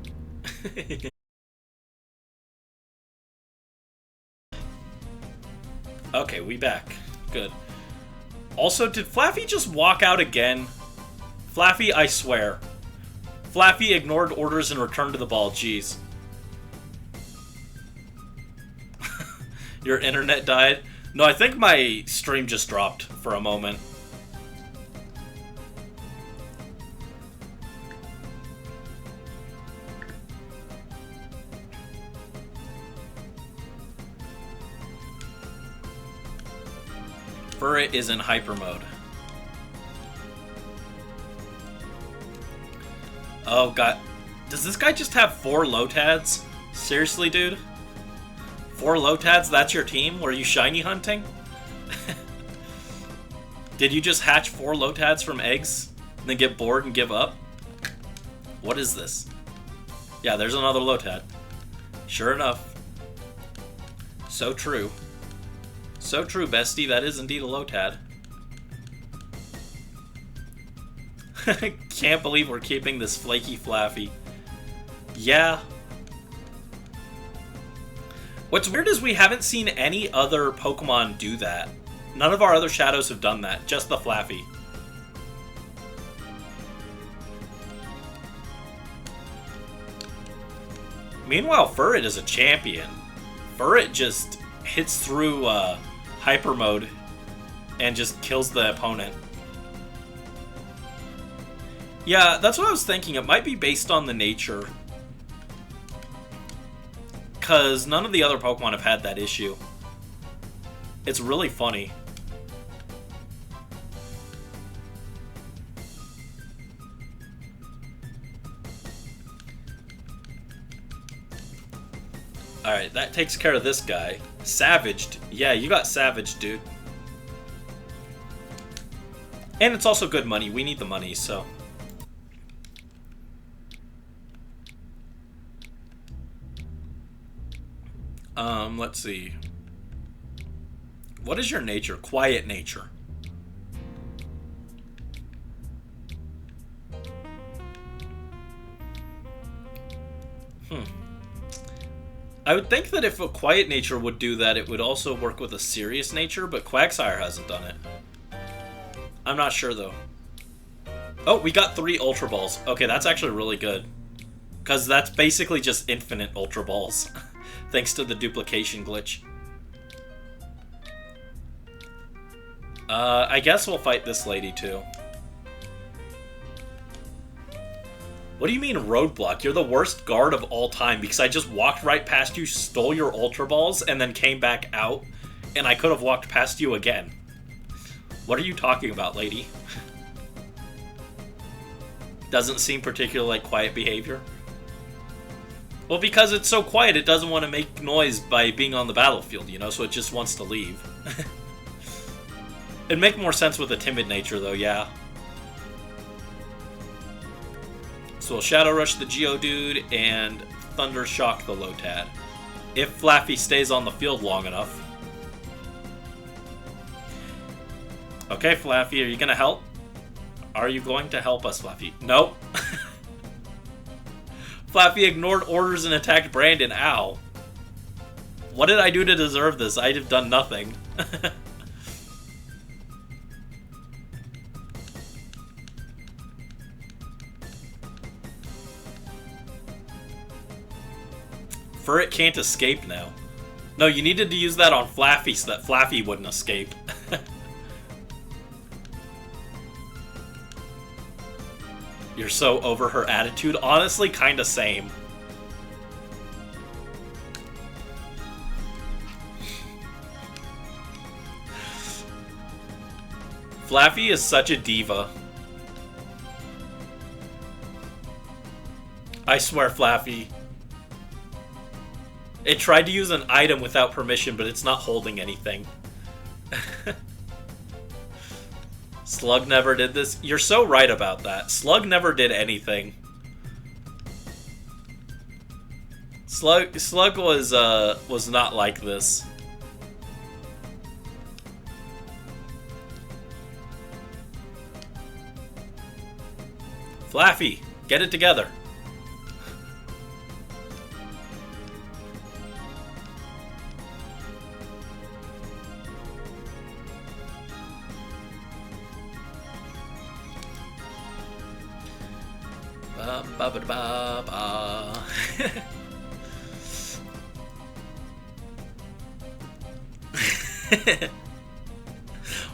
Okay, we back. Good. Also, did Flaffy just walk out again? Flaffy, I swear. Flaffy ignored orders and returned to the ball. Jeez. Your internet died? No, I think my stream just dropped for a moment. Furret is in hyper mode. Oh, God. Does this guy just have 4 Lotads? Seriously, dude? 4 Lotads, that's your team? Were you shiny hunting? Did you just hatch 4 Lotads from eggs, and then get bored and give up? What is this? Yeah, there's another Lotad. Sure enough. So true. So true, bestie. That is indeed a Lotad. Can't believe we're keeping this flaky Flaffy. Yeah. What's weird is we haven't seen any other Pokemon do that. None of our other Shadows have done that. Just the Flaffy. Meanwhile, Furret is a champion. Furret just hits through Hyper Mode and just kills the opponent. Yeah, that's what I was thinking. It might be based on the nature. Because none of the other Pokemon have had that issue. It's really funny. Alright, that takes care of this guy. Savaged. Yeah, you got savaged, dude. And it's also good money. We need the money, so... let's see. What is your nature? Quiet nature. I would think that if a quiet nature would do that, it would also work with a serious nature, but Quagsire hasn't done it. I'm not sure, though. Oh, we got 3 Ultra Balls. Okay, that's actually really good. Because that's basically just infinite Ultra Balls. Thanks to the duplication glitch. I guess we'll fight this lady, too. What do you mean roadblock? You're the worst guard of all time because I just walked right past you, stole your Ultra Balls, and then came back out, and I could have walked past you again. What are you talking about, lady? Doesn't seem particularly like quiet behavior. Well, because it's so quiet, it doesn't want to make noise by being on the battlefield, you know, so it just wants to leave. It'd make more sense with a timid nature, though, yeah. So we'll Shadow Rush the Geodude and Thunder Shock the Lotad. If Flaffy stays on the field long enough. Okay, Flaffy, are you going to help? Are you going to help us, Flaffy? Nope. Flaffy ignored orders and attacked Brandon. Ow. What did I do to deserve this? I'd have done nothing. Furret can't escape now. No, you needed to use that on Flaffy so that Flaffy wouldn't escape. You're so over her attitude. Honestly, kinda same. Flaffy is such a diva. I swear, Flaffy. It tried to use an item without permission, but it's not holding anything. Slug never did this. You're so right about that. Slug never did anything. Slug was not like this. Flaffy, get it together. Ba ba ba ba.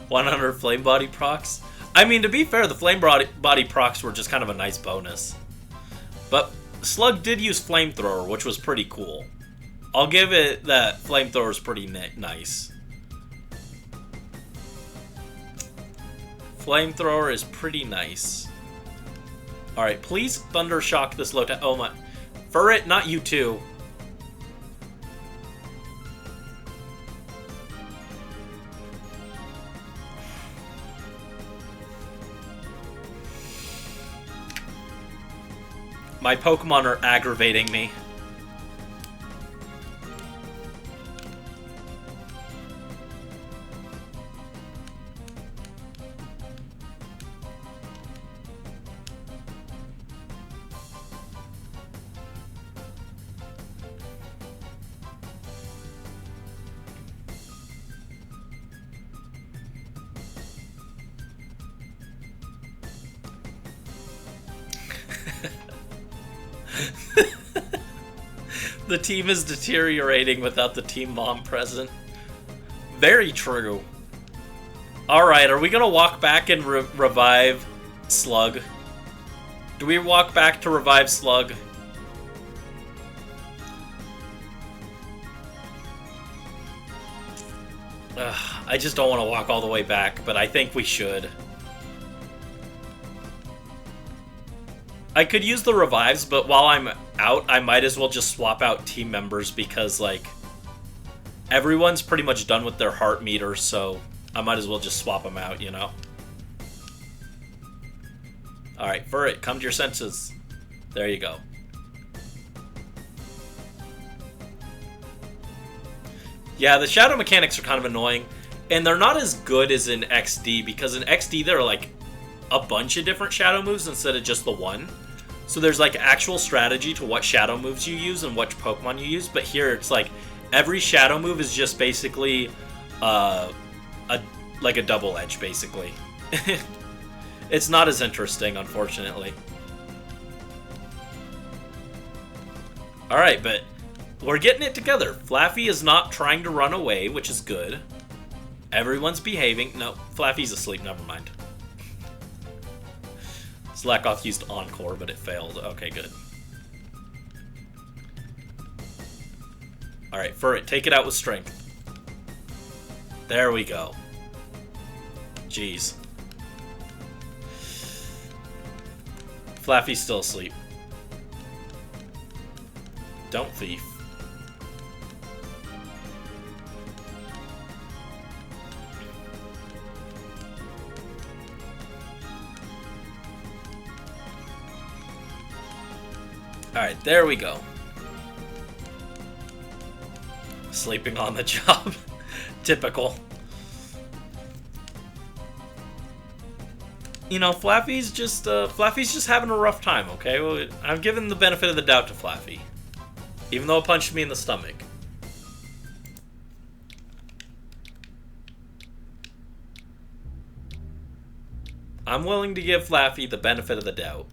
100 flame body procs. I mean, to be fair, the flame body procs were just kind of a nice bonus. But Slug did use flamethrower, which was pretty cool. I'll give it that flamethrower is pretty nice. Flamethrower is pretty nice. Alright, please Thunder Shock this low. Oh my. Furret, not you too. My Pokemon are aggravating me. The team is deteriorating without the team mom present. Very true. Alright, are we gonna walk back and revive Slug? Do we walk back to revive Slug? I just don't want to walk all the way back, but I think we should. I could use the revives, but while I'm out, I might as well just swap out team members because, like, everyone's pretty much done with their heart meters, so I might as well just swap them out, you know? Alright, Furret, come to your senses. There you go. Yeah, the shadow mechanics are kind of annoying, and they're not as good as in XD, because in XD there are, like, a bunch of different shadow moves instead of just the one. So there's like actual strategy to what shadow moves you use and what Pokemon you use, but here it's like every shadow move is just basically like a double edge, basically. It's not as interesting, unfortunately. Alright, but we're getting it together. Flaffy is not trying to run away, which is good. Everyone's behaving. No, Flaffy's asleep, never mind. Slackoff used Encore, but it failed. Okay, good. Alright, Furret, take it out with strength. There we go. Jeez. Flaffy's still asleep. Don't thief. Alright, there we go. Sleeping on the job. Typical. You know, Flaffy's just having a rough time, okay? Well, I'm giving the benefit of the doubt to Flaffy. Even though it punched me in the stomach. I'm willing to give Flaffy the benefit of the doubt.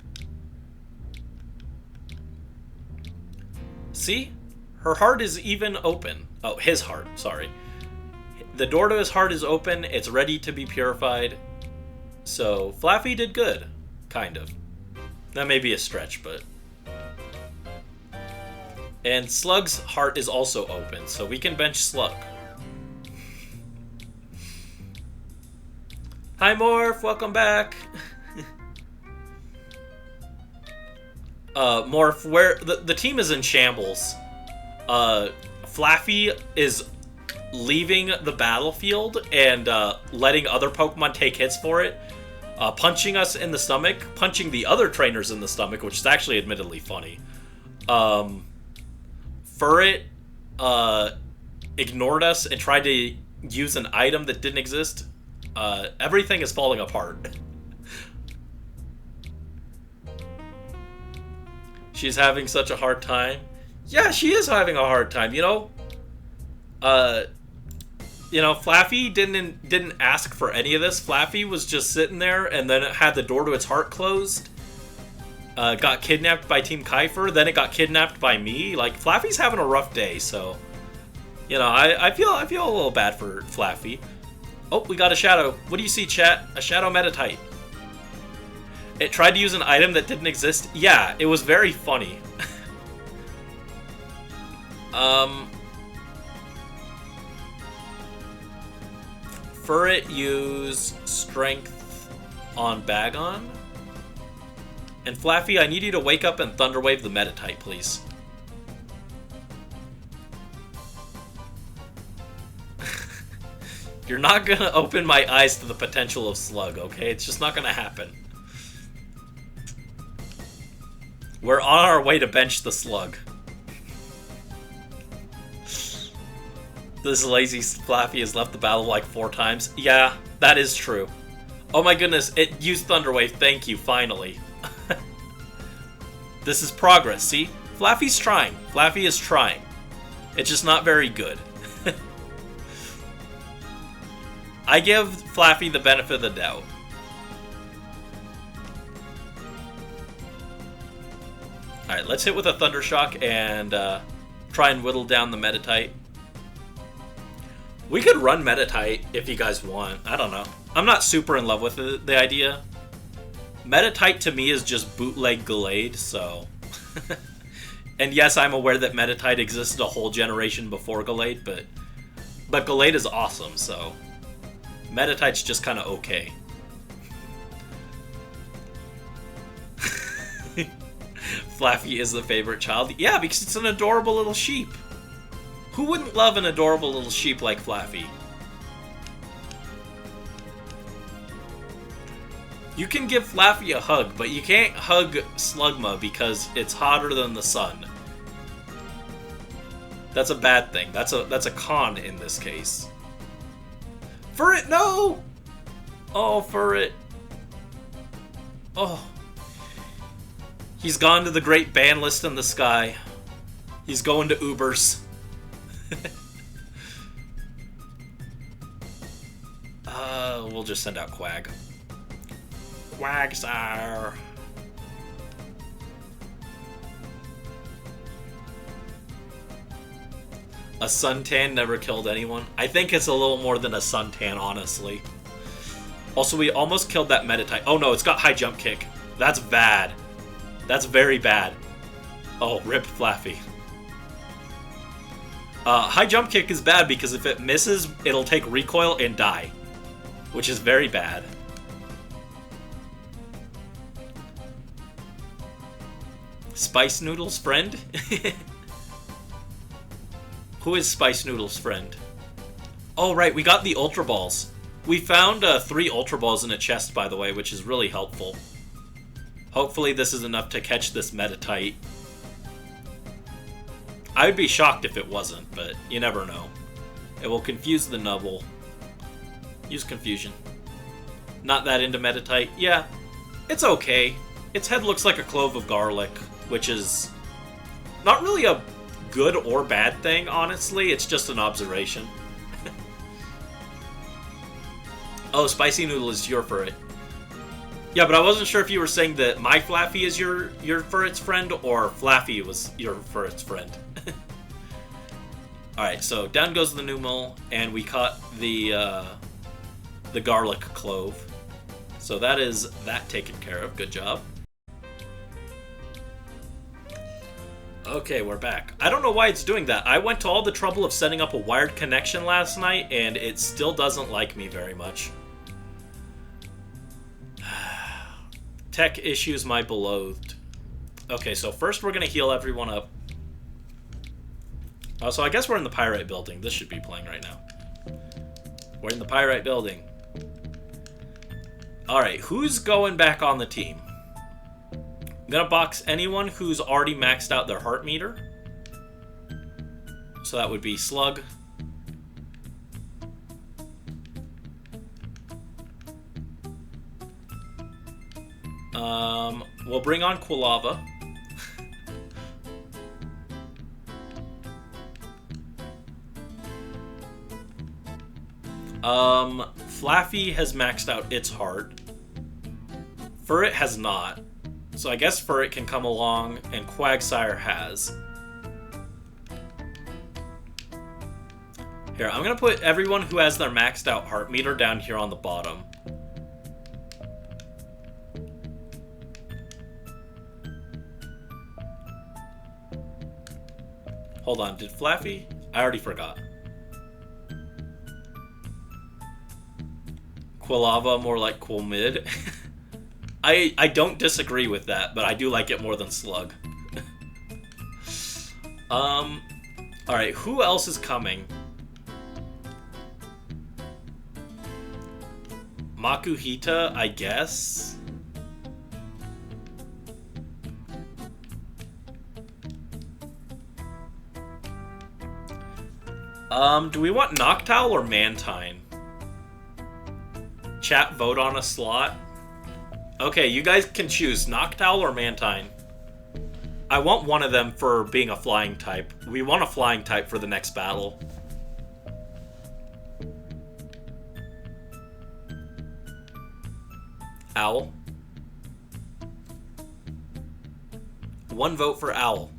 See? Her heart is even open. Oh, his heart, sorry. The door to his heart is open. It's ready to be purified. So, Flaffy did good. Kind of. That may be a stretch, but... And Slug's heart is also open, so we can bench Slug. Hi, Morph. Welcome back. Morph, where the team is in shambles. Flaffy is leaving the battlefield and letting other Pokemon take hits for it, punching us in the stomach, punching the other trainers in the stomach, which is actually admittedly funny. Furret ignored us and tried to use an item that didn't exist. Everything is falling apart. She's having such a hard time. Yeah, she is having a hard time, you know? Flaffy didn't ask for any of this. Flaffy was just sitting there, and then it had the door to its heart closed. Got kidnapped by Team Kiefer, then it got kidnapped by me. Like, Flaffy's having a rough day, so... You know, I feel a little bad for Flaffy. Oh, we got a shadow. What do you see, chat? A shadow Metatite. It tried to use an item that didn't exist. Yeah, it was very funny. Furret use Strength on Bagon. And Flaffy, I need you to wake up and Thunderwave the Meditite, please. You're not gonna open my eyes to the potential of Slug, okay? It's just not gonna happen. We're on our way to bench the Slug. This lazy Flaffy has left the battle like 4 times. Yeah, that is true. Oh my goodness, it used Thunderwave. Thank you, finally. This is progress, see? Flaffy's trying. Flaffy is trying. It's just not very good. I give Flaffy the benefit of the doubt. Alright, let's hit with a Thunder Shock and try and whittle down the Meditite. We could run Meditite if you guys want. I don't know. I'm not super in love with the idea. Meditite to me is just bootleg Gallade, so... And yes, I'm aware that Meditite existed a whole generation before Gallade, but Gallade is awesome, so... Meditite's just kind of okay. Flaffy is the favorite child. Yeah, because it's an adorable little sheep. Who wouldn't love an adorable little sheep like Flaffy? You can give Flaffy a hug, but you can't hug Slugma because it's hotter than the sun. That's a bad thing. That's a con in this case. Furret, no! Oh, Furret. Oh. He's gone to the great ban list in the sky. He's going to Ubers. We'll just send out Quag. Quagsire. A suntan never killed anyone. I think it's a little more than a suntan, honestly. Also, we almost killed that Meditite. Oh no, it's got high jump kick. That's bad. That's very bad. Oh, rip Flaffy. High jump kick is bad because if it misses, it'll take recoil and die. Which is very bad. Spice Noodle's friend? Who is Spice Noodle's friend? Oh, right, we got the Ultra Balls. We found 3 Ultra Balls in a chest, by the way, which is really helpful. Hopefully this is enough to catch this Meditite. I would be shocked if it wasn't, but you never know. It will confuse the Nubble. Use Confusion. Not that into Meditite. Yeah, it's okay. Its head looks like a clove of garlic, which is not really a good or bad thing, honestly. It's just an observation. Oh, Spicy Noodle is your Furret. Yeah, but I wasn't sure if you were saying that my Flaffy is your Furret's friend, or Flaffy was your Furret's friend. Alright, so down goes the Numel, and we caught the garlic clove. So that is that taken care of. Good job. Okay, we're back. I don't know why it's doing that. I went to all the trouble of setting up a wired connection last night, and it still doesn't like me very much. Tech issues, my beloved. Okay, so first we're going to heal everyone up. Oh, so I guess we're in the Pyrite building. This should be playing right now. We're in the Pyrite building. Alright, who's going back on the team? I'm going to box anyone who's already maxed out their heart meter. So that would be Slug. We'll bring on Quilava. Flaffy has maxed out its heart. Furret has not. So I guess Furret can come along, and Quagsire has. Here, I'm going to put everyone who has their maxed out heart meter down here on the bottom. Hold on, did Flaffy? I already forgot. Quilava, more like Quilmid. I don't disagree with that, but I do like it more than Slug. Alright, who else is coming? Makuhita, I guess? Do we want Noctowl or Mantine? Chat, vote on a slot. Okay, you guys can choose Noctowl or Mantine. I want one of them for being a flying type. We want a flying type for the next battle. Owl. One vote for Owl.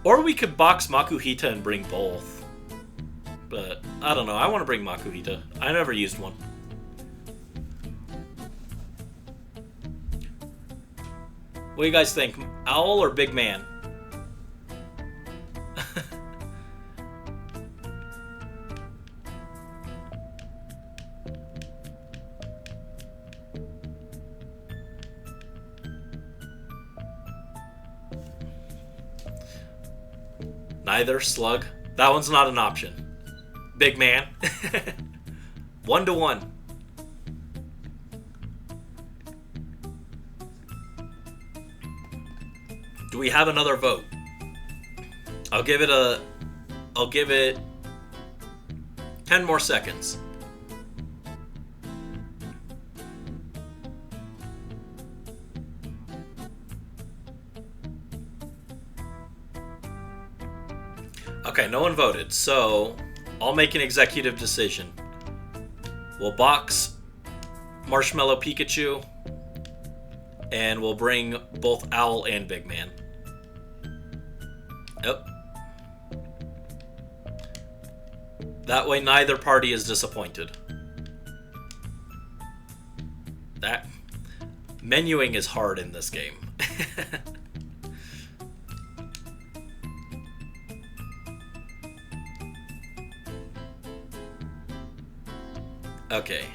Or we could box Makuhita and bring both. But, I don't know. I want to bring Makuhita. I never used one. What do you guys think? Owl or Big Man? Neither. Slug. That one's not an option. Big Man. 1-1. Do we have another vote? I'll give it 10 more seconds. Okay, no one voted, so I'll make an executive decision. We'll box Marshmallow Pikachu, and we'll bring both Owl and Big Man. Yep. That way neither party is disappointed. That menuing is hard in this game. Okay.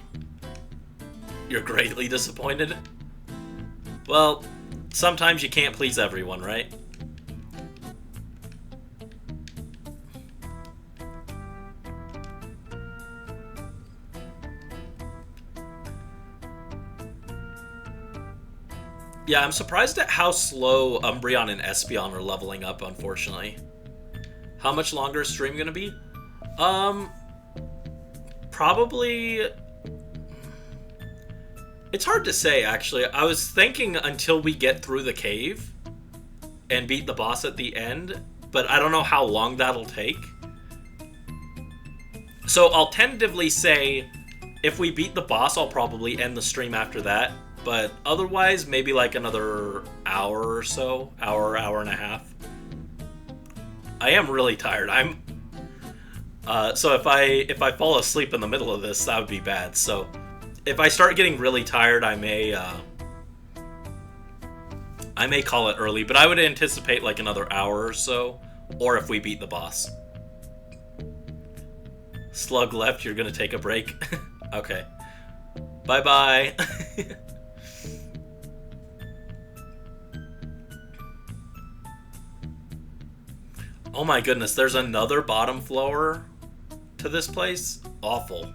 You're greatly disappointed? Well, sometimes you can't please everyone, right? Yeah, I'm surprised at how slow Umbreon and Espeon are leveling up, unfortunately. How much longer is stream gonna be? Probably... It's hard to say, actually. I was thinking until we get through the cave and beat the boss at the end, but I don't know how long that'll take. So I'll tentatively say if we beat the boss, I'll probably end the stream after that. But otherwise, maybe like another hour or so. Hour and a half. I am really tired. So if I fall asleep in the middle of this, that would be bad. So if I start getting really tired, I may call it early. But I would anticipate like another hour or so, or if we beat the boss. Slug left. You're gonna take a break. Okay. Bye bye. Oh my goodness, there's another bottom floor to this place? Awful.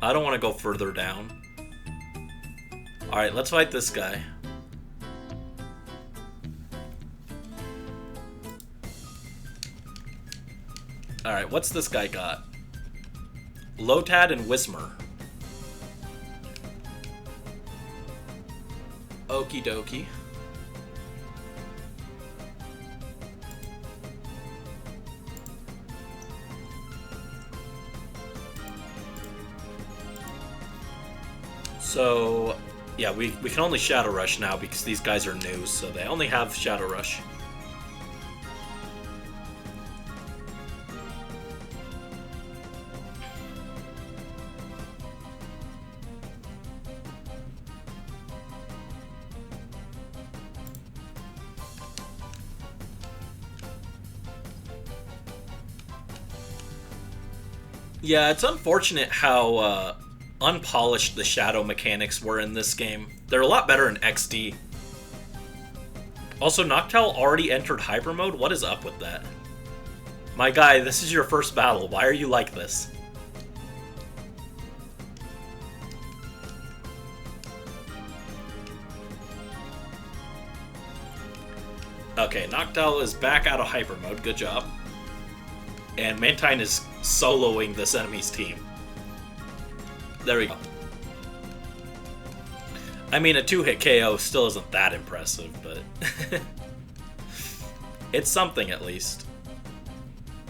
I don't want to go further down. Alright, let's fight this guy. Alright, what's this guy got? Lotad and Whismer. Okie dokie. So, yeah, we can only Shadow Rush now because these guys are new, so they only have Shadow Rush. Yeah, it's unfortunate how unpolished the shadow mechanics were in this game. They're a lot better in XD. Also, Noctowl already entered Hyper Mode? What is up with that? My guy, this is your first battle. Why are you like this? Okay, Noctowl is back out of Hyper Mode. Good job. And Mantine is soloing this enemy's team. There we go. I mean, a 2-hit KO still isn't that impressive, but... it's something, at least.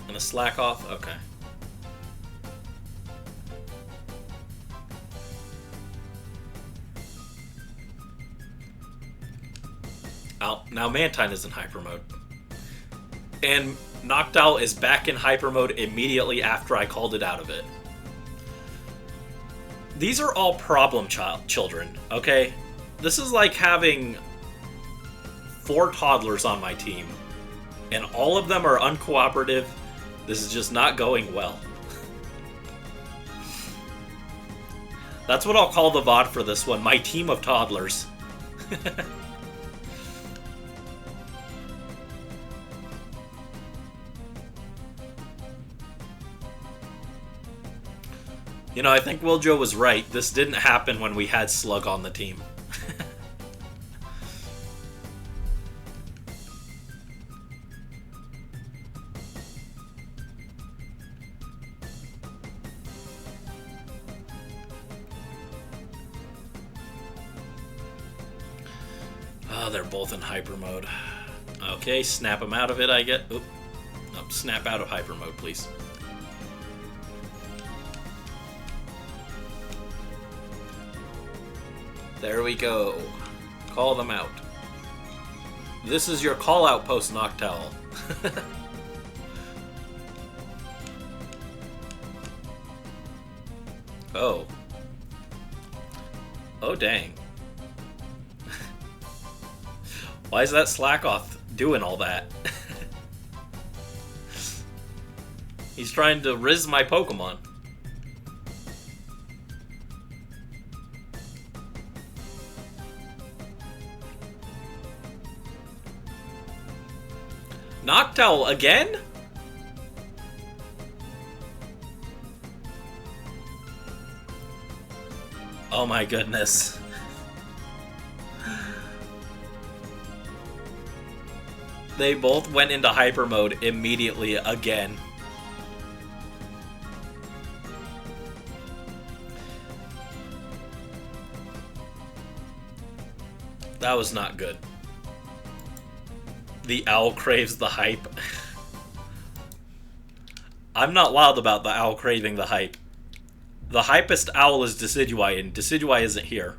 And a slack off? Okay. Oh, now Mantine is in Hyper Mode. And Noctowl is back in Hyper Mode immediately after I called it out of it. These are all problem children, okay? This is like having 4 toddlers on my team, and all of them are uncooperative. This is just not going well. That's what I'll call the VOD for this one, my team of toddlers. You know, I think Wiljo was right. This didn't happen when we had Slug on the team. Oh, they're both in Hyper Mode. Okay, snap them out of it, I get. Oop. Oh, snap out of Hyper Mode, please. There we go. Call them out. This is your call outpost, Noctowl. Oh. Oh, dang. Why is that Slackoth doing all that? He's trying to riz my Pokemon. Noctowl again? Oh my goodness. They both went into Hyper Mode immediately again. That was not good. The owl craves the hype. I'm not wild about the owl craving the hype. The hypest owl is Decidueye, and Decidueye isn't here.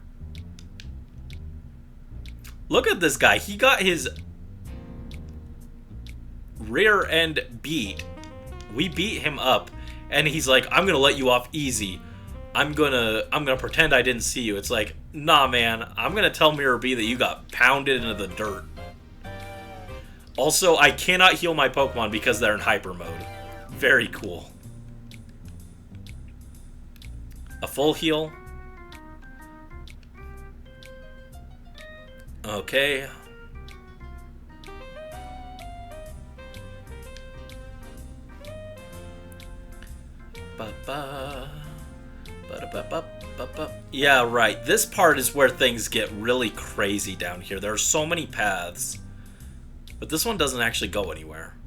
Look at this guy. He got his rear end beat. We beat him up, and he's like, I'm gonna let you off easy. I'm gonna pretend I didn't see you. It's like, nah, man. I'm gonna tell Mirror B that you got pounded into the dirt. Also, I cannot heal my Pokemon because they're in Hyper Mode. Very cool. A full heal. Okay. Yeah, right. This part is where things get really crazy down here. There are so many paths. But this one doesn't actually go anywhere.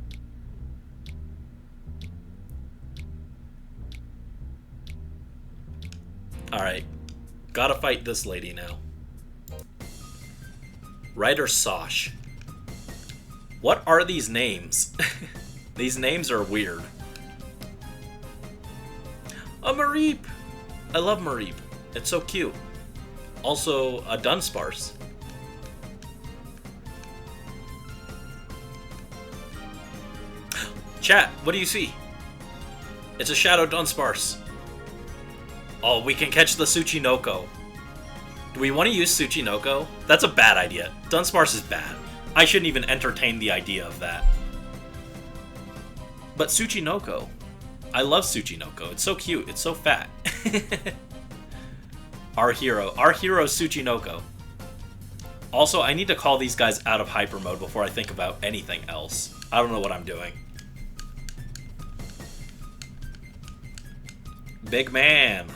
Alright. Gotta fight this lady now. Ryder Sosh. What are these names? These names are weird. A Mareep! I love Mareep. It's so cute. Also, a Dunsparce. Chat, what do you see? It's a Shadow Dunsparce. Oh, we can catch the Tsuchinoko. Do we want to use Tsuchinoko? That's a bad idea. Dunsparce is bad. I shouldn't even entertain the idea of that. But Tsuchinoko. I love Tsuchinoko. It's so cute. It's so fat. Our hero Tsuchinoko. Also, I need to call these guys out of hyper mode before I think about anything else. I don't know what I'm doing. Big man.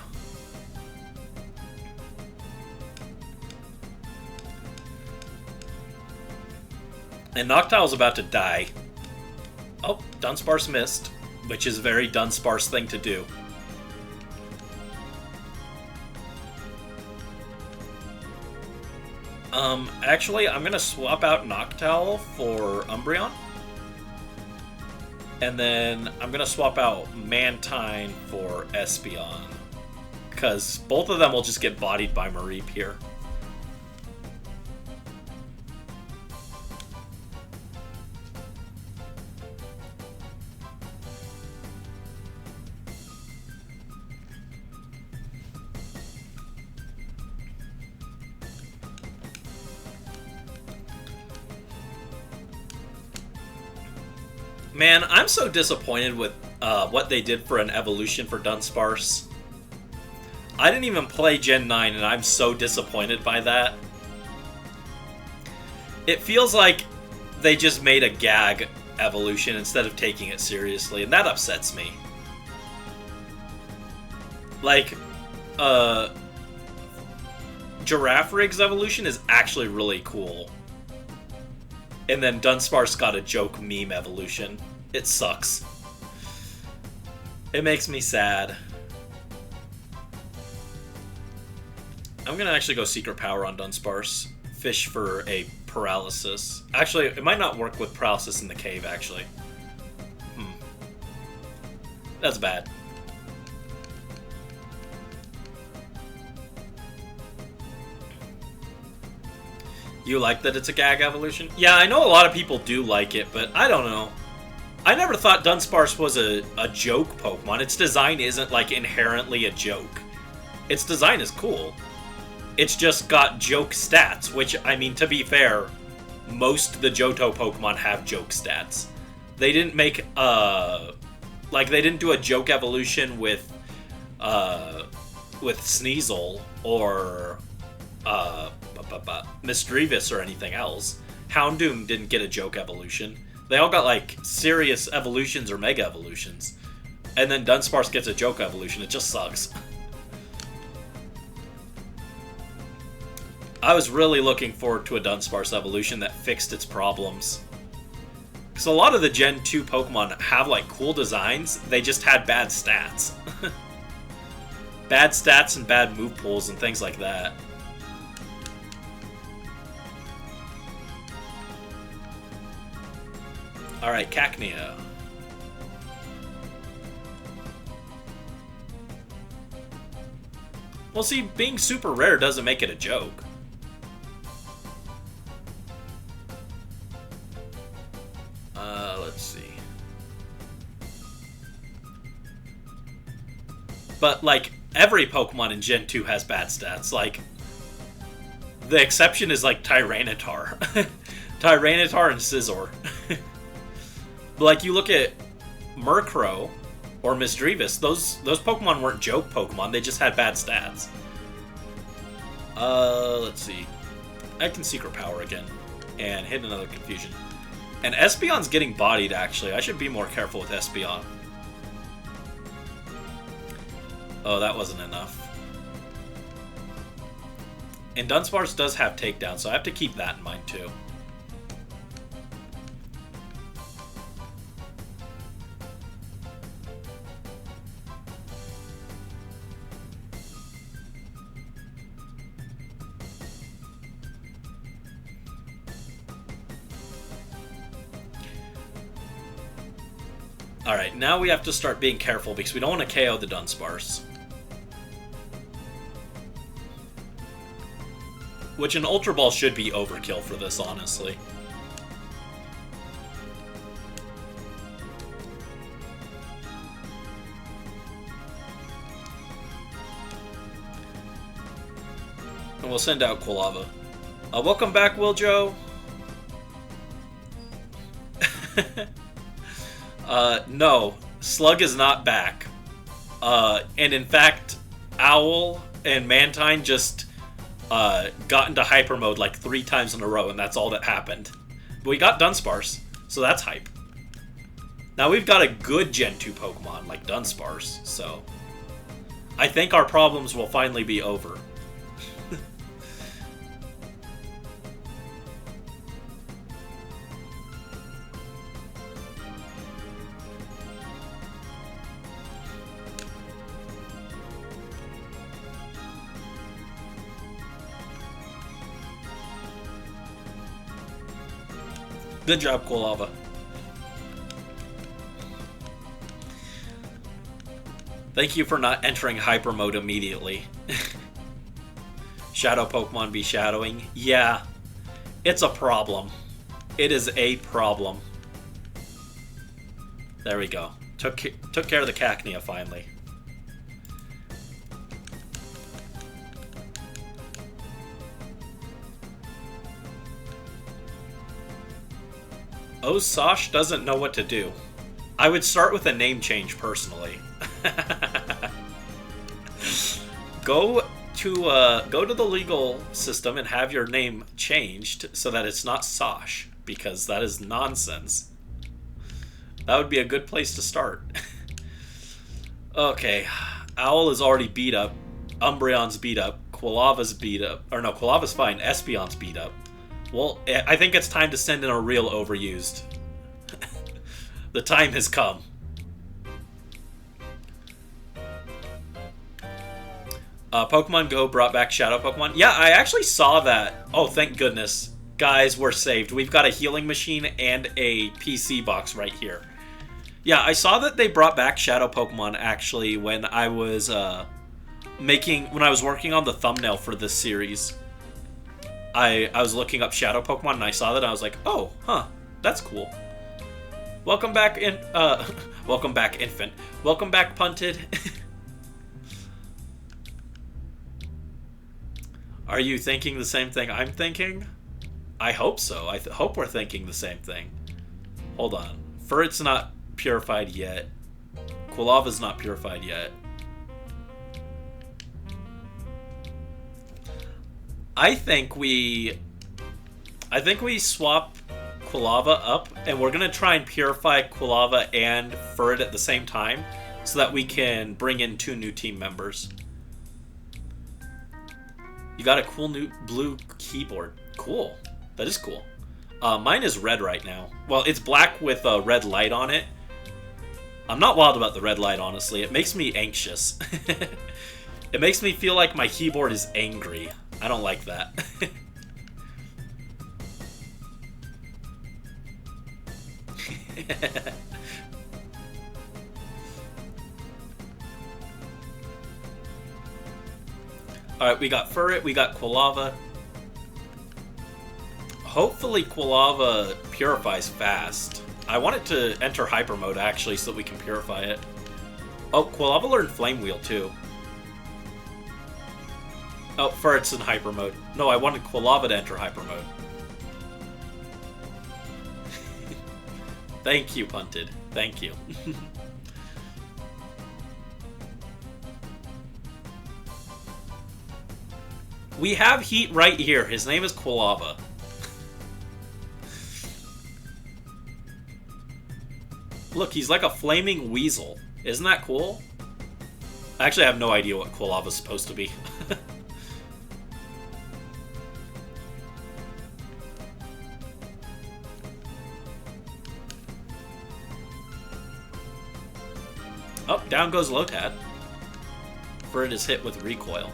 And Noctowl's about to die. Oh, Dunsparce missed, which is a very Dunsparce thing to do. Actually, I'm gonna swap out Noctowl for Umbreon. And then I'm gonna swap out Mantine for Espeon. Because both of them will just get bodied by Mareep here. Man, I'm so disappointed with what they did for an evolution for Dunsparce. I didn't even play Gen 9, and I'm so disappointed by that. It feels like they just made a gag evolution instead of taking it seriously, and that upsets me. Like, Giraffrig's evolution is actually really cool. And then Dunsparce got a joke meme evolution. It sucks. It makes me sad. I'm gonna actually go Secret Power on Dunsparce. Fish for a Paralysis. Actually, it might not work with Paralysis in the cave, actually. That's bad. You like that it's a gag evolution? Yeah, I know a lot of people do like it, but I don't know. I never thought Dunsparce was a joke Pokemon. Its design isn't, like, inherently a joke. Its design is cool. It's just got joke stats, which, I mean, to be fair, most of the Johto Pokemon have joke stats. They didn't make, like, they didn't do a joke evolution with Sneasel or, Misdreavus or anything else. Houndoom didn't get a joke evolution. They all got, like, serious evolutions or mega evolutions. And then Dunsparce gets a joke evolution. It just sucks. I was really looking forward to a Dunsparce evolution that fixed its problems. Because a lot of the Gen 2 Pokemon have, like, cool designs. They just had bad stats. Bad stats and bad move pools and things like that. Alright, Cacnea. Well, see, being super rare doesn't make it a joke. Let's see. But, like, every Pokemon in Gen 2 has bad stats. Like, the exception is, like, Tyranitar. Tyranitar and Scizor. Like, you look at Murkrow or Misdreavus, those Pokemon weren't joke Pokemon, they just had bad stats. Let's see. I can Secret Power again and hit another Confusion. And Espeon's getting bodied, actually. I should be more careful with Espeon. Oh, that wasn't enough. And Dunsparce does have Takedown, so I have to keep that in mind, too. Alright, now we have to start being careful because we don't want to KO the Dunsparce. Which an Ultra Ball should be overkill for this, honestly. And we'll send out Quilava. Welcome back, Wiljo. No. Slug is not back. And in fact, Owl and Mantine just got into hyper mode like 3 times in a row, and that's all that happened. But we got Dunsparce, so that's hype. Now we've got a good Gen 2 Pokemon like Dunsparce, so I think our problems will finally be over. Good job, Quilava. Thank you for not entering hyper mode immediately. Shadow Pokemon be shadowing? Yeah, it's a problem. It is a problem. There we go. Took care of the Cacnea finally. Oh, Sosh doesn't know what to do. I would start with a name change personally. Go to the legal system and have your name changed so that it's not Sosh, because that is nonsense. That would be a good place to start. Okay, Owl is already beat up. Umbreon's beat up. Quilava's beat up. Or no, Quilava's fine. Espeon's beat up. Well, I think it's time to send in a real overused. The time has come. Pokemon Go brought back Shadow Pokemon. Yeah, I actually saw that. Oh, thank goodness. Guys, we're saved. We've got a healing machine and a PC box right here. Yeah, I saw that they brought back Shadow Pokemon actually when I was working on the thumbnail for this series. I was looking up Shadow Pokemon and I saw that and I was like, oh, huh, that's cool. Welcome back, welcome back, Infant. Welcome back, Punted. Are you thinking the same thing I'm thinking? I hope so. I hope we're thinking the same thing. Hold on. Furret's not purified yet. Quilava's not purified yet. I think we swap Quilava up, and we're gonna try and purify Quilava and Furret at the same time, so that we can bring in 2 new team members. You got a cool new blue keyboard. Cool. That is cool. Mine is red right now. Well, it's black with a red light on it. I'm not wild about the red light, honestly. It makes me anxious. It makes me feel like my keyboard is angry. I don't like that. Alright, we got Furret, we got Quilava. Hopefully Quilava purifies fast. I want it to enter hyper mode actually so that we can purify it. Oh, Quilava learned Flame Wheel too. Oh, Furret's in hyper mode. No, I wanted Quilava to enter hyper mode. Thank you, Punted. Thank you. We have heat right here. His name is Quilava. Look, he's like a flaming weasel. Isn't that cool? Actually, I have no idea what Quilava's supposed to be. Oh, down goes Lotad. Furret is hit with Recoil.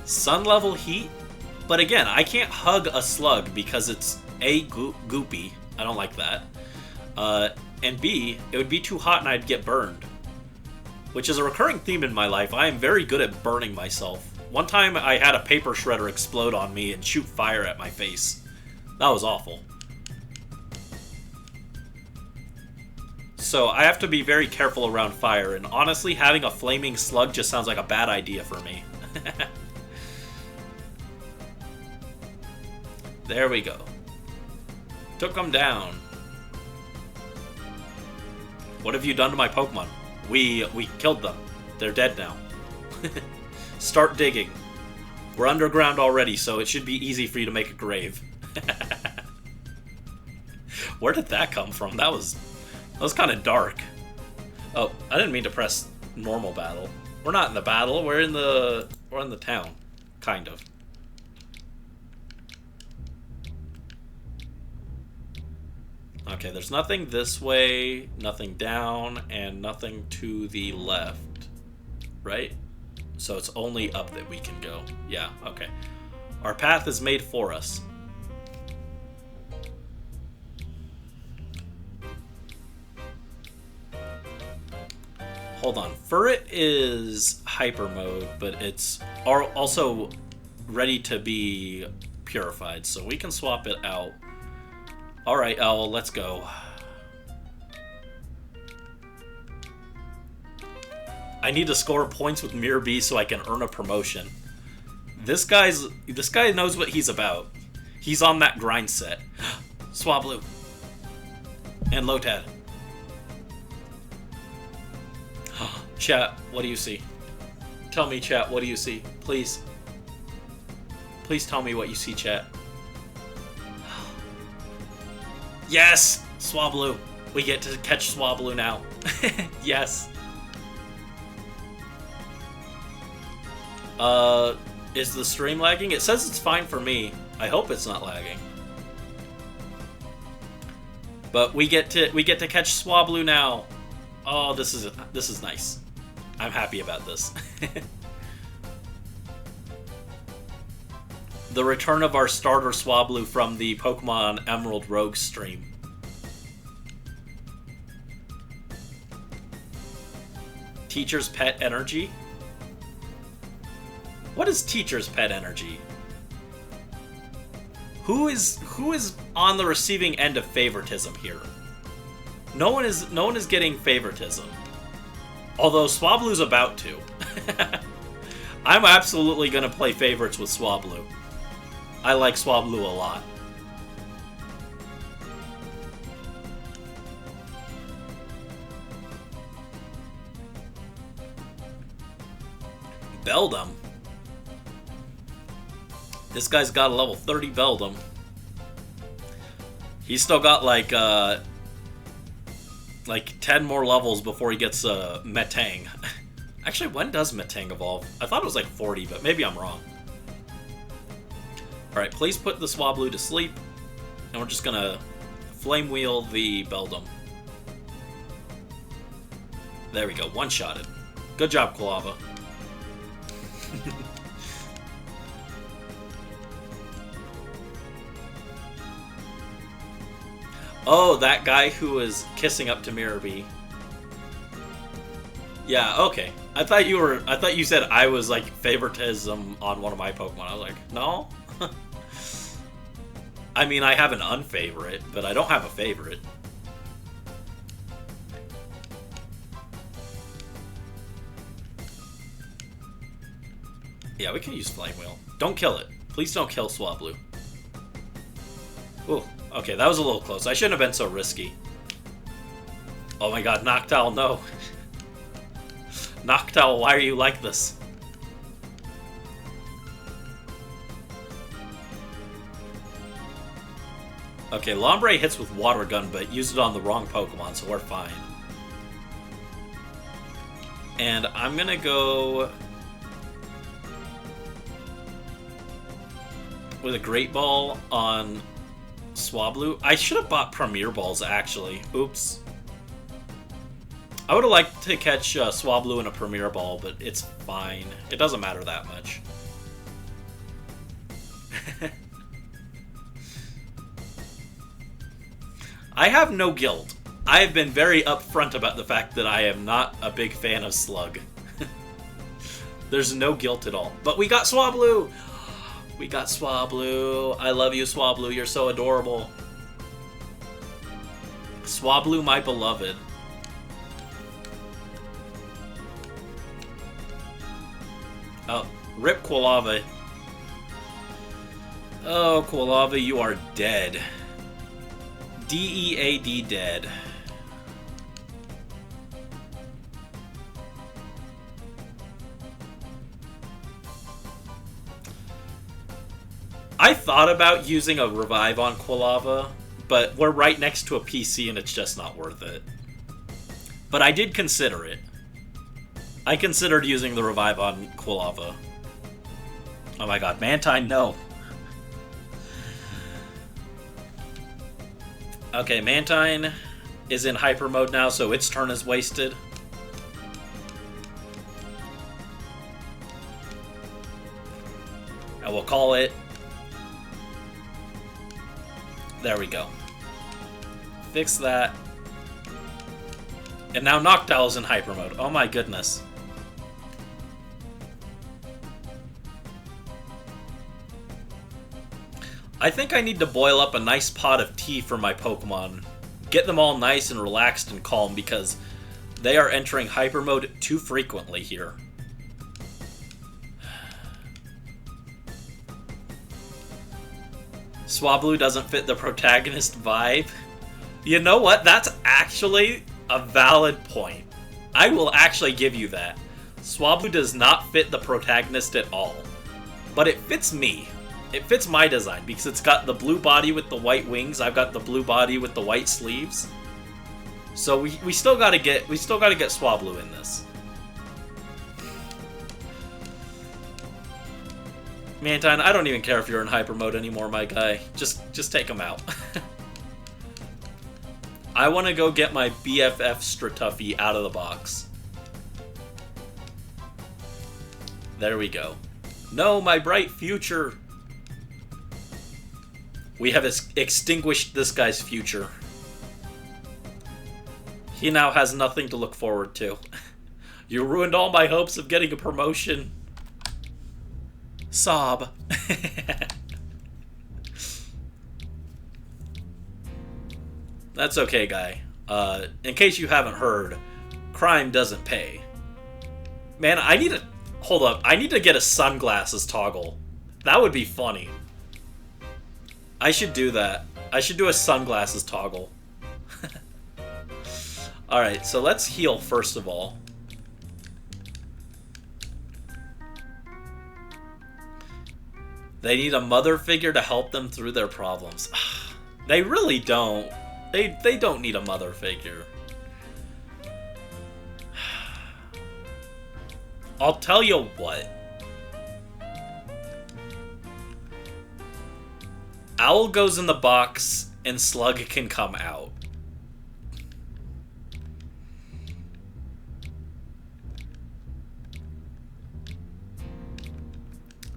Sun level heat? But again, I can't hug a slug because it's A, goopy. I don't like that. And B, it would be too hot and I'd get burned. Which is a recurring theme in my life. I am very good at burning myself. One time I had a paper shredder explode on me and shoot fire at my face. That was awful. So I have to be very careful around fire, and honestly, having a flaming slug just sounds like a bad idea for me. There we go. Took them down. What have you done to my Pokemon? We killed them. They're dead now. Start digging. We're underground already, so it should be easy for you to make a grave. Where did that come from? That was kind of dark. Oh, I didn't mean to press normal battle. We're not in the battle. We're in the town, kind of. Okay, there's nothing this way, nothing down, and nothing to the left. Right? So it's only up that we can go. Yeah, okay. Our path is made for us. Hold on. Furret is hyper mode, but it's also ready to be purified, so we can swap it out. Alright, Elle, let's go. I need to score points with Mirror B so I can earn a promotion. This guy knows what he's about. He's on that grind set. Swablu. And Lotad. Chat, what do you see? Tell me, chat, what do you see? Please. Please tell me what you see, chat. Yes! Swablu. We get to catch Swablu now. Yes. Is the stream lagging? It says it's fine for me. I hope it's not lagging. But we get to catch Swablu now. Oh, this is nice. I'm happy about this. The return of our starter Swablu from the Pokemon Emerald Rogue stream. Teacher's Pet Energy? What is Teacher's Pet Energy? Who is on the receiving end of favoritism here? No one is getting favoritism. Although Swablu's about to. I'm absolutely gonna play favorites with Swablu. I like Swablu a lot. Beldum? This guy's got a level 30 Beldum. He's still got like 10 more levels before he gets Metang. Actually, when does Metang evolve? I thought it was like 40, but maybe I'm wrong. Alright, please put the Swablu to sleep. And we're just gonna Flame Wheel the Beldum. There we go, one-shotted. Good job, Quilava. Oh, that guy who was kissing up to Mirror B. Yeah, okay. I thought you said I was like favoritism on one of my Pokemon. I was like, no. I mean, I have an unfavorite, but I don't have a favorite. Yeah, we can use Flame Wheel. Don't kill it. Please don't kill Swablu. Ooh, okay, that was a little close. I shouldn't have been so risky. Oh my god, Noctowl, no. Noctowl, why are you like this? Okay, Lombre hits with Water Gun, but used it on the wrong Pokemon, so we're fine. And I'm gonna go with a Great Ball on Swablu. I should have bought Premier Balls, actually. Oops. I would have liked to catch Swablu in a Premier Ball, but it's fine. It doesn't matter that much. I have no guilt. I have been very upfront about the fact that I am not a big fan of Slug. There's no guilt at all. But we got Swablu! We got Swablu. I love you, Swablu. You're so adorable. Swablu, my beloved. Oh, rip Quilava. Oh, Quilava, you are dead. D-E-A-D dead. I thought about using a revive on Quilava, but we're right next to a PC and it's just not worth it. But I did consider it. I considered using the revive on Quilava. Oh my god, Mantine, no. Okay, Mantine is in hyper mode now, so its turn is wasted. And we'll call it. There we go. Fix that. And now Noctowl's in hyper mode. Oh my goodness. I think I need to boil up a nice pot of tea for my Pokemon. Get them all nice and relaxed and calm because they are entering hyper mode too frequently here. Swablu doesn't fit the protagonist vibe. You know what? That's actually a valid point. I will actually give you that. Swablu does not fit the protagonist at all. But it fits me. It fits my design because it's got the blue body with the white wings. I've got the blue body with the white sleeves. So we still gotta get Swablu in this. Mantine, I don't even care if you're in hyper mode anymore, my guy. Just take him out. I want to go get my BFF Stratuffy out of the box. There we go. No, my bright future. We have extinguished this guy's future. He now has nothing to look forward to. You ruined all my hopes of getting a promotion. Sob. That's okay, guy. In case you haven't heard, crime doesn't pay. Man, I need to... Hold up. I need to get a sunglasses toggle. That would be funny. I should do that. I should do a sunglasses toggle. Alright, so let's heal first of all. They need a mother figure to help them through their problems. They really don't. They don't need a mother figure. I'll tell you what. Owl goes in the box and Slug can come out.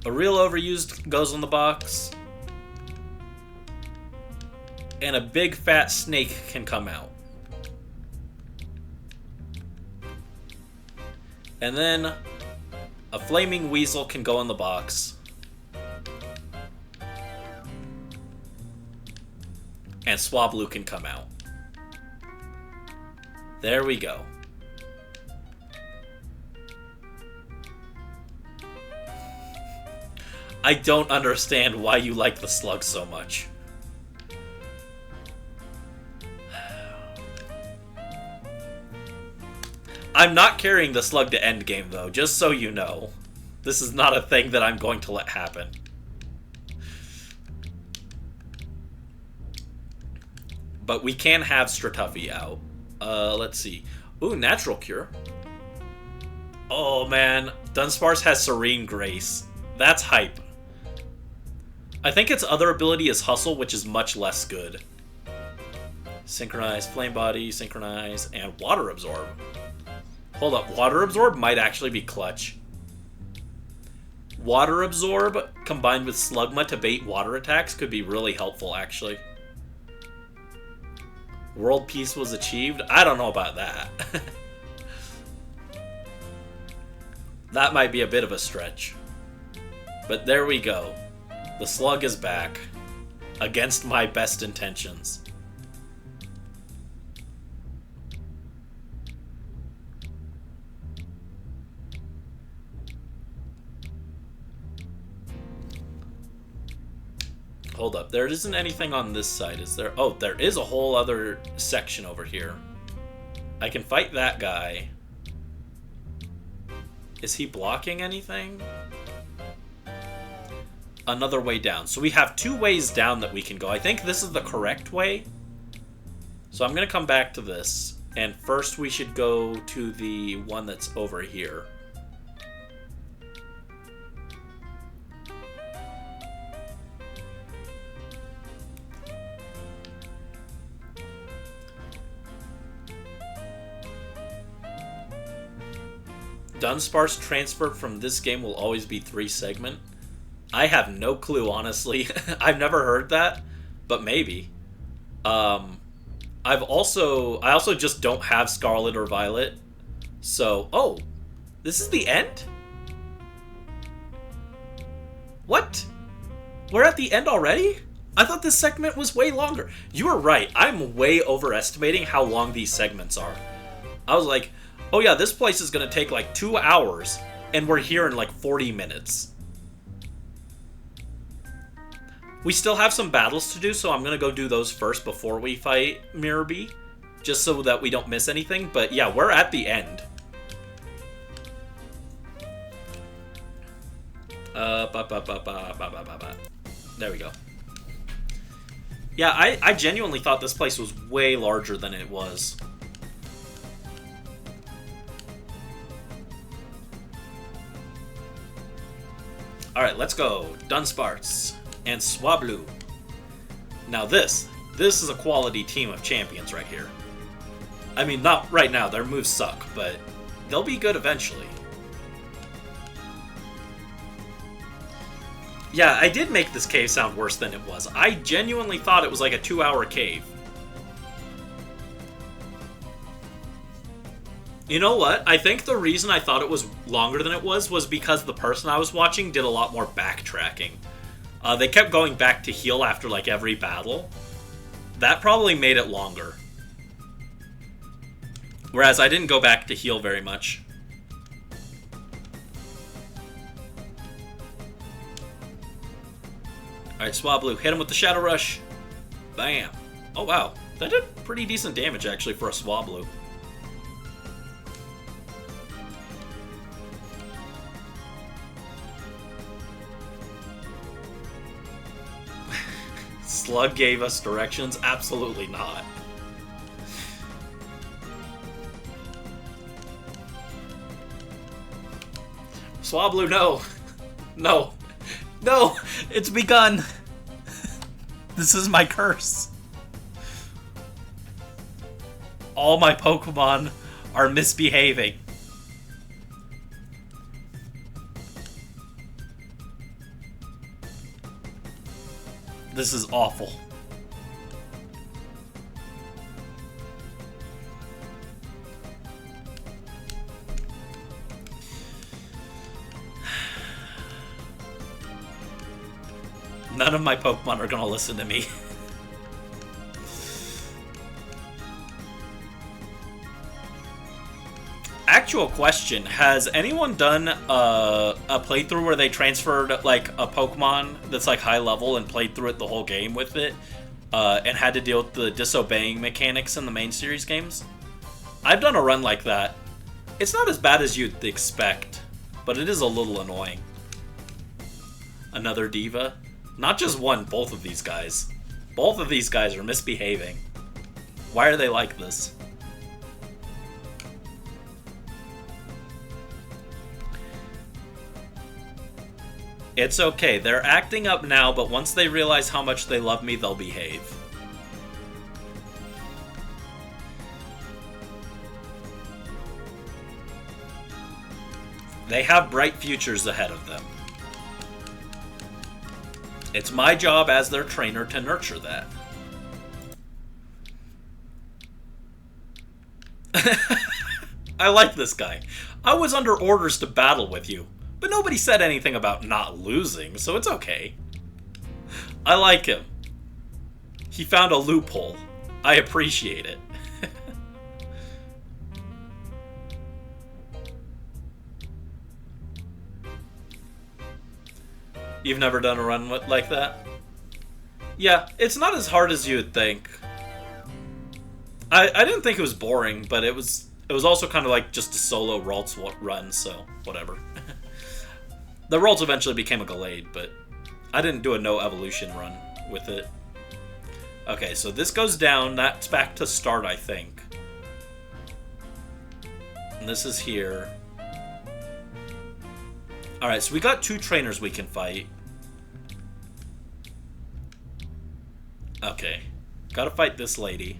A real overused goes in the box. And a big fat snake can come out. And then a flaming weasel can go in the box. And Swablu can come out. There we go. I don't understand why you like the Slug so much. I'm not carrying the Slug to endgame, though, just so you know. This is not a thing that I'm going to let happen. But we can have Stratuffy out. Let's see. Ooh, Natural Cure. Oh, man. Dunsparce has Serene Grace. That's hype. I think its other ability is Hustle, which is much less good. Synchronize, Flame Body, Synchronize, and Water Absorb. Hold up, Water Absorb might actually be clutch. Water Absorb combined with Slugma to bait water attacks could be really helpful, actually. World Peace was achieved? I don't know about that. That might be a bit of a stretch. But there we go. The Slug is back. Against my best intentions. Hold up. There isn't anything on this side, is there? Oh, there is a whole other section over here. I can fight that guy. Is he blocking anything? Another way down. So we have 2 ways down that we can go. I think this is the correct way. So I'm going to come back to this. And first we should go to the one that's over here. Dunsparce transferred from this game will always be 3 segment. I have no clue, honestly. I've never heard that, but maybe. I also just don't have Scarlet or Violet. So, oh, this is the end? What? We're at the end already? I thought this segment was way longer. You were right. I'm way overestimating how long these segments are. I was like, oh yeah, this place is going to take like 2 hours, and we're here in like 40 minutes. We still have some battles to do, so I'm going to go do those first before we fight Mirror Bee, just so that we don't miss anything. But yeah, we're at the end. There we go. Yeah, I genuinely thought this place was way larger than it was. Alright, let's go. Dunsparce and Swablu. Now this is a quality team of champions right here. I mean, not right now, their moves suck, but they'll be good eventually. Yeah, I did make this cave sound worse than it was. I genuinely thought it was like a 2-hour cave. You know what? I think the reason I thought it was longer than it was because the person I was watching did a lot more backtracking. They kept going back to heal after like every battle. That probably made it longer. Whereas I didn't go back to heal very much. Alright, Swablu, hit him with the Shadow Rush. Bam. Oh wow, that did pretty decent damage actually for a Swablu. Slug gave us directions? Absolutely not. Swablu, no. No. No! It's begun! This is my curse. All my Pokemon are misbehaving. This is awful. None of my Pokemon are gonna listen to me. Actual question, has anyone done a playthrough where they transferred like a Pokemon that's like high level and played through it the whole game with it and had to deal with the disobeying mechanics in the main series games? I've done a run like that. It's not as bad as you'd expect, but it is a little annoying. Another diva? Not just one, both of these guys. Both of these guys are misbehaving. Why are they like this? It's okay, they're acting up now, but once they realize how much they love me, they'll behave. They have bright futures ahead of them. It's my job as their trainer to nurture that. I like this guy. I was under orders to battle with you, but nobody said anything about not losing, so it's okay. I like him. He found a loophole. I appreciate it. You've never done a run like that? Yeah, it's not as hard as you would think. I didn't think it was boring, but it was also kind of like just a solo Ralts run, so whatever. The Ralts eventually became a Gallade, but I didn't do a no evolution run with it. Okay, so this goes down. That's back to start, I think. And this is here. Alright, so we got 2 trainers we can fight. Okay. Gotta fight this lady.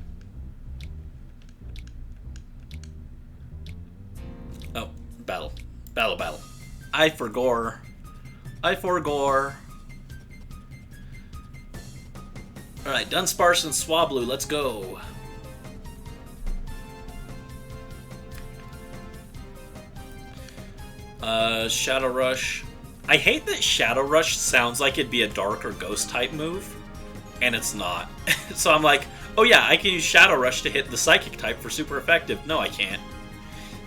Oh, battle. Battle. I forgore. Alright, Dunsparce and Swablu, let's go. Shadow Rush. I hate that Shadow Rush sounds like it'd be a Dark or Ghost type move, and it's not. So I'm like, oh yeah, I can use Shadow Rush to hit the Psychic type for super effective. No, I can't.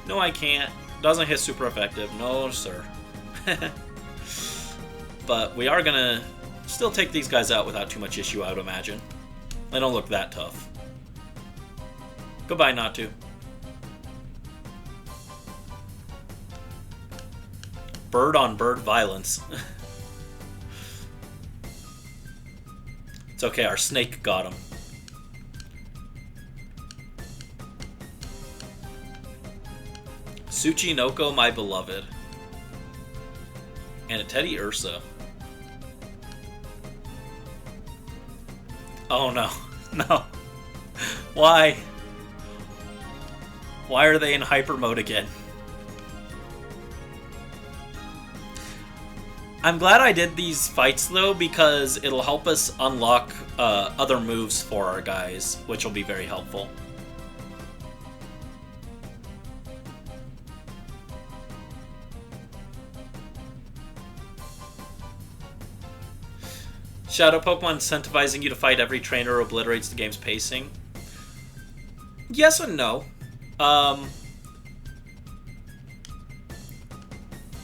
No, I can't. Doesn't hit super effective. No, sir. But we are gonna still take these guys out without too much issue, I would imagine. They don't look that tough. Goodbye, Natu. Bird on bird violence. It's okay, our snake got him. Tsuchinoko, my beloved. And a Teddy Ursa. Oh no. No. Why? Why are they in hyper mode again? I'm glad I did these fights though, because it'll help us unlock other moves for our guys, which will be very helpful. Shadow Pokemon incentivizing you to fight every trainer obliterates the game's pacing. Yes and no.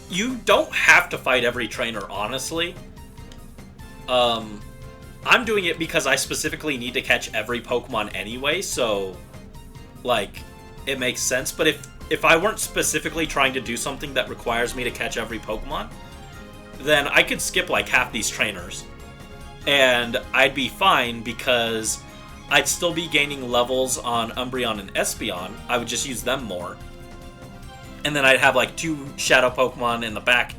You don't have to fight every trainer, honestly. I'm doing it because I specifically need to catch every Pokemon anyway, so, like, it makes sense. But if I weren't specifically trying to do something that requires me to catch every Pokemon, then I could skip, like, half these trainers. And I'd be fine because I'd still be gaining levels on Umbreon and Espeon. I would just use them more. And then I'd have like 2 Shadow Pokemon in the back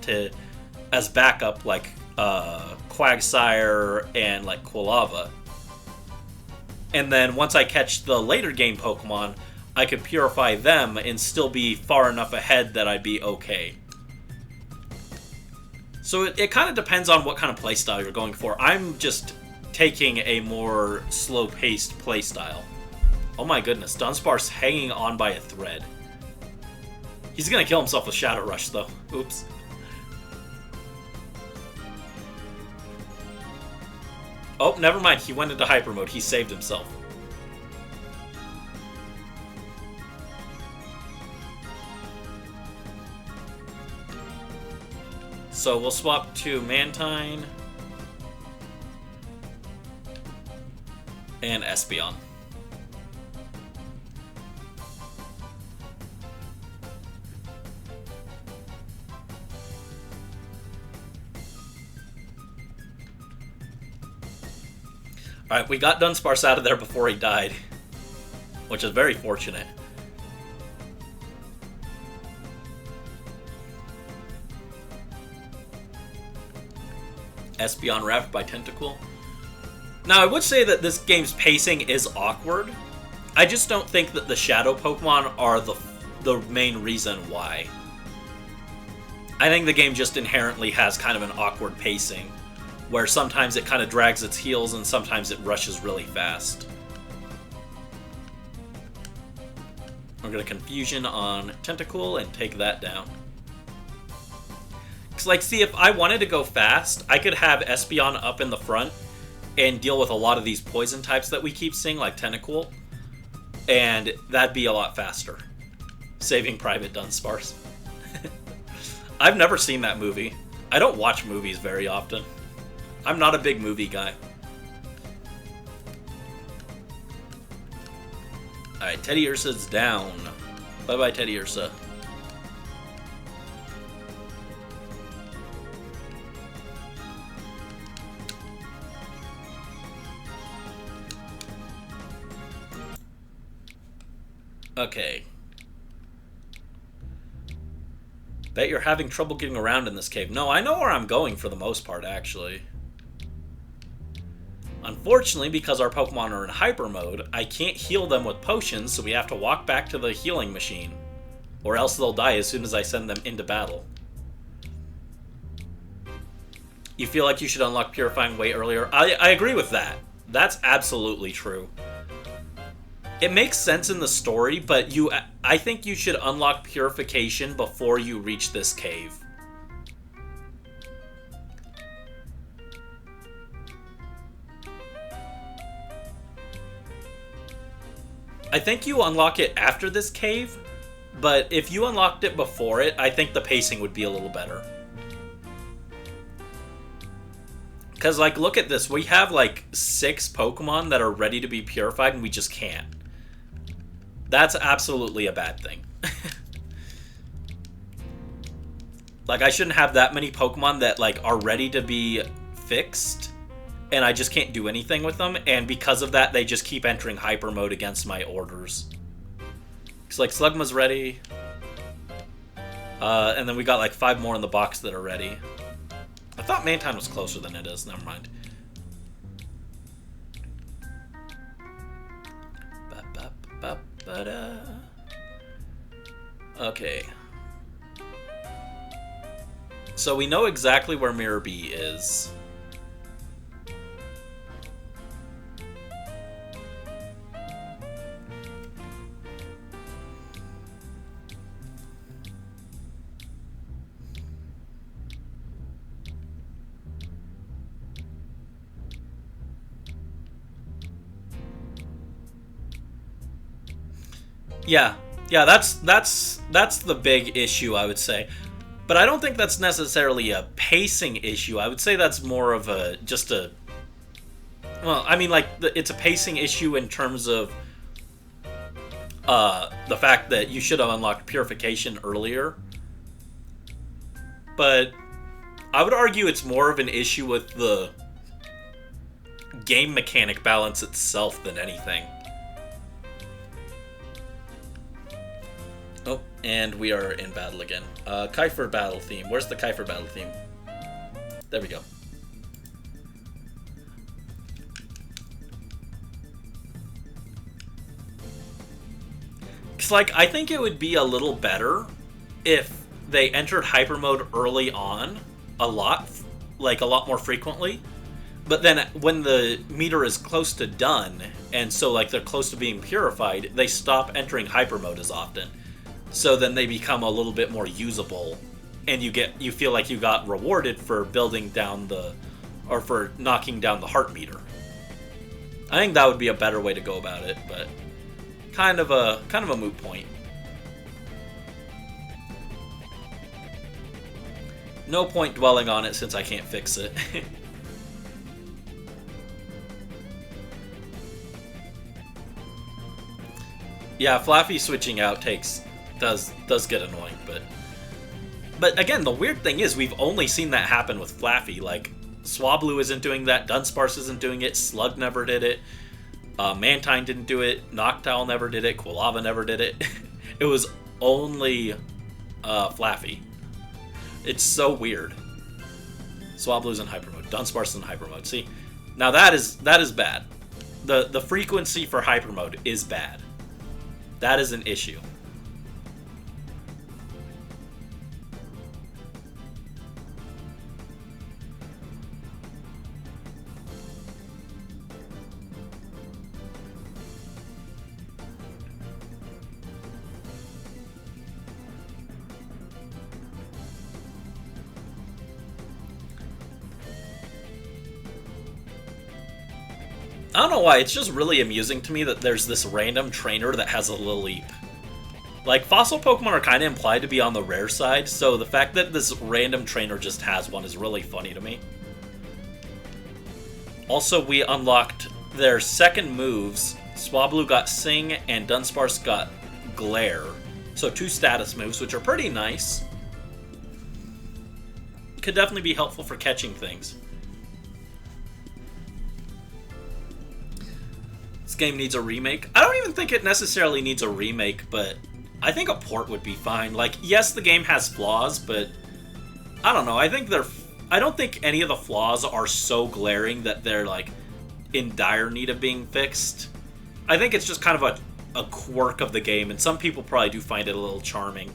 as backup, like Quagsire and like Quilava. And then once I catch the later game Pokemon, I could purify them and still be far enough ahead that I'd be okay. So it kind of depends on what kind of playstyle you're going for. I'm just taking a more slow-paced playstyle. Oh my goodness, Dunsparce hanging on by a thread. He's gonna kill himself with Shadow Rush, though. Oops. Oh, never mind. He went into Hyper Mode. He saved himself. So we'll swap to Mantine and Espeon. Alright, we got Dunsparce out of there before he died, which is very fortunate. Espeon wrapped by Tentacool. Now, I would say that this game's pacing is awkward. I just don't think that the Shadow Pokemon are the main reason why. I think the game just inherently has kind of an awkward pacing, where sometimes it kind of drags its heels and sometimes it rushes really fast. We're going to Confusion on Tentacool and take that down. Because, like, see, if I wanted to go fast, I could have Espeon up in the front and deal with a lot of these poison types that we keep seeing, like Tentacool, and that'd be a lot faster. Saving Private Dunsparce. I've never seen that movie. I don't watch movies very often. I'm not a big movie guy. Alright, Teddy Ursa's down. Bye-bye, Teddy Ursa. Okay. Bet you're having trouble getting around in this cave. No, I know where I'm going for the most part, actually. Unfortunately, because our Pokemon are in Hyper Mode, I can't heal them with potions, so we have to walk back to the healing machine. Or else they'll die as soon as I send them into battle. You feel like you should unlock Purifying way earlier? I agree with that. That's absolutely true. It makes sense in the story, but I think you should unlock Purification before you reach this cave. I think you unlock it after this cave, but if you unlocked it before it, I think the pacing would be a little better. Because, like, look at this. We have, like, 6 Pokemon that are ready to be purified, and we just can't. That's absolutely a bad thing. Like, I shouldn't have that many Pokemon that, like, are ready to be fixed, and I just can't do anything with them, and because of that, they just keep entering Hyper Mode against my orders. It's like, Slugma's ready. And then we got, like, 5 more in the box that are ready. I thought Mantine was closer than it is. Never mind. Okay. So we know exactly where Mirror B is. Yeah, that's the big issue, I would say. But I don't think that's necessarily a pacing issue. I would say that's more of well, I mean, like, it's a pacing issue in terms of the fact that you should have unlocked Purification earlier. But I would argue it's more of an issue with the game mechanic balance itself than anything. Oh, and we are in battle again. Kiefer battle theme. Where's the Kiefer battle theme? There we go. It's like, I think it would be a little better if they entered Hyper Mode early on, a lot more frequently. But then when the meter is close to done, and so, like, they're close to being purified, they stop entering Hyper Mode as often. So then they become a little bit more usable, and you feel like you got rewarded for building down for knocking down the heart meter. I think that would be a better way to go about it, but kind of a moot point. No point dwelling on it since I can't fix it. Yeah, Flaffy switching out does get annoying, but again, the weird thing is we've only seen that happen with Flaffy. Like, Swablu isn't doing that, Dunsparce isn't doing it, Slug never did it, Mantine didn't do it, Noctowl never did it, Quilava never did it. It was only Flaffy. It's so weird. Swablu's in Hyper Mode, Dunsparce is in Hyper Mode. See, now that is bad. The frequency for Hyper Mode is bad. That is an issue. I don't know why, it's just really amusing to me that there's this random trainer that has a Lileep. Like, fossil Pokemon are kind of implied to be on the rare side, so the fact that this random trainer just has one is really funny to me. Also, we unlocked their second moves, Swablu got Sing, and Dunsparce got Glare. So 2 status moves, which are pretty nice. Could definitely be helpful for catching things. This game needs a remake. I don't even think it necessarily needs a remake, but I think a port would be fine. Like, yes, the game has flaws, but I don't know. I don't think any of the flaws are so glaring that they're like in dire need of being fixed. I think it's just kind of a quirk of the game, and some people probably do find it a little charming.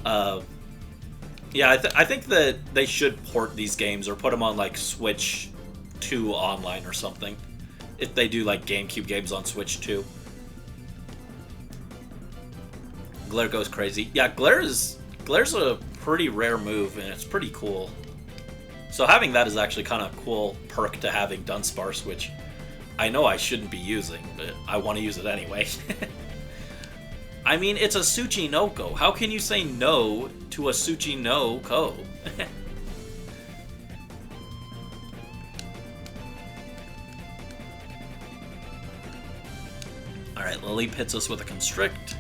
Yeah, I think that they should port these games or put them on like Switch 2 online or something. If they do like GameCube games on Switch 2. Glare goes crazy. Yeah, Glare's a pretty rare move, and it's pretty cool. So having that is actually kind of a cool perk to having Dunsparce, which I know I shouldn't be using, but I want to use it anyway. I mean, it's a Tsuchinoko. How can you say no to a Tsuchinoko? Alright, Lily hits us with a Constrict.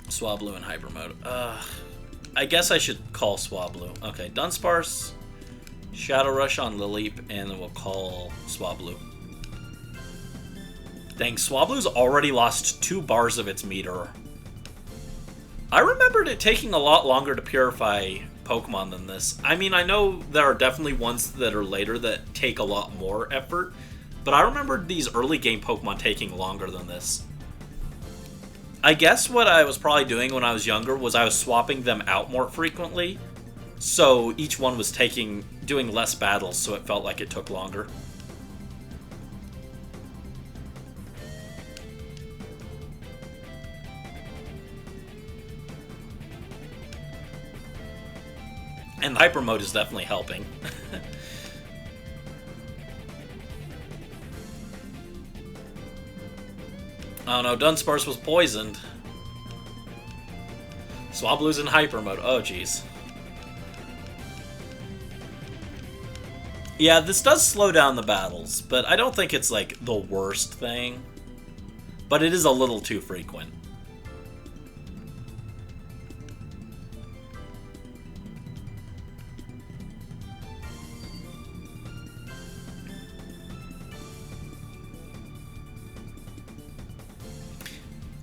Swablu in Hyper Mode. I guess I should call Swablu. Okay, Dunsparce, Shadow Rush on Lileep, and then we'll call Swablu. Dang, Swablu's already lost 2 bars of its meter. I remembered it taking a lot longer to purify Pokemon than this. I mean, I know there are definitely ones that are later that take a lot more effort, but I remembered these early game Pokemon taking longer than this. I guess what I was probably doing when I was younger was I was swapping them out more frequently, so each one was doing less battles, so it felt like it took longer. And Hyper Mode is definitely helping. Oh no, Dunsparce was poisoned. Swablu's in Hyper Mode. Oh jeez. Yeah, this does slow down the battles, but I don't think it's like the worst thing. But it is a little too frequent.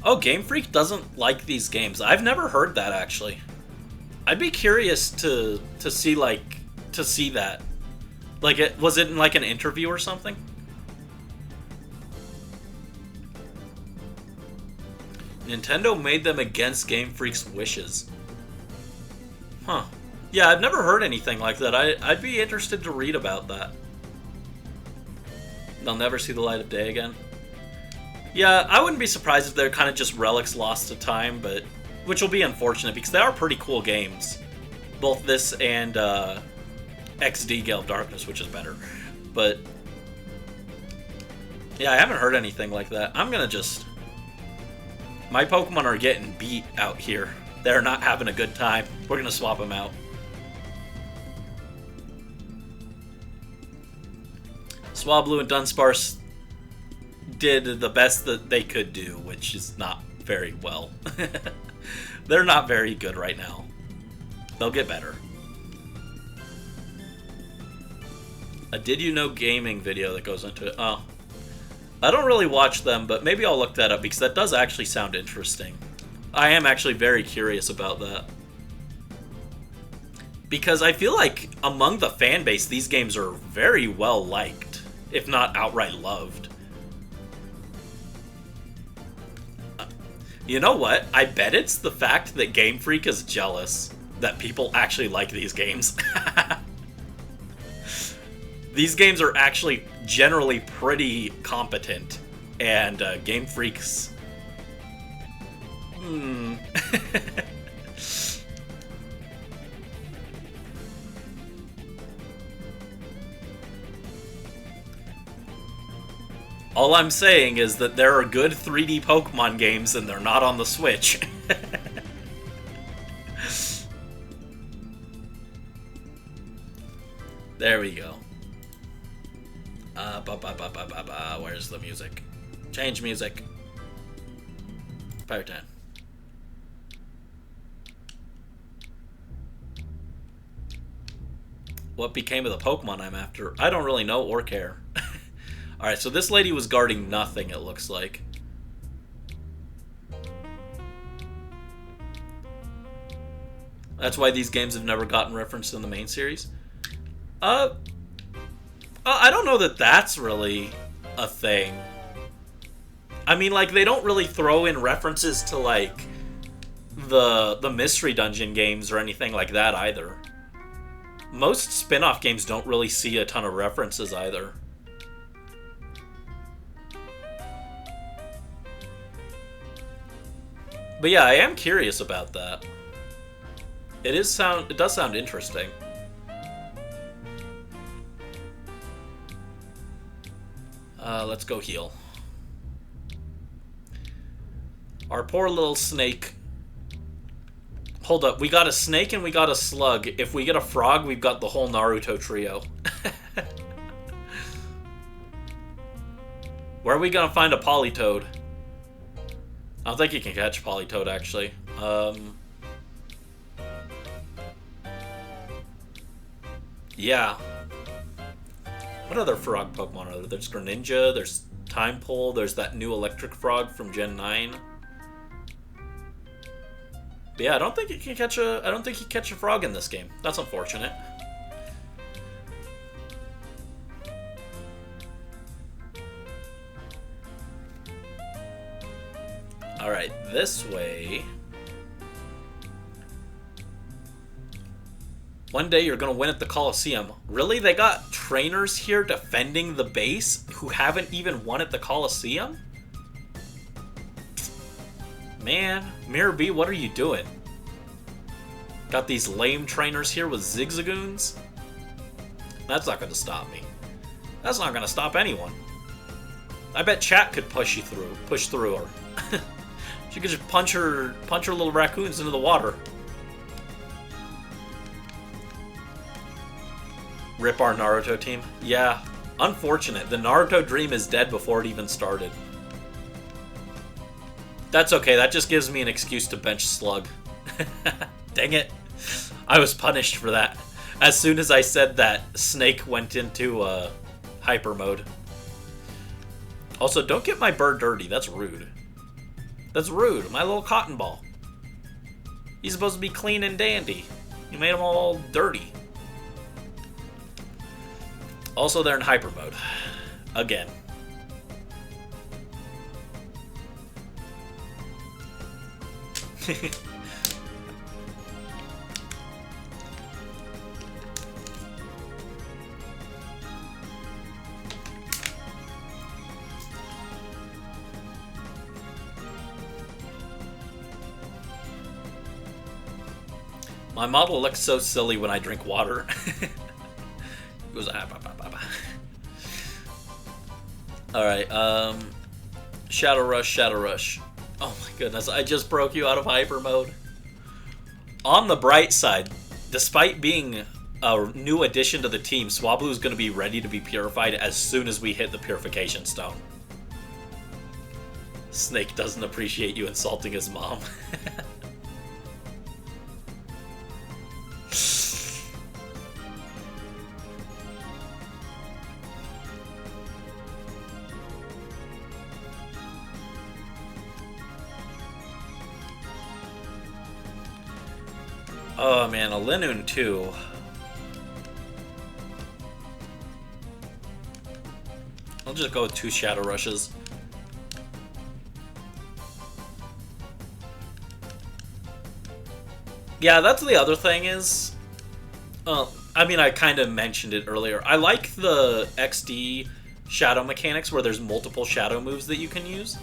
Oh, Game Freak doesn't like these games. I've never heard that, actually. I'd be curious to see that. Like, was it in like an interview or something? Nintendo made them against Game Freak's wishes. Huh. Yeah, I've never heard anything like that. I'd be interested to read about that. They'll never see the light of day again. Yeah, I wouldn't be surprised if they're kind of just relics lost to time, but which will be unfortunate because they are pretty cool games. Both this and XD Gale of Darkness, which is better. But yeah, I haven't heard anything like that. I'm gonna just... My Pokemon are getting beat out here. They're not having a good time. We're gonna swap them out. Swablu and Dunsparce did the best that they could do, which is not very well. They're not very good right now. They'll get better. A Did You Know Gaming video that goes into it. Oh. I don't really watch them, but maybe I'll look that up because that does actually sound interesting. I am actually very curious about that. Because I feel like among the fan base, these games are very well liked, if not outright loved. You know what? I bet it's the fact that Game Freak is jealous that people actually like these games. These games are actually generally pretty competent, and Game Freak's... All I'm saying is that there are good 3D Pokemon games and they're not on the Switch. There we go. Where's the music? Change music. Fire 10. What became of the Pokemon I'm after? I don't really know or care. Alright, so this lady was guarding nothing, it looks like. That's why these games have never gotten referenced in the main series. I don't know that that's really a thing. I mean, like, they don't really throw in references to, like, the Mystery Dungeon games or anything like that either. Most spin-off games don't really see a ton of references either. But yeah, I am curious about that. It does sound interesting. Let's go heal. Our poor little snake. Hold up, we got a snake and we got a slug. If we get a frog, we've got the whole Naruto trio. Where are we gonna find a Politoed? I don't think you can catch Politoed, actually. Yeah. What other frog Pokemon are there? There's Greninja, there's Timepole, there's that new electric frog from Gen 9. But yeah, I don't think you can catch a frog in this game. That's unfortunate. Alright, this way. One day you're gonna win at the Colosseum. Really? They got trainers here defending the base who haven't even won at the Colosseum? Man, Mirror B, what are you doing? Got these lame trainers here with Zigzagoons? That's not gonna stop me. That's not gonna stop anyone. I bet chat could push through her. She could just punch her little raccoons into the water. Rip our Naruto team. Yeah, unfortunate. The Naruto dream is dead before it even started. That's okay, that just gives me an excuse to bench Slug. Dang it. I was punished for that. As soon as I said that, Snake went into hyper mode. Also, don't get my bird dirty, that's rude. That's rude, my little cotton ball. He's supposed to be clean and dandy. You made him all dirty. Also, they're in hyper mode. Again. My model looks so silly when I drink water. It goes Alright, Shadow Rush, Shadow Rush. Oh my goodness, I just broke you out of hyper mode. On the bright side, despite being a new addition to the team, Swablu is going to be ready to be purified as soon as we hit the Purification Stone. Snake doesn't appreciate you insulting his mom. Oh man, a Linoon too. I'll just go with 2 Shadow Rushes. Yeah, that's the other thing is... I mean, I kind of mentioned it earlier. I like the XD shadow mechanics where there's multiple shadow moves that you can use.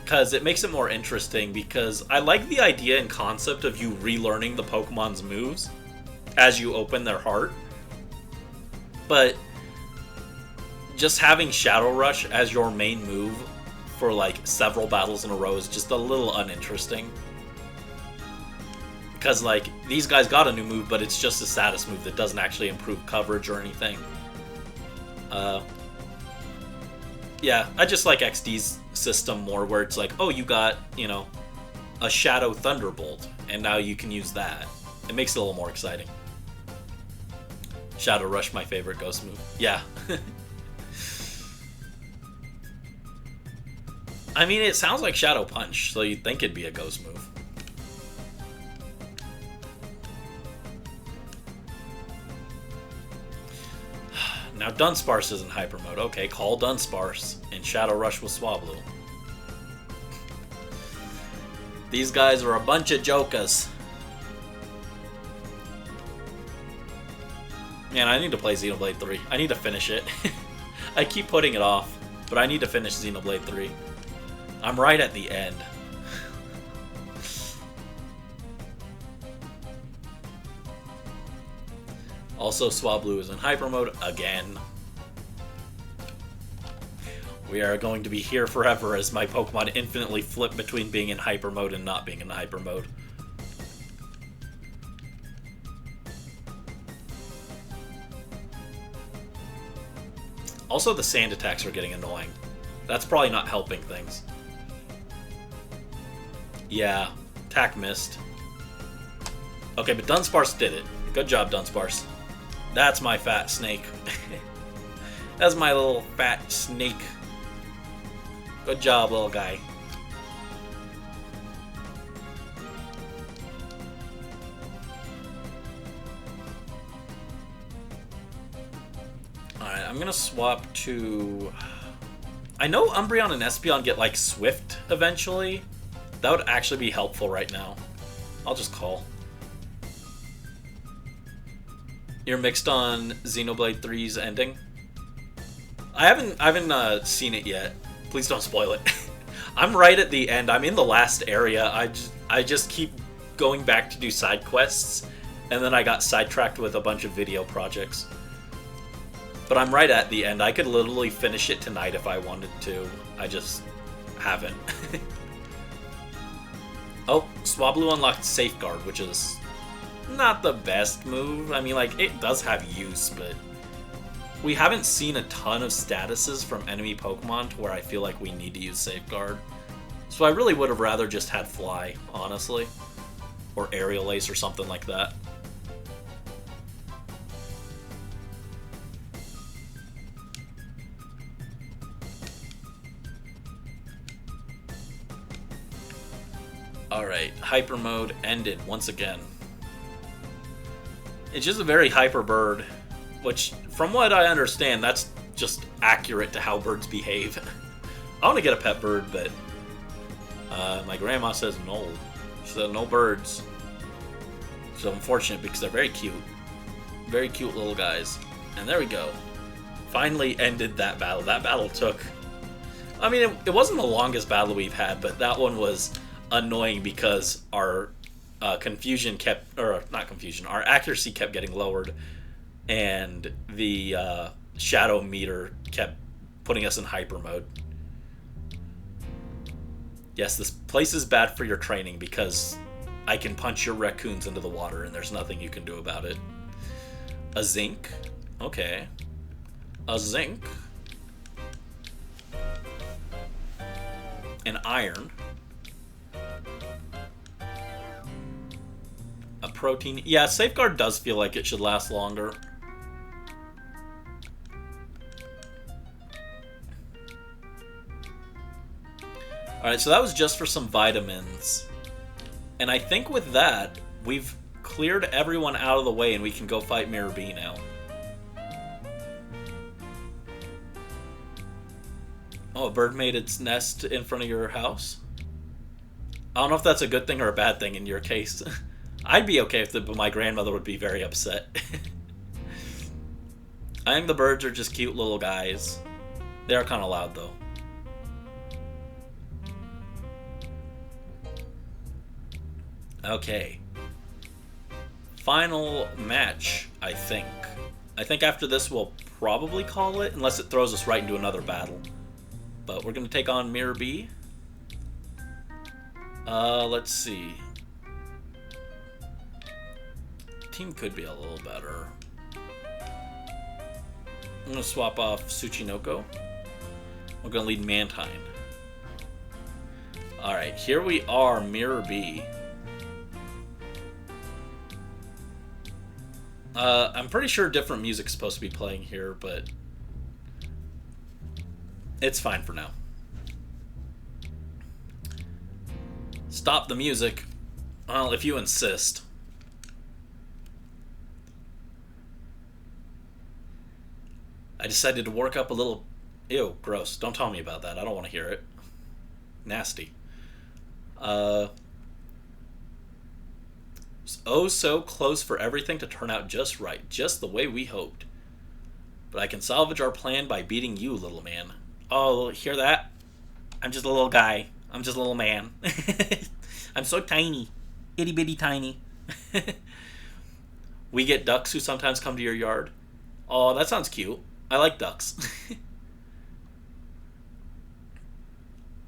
Because it makes it more interesting, because I like the idea and concept of you relearning the Pokemon's moves as you open their heart. But just having Shadow Rush as your main move for like several battles in a row is just a little uninteresting. Because like, these guys got a new move, but it's just a status move that doesn't actually improve coverage or anything. Yeah, I just like XD's system more, where it's like, oh, you got, a Shadow Thunderbolt, and now you can use that. It makes it a little more exciting. Shadow Rush, my favorite ghost move. Yeah. I mean, it sounds like Shadow Punch, so you'd think it'd be a ghost move. Now Dunsparce is in Hyper Mode. Okay, call Dunsparce and Shadow Rush with Swablu. These guys are a bunch of jokers. Man, I need to play Xenoblade 3. I need to finish it. I keep putting it off, but I need to finish Xenoblade 3. I'm right at the end. Also, Swablu is in Hyper Mode again. We are going to be here forever as my Pokemon infinitely flip between being in Hyper Mode and not being in Hyper Mode. Also, the sand attacks are getting annoying. That's probably not helping things. Yeah, attack missed. Okay, but Dunsparce did it. Good job, Dunsparce. That's my fat snake. That's my little fat snake. Good job, little guy. Alright, I'm gonna swap to... I know Umbreon and Espeon get, like, Swift eventually. That would actually be helpful right now. I'll just call. You're mixed on Xenoblade 3's ending? I haven't seen it yet. Please don't spoil it. I'm right at the end. I'm in the last area. I just keep going back to do side quests, and then I got sidetracked with a bunch of video projects. But I'm right at the end. I could literally finish it tonight if I wanted to. I just haven't. Oh, Swablu unlocked Safeguard, which is not the best move. I mean, like, it does have use, but we haven't seen a ton of statuses from enemy Pokemon to where I feel like we need to use Safeguard. So I really would have rather just had Fly, honestly. Or Aerial Ace or something like that. Alright, Hyper Mode ended once again. It's just a very hyper bird, which, from what I understand, that's just accurate to how birds behave. I want to get a pet bird, but my grandma says no. She said no birds. So unfortunate because they're very cute. Very cute little guys. And there we go. Finally ended that battle. That battle took... I mean, it wasn't the longest battle we've had, but that one was annoying because our confusion kept... Or, not confusion. Our accuracy kept getting lowered. And the shadow meter kept putting us in hyper mode. Yes, this place is bad for your training because I can punch your raccoons into the water and there's nothing you can do about it. A zinc? Okay. A zinc. An iron. A protein. Yeah, Safeguard does feel like it should last longer. Alright, so that was just for some vitamins. And I think with that, we've cleared everyone out of the way and we can go fight Mirror B now. Oh, a bird made its nest in front of your house? I don't know if that's a good thing or a bad thing in your case. I'd be okay with it, but my grandmother would be very upset. I think the birds are just cute little guys. They are kind of loud, though. Okay. Final match, I think. I think after this we'll probably call it, unless it throws us right into another battle. But we're going to take on Mirror B. Let's see. Team could be a little better. I'm going to swap off Tsuchinoko. We're going to lead Mantine. Alright, here we are, Mirror B. I'm pretty sure different music's supposed to be playing here, but it's fine for now. Stop the music. Well, if you insist. I decided to work up a little... Ew, gross. Don't tell me about that. I don't want to hear it. Nasty. Oh, so close for everything to turn out just right. Just the way we hoped. But I can salvage our plan by beating you, little man. Oh, hear that? I'm just a little guy. I'm just a little man. I'm so tiny. Itty bitty tiny. We get ducks who sometimes come to your yard. Oh, that sounds cute. I like ducks.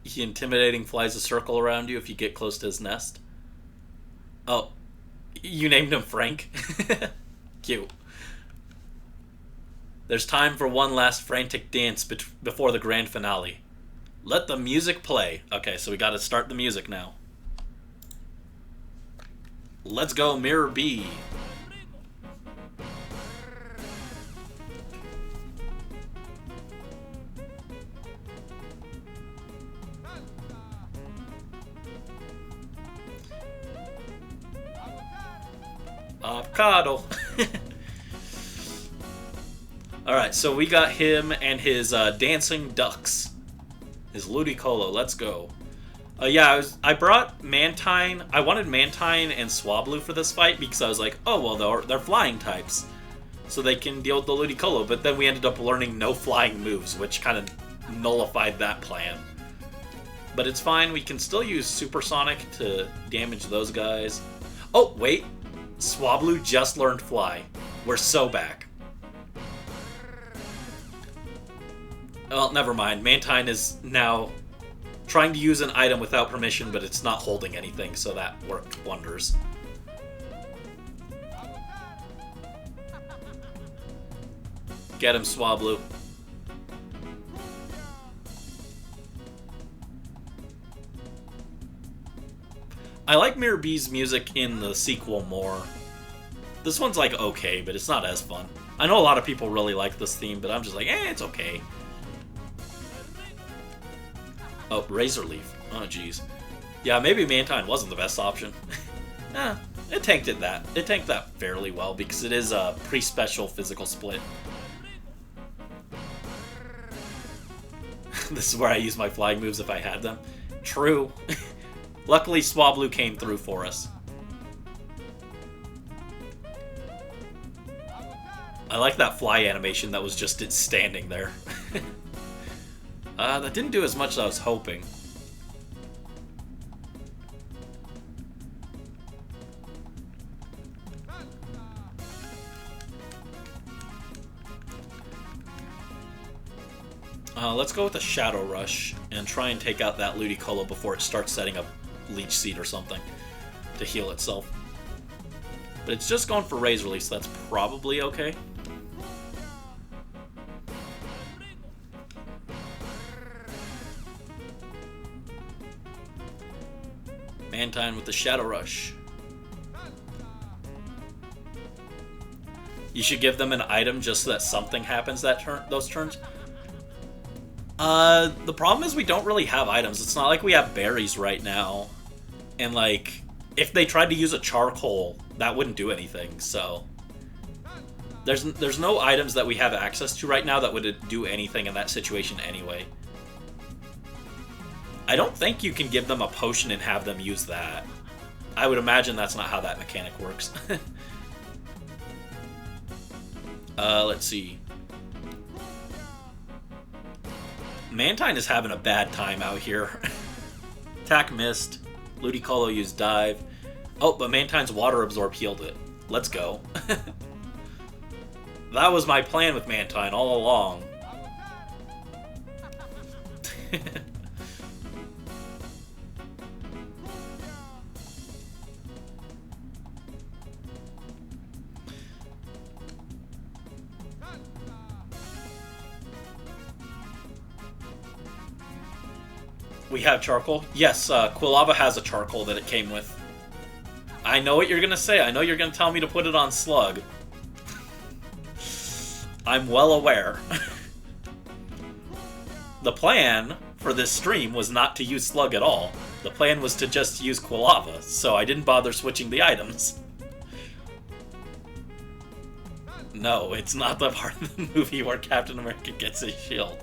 He intimidating flies a circle around you if you get close to his nest. Oh, you named him Frank? Cute. There's time for one last frantic dance before the grand finale. Let the music play. Okay, so we gotta start the music now. Let's go, Mirror B. Avocado. Alright, so we got him and his dancing ducks. His Ludicolo. Let's go. Yeah, I brought Mantine. I wanted Mantine and Swablu for this fight because I was like, oh, well, they're flying types. So they can deal with the Ludicolo. But then we ended up learning no flying moves, which kind of nullified that plan. But it's fine. We can still use Supersonic to damage those guys. Oh, wait. Swablu just learned Fly. We're so back. Well, never mind. Mantine is now trying to use an item without permission, but it's not holding anything, so that worked wonders. Get him, Swablu. I like Mirror B's music in the sequel more. This one's like okay, but it's not as fun. I know a lot of people really like this theme, but I'm just like, it's okay. Oh, Razor Leaf. Oh, jeez. Yeah, maybe Mantine wasn't the best option. It tanked that. It tanked that fairly well because it is a pre-special physical split. This is where I use my flying moves if I had them. True. Luckily, Swablu came through for us. I like that fly animation that was just it standing there. That didn't do as much as I was hoping. Let's go with a Shadow Rush and try and take out that Ludicolo before it starts setting up Leech Seed or something to heal itself. But it's just going for Razor Leaf, so that's probably okay. Mantine with the Shadow Rush. You should give them an item just so that something happens those turns. The problem is we don't really have items. It's not like we have berries right now. And, like, if they tried to use a charcoal, that wouldn't do anything, so... There's no items that we have access to right now that would do anything in that situation anyway. I don't think you can give them a potion and have them use that. I would imagine that's not how that mechanic works. Let's see. Mantine is having a bad time out here. Attack missed. Ludicolo used Dive. Oh, but Mantine's Water Absorb healed it. Let's go. That was my plan with Mantine all along. We have charcoal? Yes, Quilava has a charcoal that it came with. I know what you're gonna say. I know you're gonna tell me to put it on Slug. I'm well aware. The plan for this stream was not to use Slug at all. The plan was to just use Quilava, so I didn't bother switching the items. No, it's not the part of the movie where Captain America gets his shield.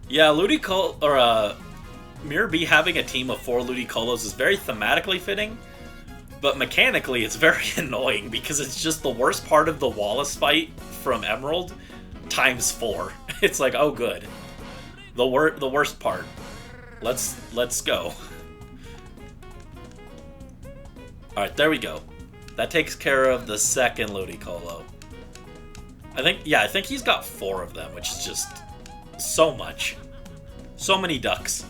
Yeah, Ludicolo or Mirror B having a team of 4 Ludicolos is very thematically fitting, but mechanically it's very annoying because it's just the worst part of the Wallace fight from Emerald times 4. It's like, oh good, the worst part. Let's go. All right, there we go. That takes care of the second Ludicolo. I think he's got 4 of them, which is just so much. So many ducks.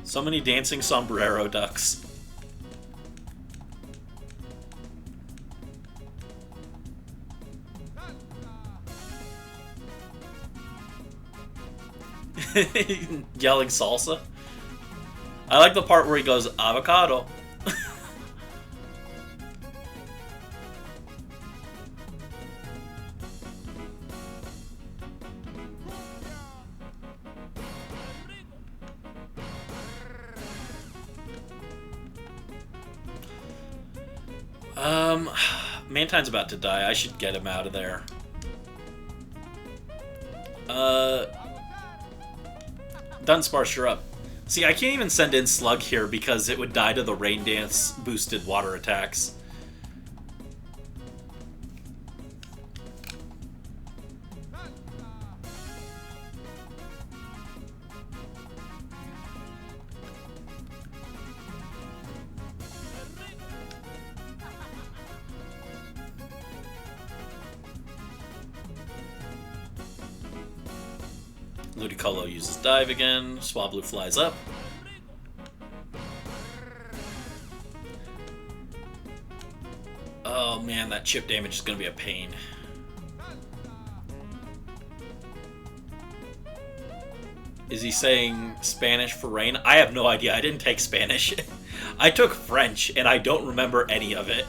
So many dancing sombrero ducks. Yelling salsa. I like the part where he goes, avocado. Mantine's about to die. I should get him out of there. Dunsparce, you're up. See, I can't even send in Slug here because it would die to the Rain Dance boosted water attacks. Ludicolo uses dive again. Swablu flies up. Oh man, that chip damage is going to be a pain. Is he saying Spanish for rain? I have no idea. I didn't take Spanish. I took French, and I don't remember any of it.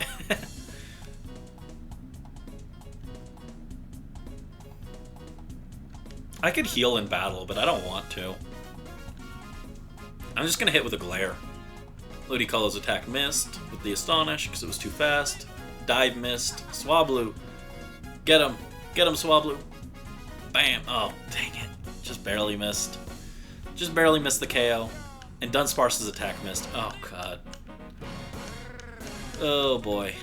I could heal in battle, but I don't want to. I'm just going to hit with a glare. Ludicolo's attack missed with the Astonish because it was too fast. Dive missed. Swablu. Get him. Get him, Swablu. Bam. Oh, dang it. Just barely missed. Just barely missed the KO. And Dunsparce's attack missed. Oh, God. Oh, boy.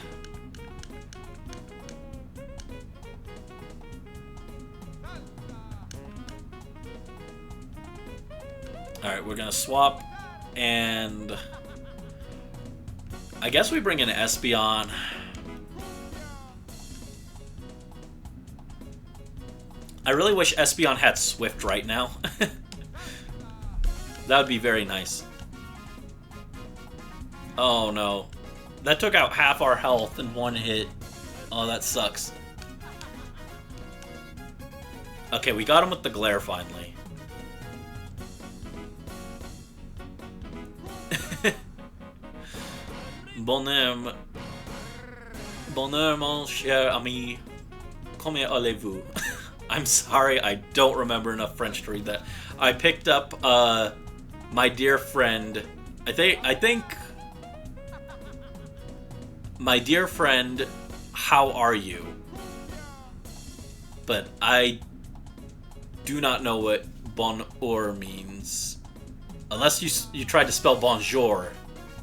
Alright, we're gonna swap, and I guess we bring in Espeon. I really wish Espeon had Swift right now. That would be very nice. Oh no. That took out half our health in one hit. Oh, that sucks. Okay, we got him with the glare finally. Bonhomme, mon cher ami, comment allez-vous? I'm sorry, I don't remember enough French to read that. I picked up, my dear friend, I think, my dear friend, how are you? But I do not know what bonjour means. Unless you tried to spell bonjour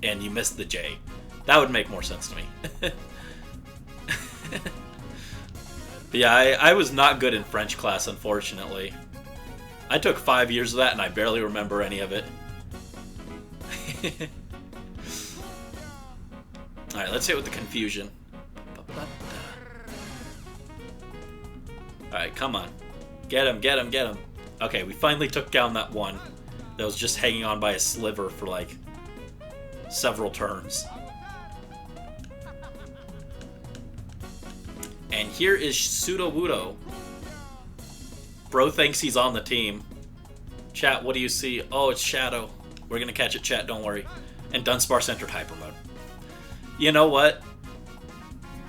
and you missed the J. That would make more sense to me. But yeah, I was not good in French class, unfortunately. I took 5 years of that and I barely remember any of it. Alright, let's hit with the confusion. Alright, come on. Get him, get him, get him. Okay, we finally took down that one that was just hanging on by a sliver for like several turns. And here is Sudowoodo. Bro thinks he's on the team. Chat, what do you see? Oh, it's Shadow. We're gonna catch it, chat, don't worry. And Dunsparce entered Hyper Mode. You know what?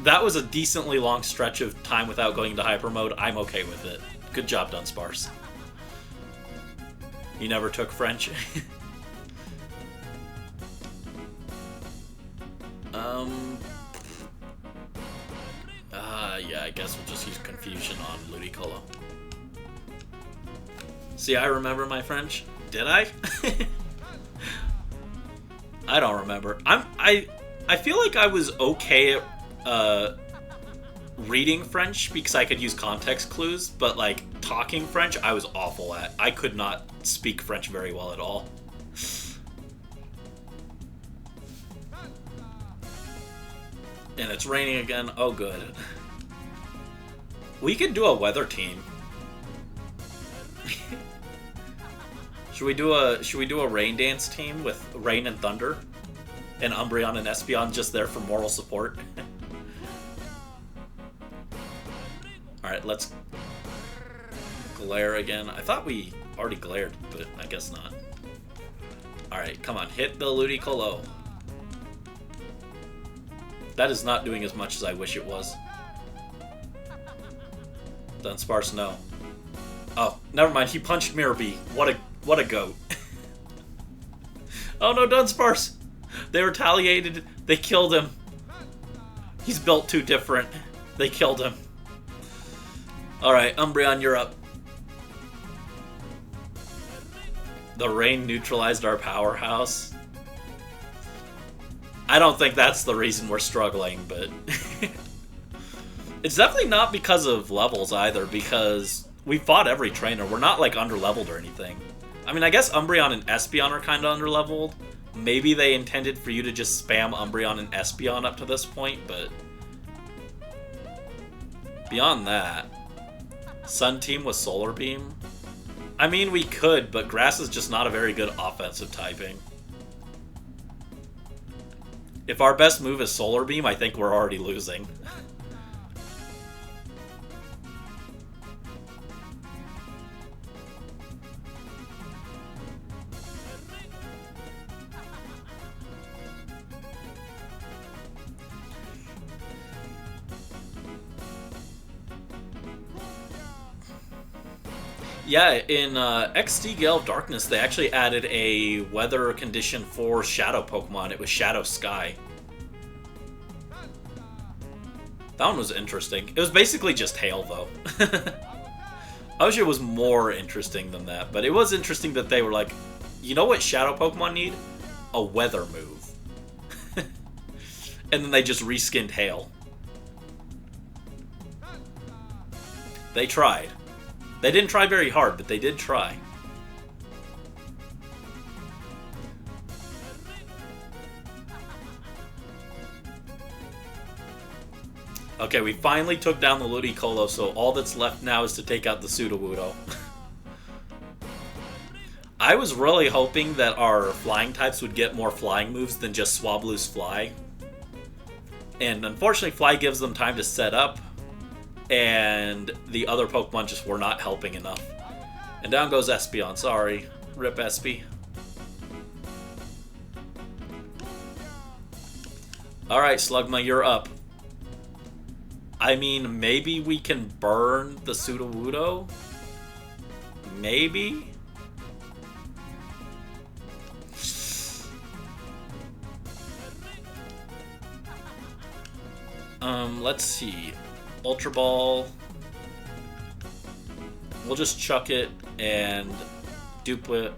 That was a decently long stretch of time without going into Hyper Mode. I'm okay with it. Good job, Dunsparce. You never took French? Yeah, I guess we'll just use Confusion on Ludicolo. See, I remember my French. Did I? I don't remember. I feel like I was okay at reading French because I could use context clues, but like talking French, I was awful at. I could not speak French very well at all. And it's raining again. Oh, good. We could do a weather team. Should we do a rain dance team with Rain and Thunder? And Umbreon and Espeon just there for moral support? Alright, let's glare again. I thought we already glared, but I guess not. Alright, come on, hit the Ludicolo. That is not doing as much as I wish it was. Dunsparce, no. Oh, never mind. He punched Mirror Bee. What a goat. Oh no, Dunsparce! They retaliated. They killed him. He's built too different. They killed him. Alright, Umbreon, you're up. The rain neutralized our powerhouse. I don't think that's the reason we're struggling, but... It's definitely not because of levels either, because we fought every trainer. We're not, like, under-leveled or anything. I mean, I guess Umbreon and Espeon are kind of under-leveled. Maybe they intended for you to just spam Umbreon and Espeon up to this point, but... Beyond that... Sun Team with Solar Beam? I mean, we could, but Grass is just not a very good offensive typing. If our best move is Solar Beam, I think we're already losing. Yeah, in XD Gale of Darkness, they actually added a weather condition for Shadow Pokemon. It was Shadow Sky. That one was interesting. It was basically just hail, though. I wish it was more interesting than that, but it was interesting that they were like, you know what Shadow Pokemon need? A weather move. And then they just reskinned hail. They tried. They didn't try very hard, but they did try. Okay, we finally took down the Ludicolo, so all that's left now is to take out the Sudowoodo. I was really hoping that our flying types would get more flying moves than just Swablu's Fly. And unfortunately, Fly gives them time to set up, and the other Pokemon just were not helping enough. And down goes Espeon, sorry. Rip Espy. Alright, Slugma, you're up. I mean, maybe we can burn the Sudowoodo? Maybe? Let's see. Ultra Ball. We'll just chuck it and dupe it.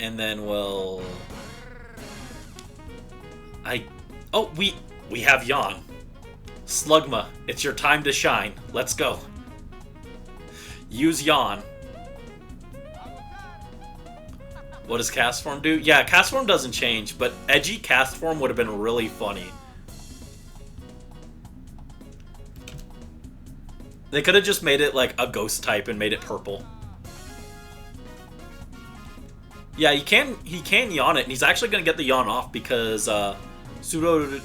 And then we'll... Oh, we have Yawn. Slugma, it's your time to shine. Let's go. Use Yawn. What does Cast Form do? Yeah, Cast Form doesn't change, but edgy Cast Form would have been really funny. They could have just made it like a ghost type and made it purple. Yeah, he can yawn it, and he's actually gonna get the yawn off because Sudowoodo.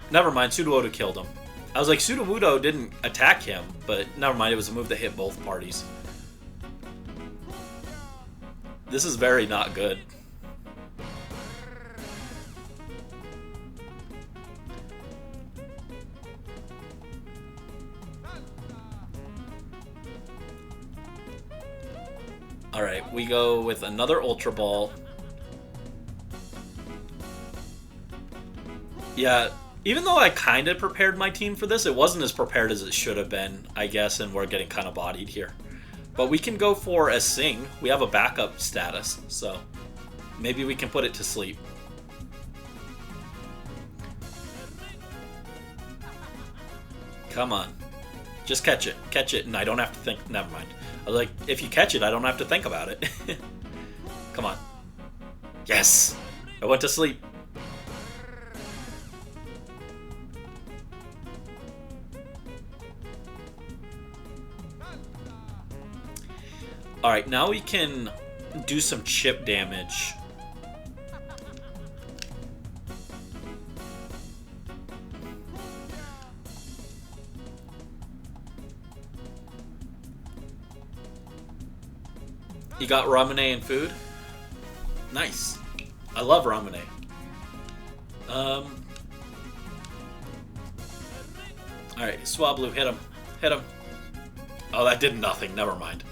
Never mind, Sudowoodo killed him. I was like, Sudowoodo didn't attack him, but never mind, it was a move that hit both parties. This is very not good. Alright, we go with another Ultra Ball. Yeah, even though I kind of prepared my team for this, it wasn't as prepared as it should have been, I guess, and we're getting kind of bodied here. But we can go for a Sing. We have a backup status, so maybe we can put it to sleep. Come on. Just catch it. Catch it, and I don't have to think. Never mind. I was like, if you catch it, I don't have to think about it. Come on. Yes! I went to sleep. Alright, now we can do some chip damage. You got Ramune and food? Nice. I love Ramune. Alright, Swablu, hit him. Hit him. Oh, that did nothing. Never mind.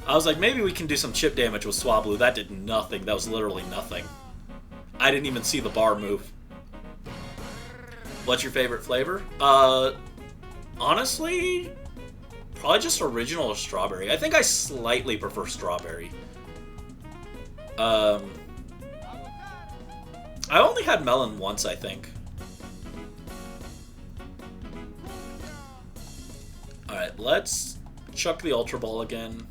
I was like, maybe we can do some chip damage with Swablu. That did nothing. That was literally nothing. I didn't even see the bar move. What's your favorite flavor? Honestly, probably just original or strawberry. I think I slightly prefer strawberry. I only had melon once, I think. Alright, let's chuck the Ultra Ball again.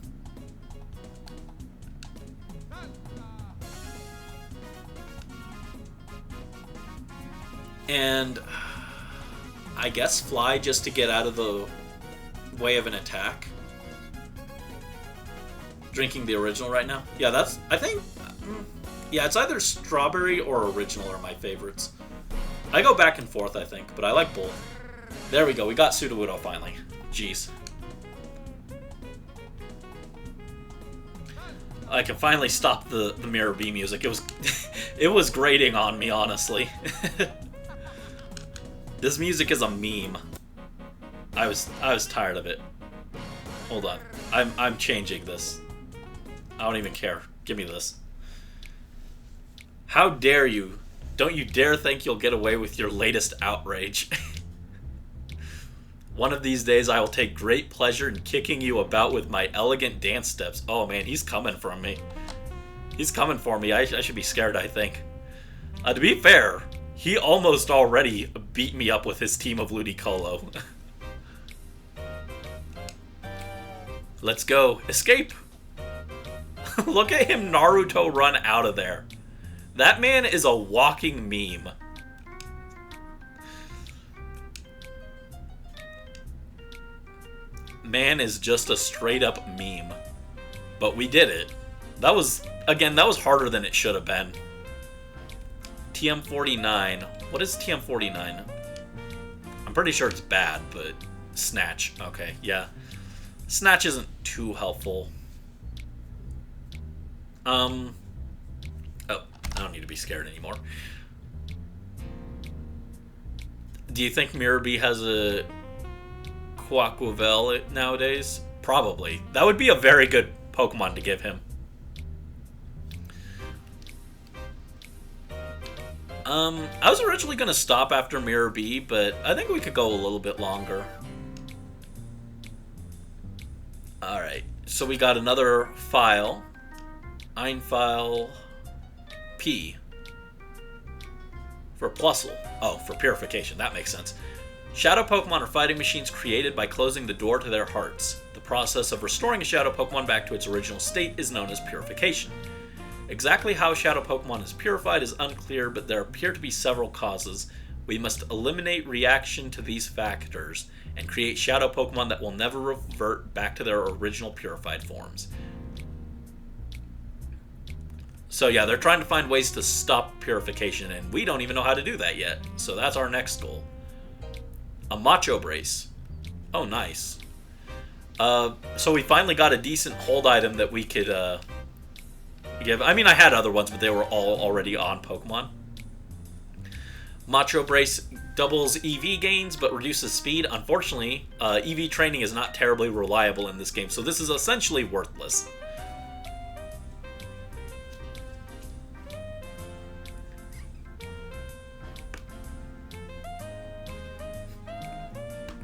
And I guess fly just to get out of the way of an attack. Drinking the original right now. Yeah, that's, I think, yeah, it's either strawberry or original are my favorites. I go back and forth, I think, but I like both. There we go, we got Sudowoodo finally. Jeez. I can finally stop the Mirror B music. It was it was grating on me, honestly. This music is a meme. I was tired of it. Hold on. I'm changing this. I don't even care. Give me this. How dare you? Don't you dare think you'll get away with your latest outrage. One of these days I will take great pleasure in kicking you about with my elegant dance steps. Oh man, he's coming for me. He's coming for me. I should be scared, I think. To be fair, he almost already beat me up with his team of Ludicolo. Let's go. Escape! Look at him Naruto run out of there. That man is a walking meme. Man is just a straight up meme. But we did it. That was, again, that was harder than it should have been. TM49. What is TM49? I'm pretty sure it's bad, but Snatch. Okay, yeah. Snatch isn't too helpful. Oh, I don't need to be scared anymore. Do you think Mirror B has a Quaquavel nowadays? Probably. That would be a very good Pokemon to give him. I was originally going to stop after Mirror B, but I think we could go a little bit longer. Alright, so we got another file. Einfile P. For Plusle. Oh, for purification. That makes sense. Shadow Pokemon are fighting machines created by closing the door to their hearts. The process of restoring a Shadow Pokemon back to its original state is known as purification. Exactly how Shadow Pokemon is purified is unclear, but there appear to be several causes. We must eliminate reaction to these factors and create shadow Pokemon that will never revert back to their original purified forms. So yeah, they're trying to find ways to stop purification, and we don't even know how to do that yet. So that's our next goal. A Macho Brace. Oh, nice. So we finally got a decent hold item that we could give. I mean, I had other ones, but they were all already on Pokemon. Macho Brace doubles EV gains, but reduces speed. Unfortunately, EV training is not terribly reliable in this game, so this is essentially worthless.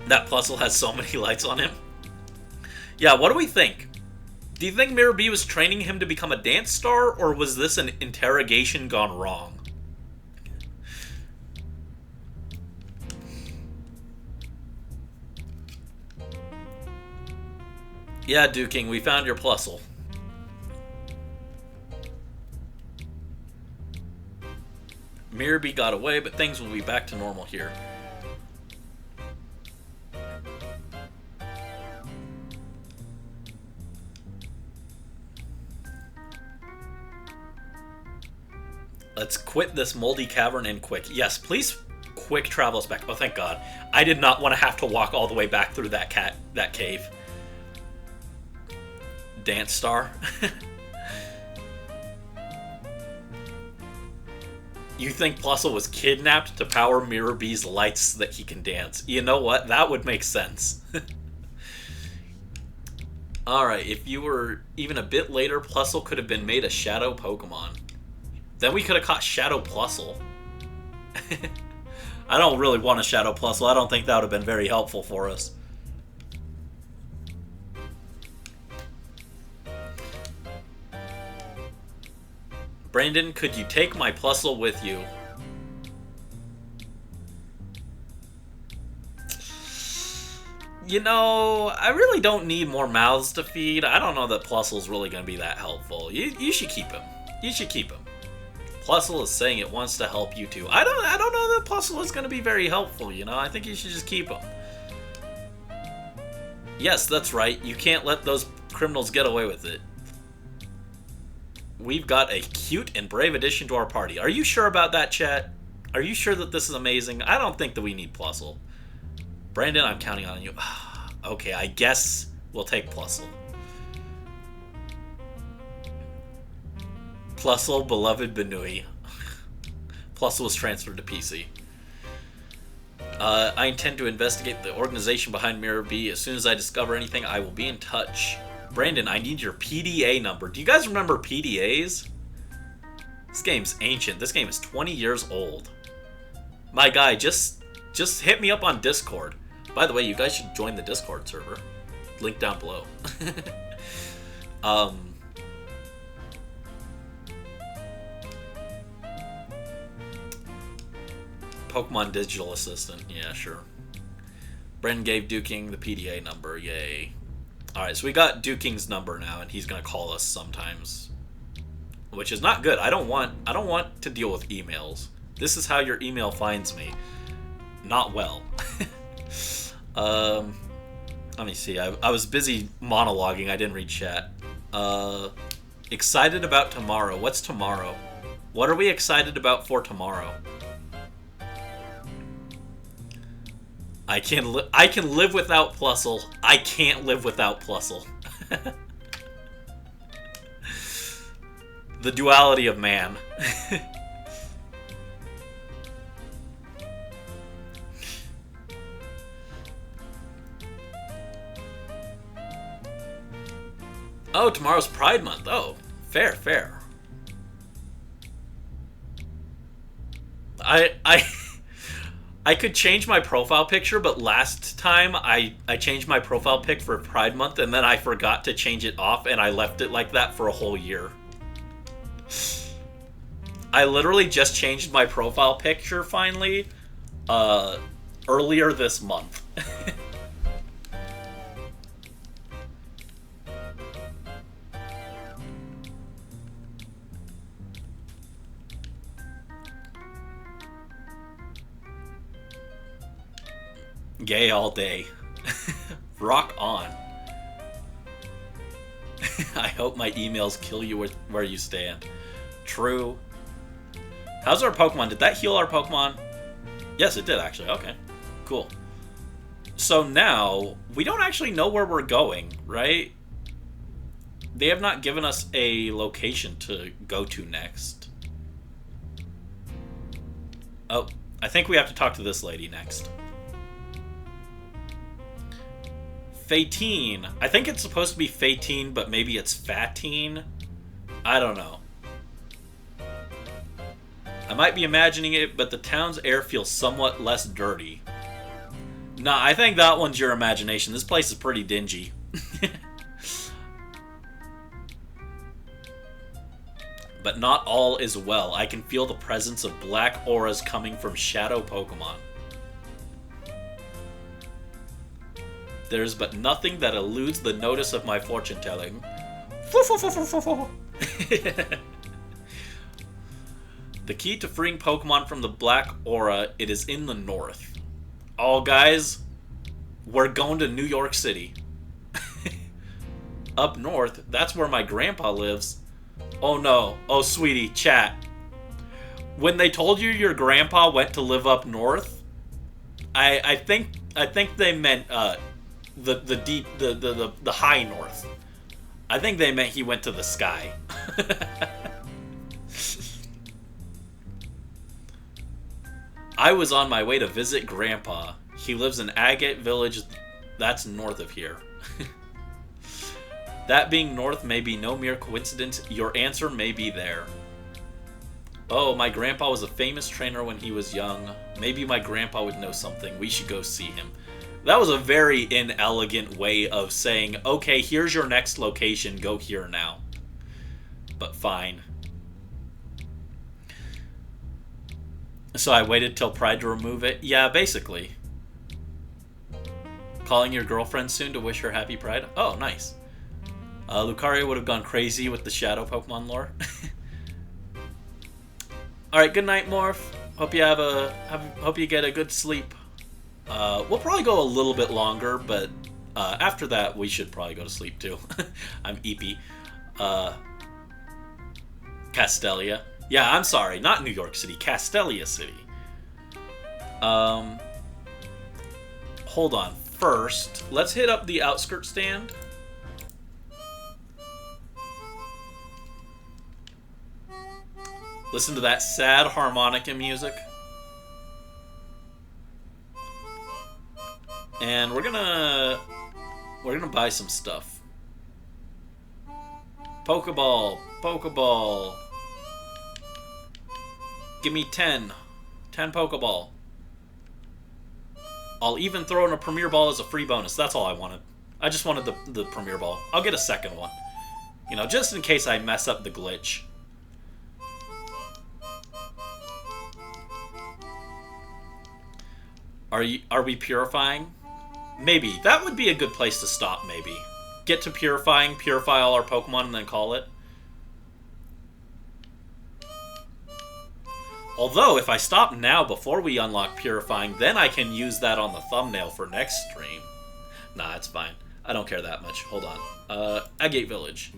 That Plusle has so many lights on him. Yeah, what do we think? Do you think Mirror B was training him to become a dance star, or was this an interrogation gone wrong? Yeah, Duking, we found your Plusle. Mirror B got away, but things will be back to normal here. Let's quit this moldy cavern and quick. Yes, please quick travel us back. Oh, thank God. I did not want to have to walk all the way back through that cave. Dance star. You think Plusle was kidnapped to power Mirror B's lights so that he can dance? You know what? That would make sense. Alright, if you were even a bit later, Plusle could have been made a shadow Pokemon. Then we could have caught Shadow Plusle. I don't really want a Shadow Plusle. I don't think that would have been very helpful for us. Brandon, could you take my Plusle with you? You know, I really don't need more mouths to feed. I don't know that Plusle's really going to be that helpful. You should keep him. You should keep him. Plusle is saying it wants to help you too. I don't know that Plusle is going to be very helpful, you know? I think you should just keep him. Yes, that's right. You can't let those criminals get away with it. We've got a cute and brave addition to our party. Are you sure about that, chat? Are you sure that this is amazing? I don't think that we need Plusle. Brandon, I'm counting on you. Okay, I guess we'll take Plusle. Plusle, beloved Benui. Plusle was transferred to PC. I intend to investigate the organization behind Mirror B. As soon as I discover anything, I will be in touch. Brandon, I need your PDA number. Do you guys remember PDAs? This game's ancient. This game is 20 years old. My guy, just hit me up on Discord. By the way, you guys should join the Discord server. Link down below. Pokemon Digital Assistant. Yeah, sure. Bren gave Duking the PDA number. Yay. Alright, so we got Duking's number now, and he's gonna call us sometimes. Which is not good. I don't want to deal with emails. This is how your email finds me. Not well. Let me see. I was busy monologuing. I didn't read chat. Excited about tomorrow. What's tomorrow? What are we excited about for tomorrow? I can live without Plusle. I can't live without Plusle. The duality of man. Oh, tomorrow's Pride Month. Oh, fair, fair. I could change my profile picture, but last time I changed my profile pic for Pride Month, and then I forgot to change it off, and I left it like that for a whole year. I literally just changed my profile picture, finally, earlier this month. okay all day. Rock on. I hope my emails kill you where you stand. True. How's our Pokemon? Did that heal our Pokemon? Yes, it did actually. Okay. Cool. So now, we don't actually know where we're going, right? They have not given us a location to go to next. Oh, I think we have to talk to this lady next. Fatine. I think it's supposed to be Fatine, but maybe it's Fatine. I don't know. I might be imagining it, but the town's air feels somewhat less dirty. Nah, I think that one's your imagination. This place is pretty dingy. But not all is well. I can feel the presence of black auras coming from shadow Pokemon. There's but nothing that eludes the notice of my fortune-telling. The key to freeing Pokemon from the black aura, it is in the north. Oh, guys, we're going to New York City. Up north, that's where my grandpa lives. Oh no. Oh, sweetie, chat. When they told you your grandpa went to live up north, I think they meant the high north. I think they meant he went to the sky. I was on my way to visit Grandpa. He lives in Agate Village, that's north of here. That being north may be no mere coincidence. Your answer may be there. Oh, my grandpa was a famous trainer when he was young. Maybe my grandpa would know something. We should go see him. That was a very inelegant way of saying, okay, here's your next location. Go here now. But fine. So I waited till Pride to remove it? Yeah, basically. Calling your girlfriend soon to wish her happy Pride? Oh, nice. Lucario would have gone crazy with the Shadow Pokemon lore. Alright, good night, Morph. Hope you hope you get a good sleep. We'll probably go a little bit longer, but after that, we should probably go to sleep too. I'm eepy. Castelia. Yeah, I'm sorry, not New York City, Castelia City. Hold on. First, let's hit up the outskirt stand. Listen to that sad harmonica music. And we're gonna buy some stuff. Pokeball, Pokeball. Give me 10. 10 Pokeball. I'll even throw in a Premier Ball as a free bonus. That's all I wanted. I just wanted the Premier Ball. I'll get a second one. You know, just in case I mess up the glitch. Are we purifying? Maybe. That would be a good place to stop, maybe. Get to purifying, purify all our Pokemon, and then call it. Although, if I stop now before we unlock purifying, then I can use that on the thumbnail for next stream. Nah, it's fine. I don't care that much. Hold on. Agate Village.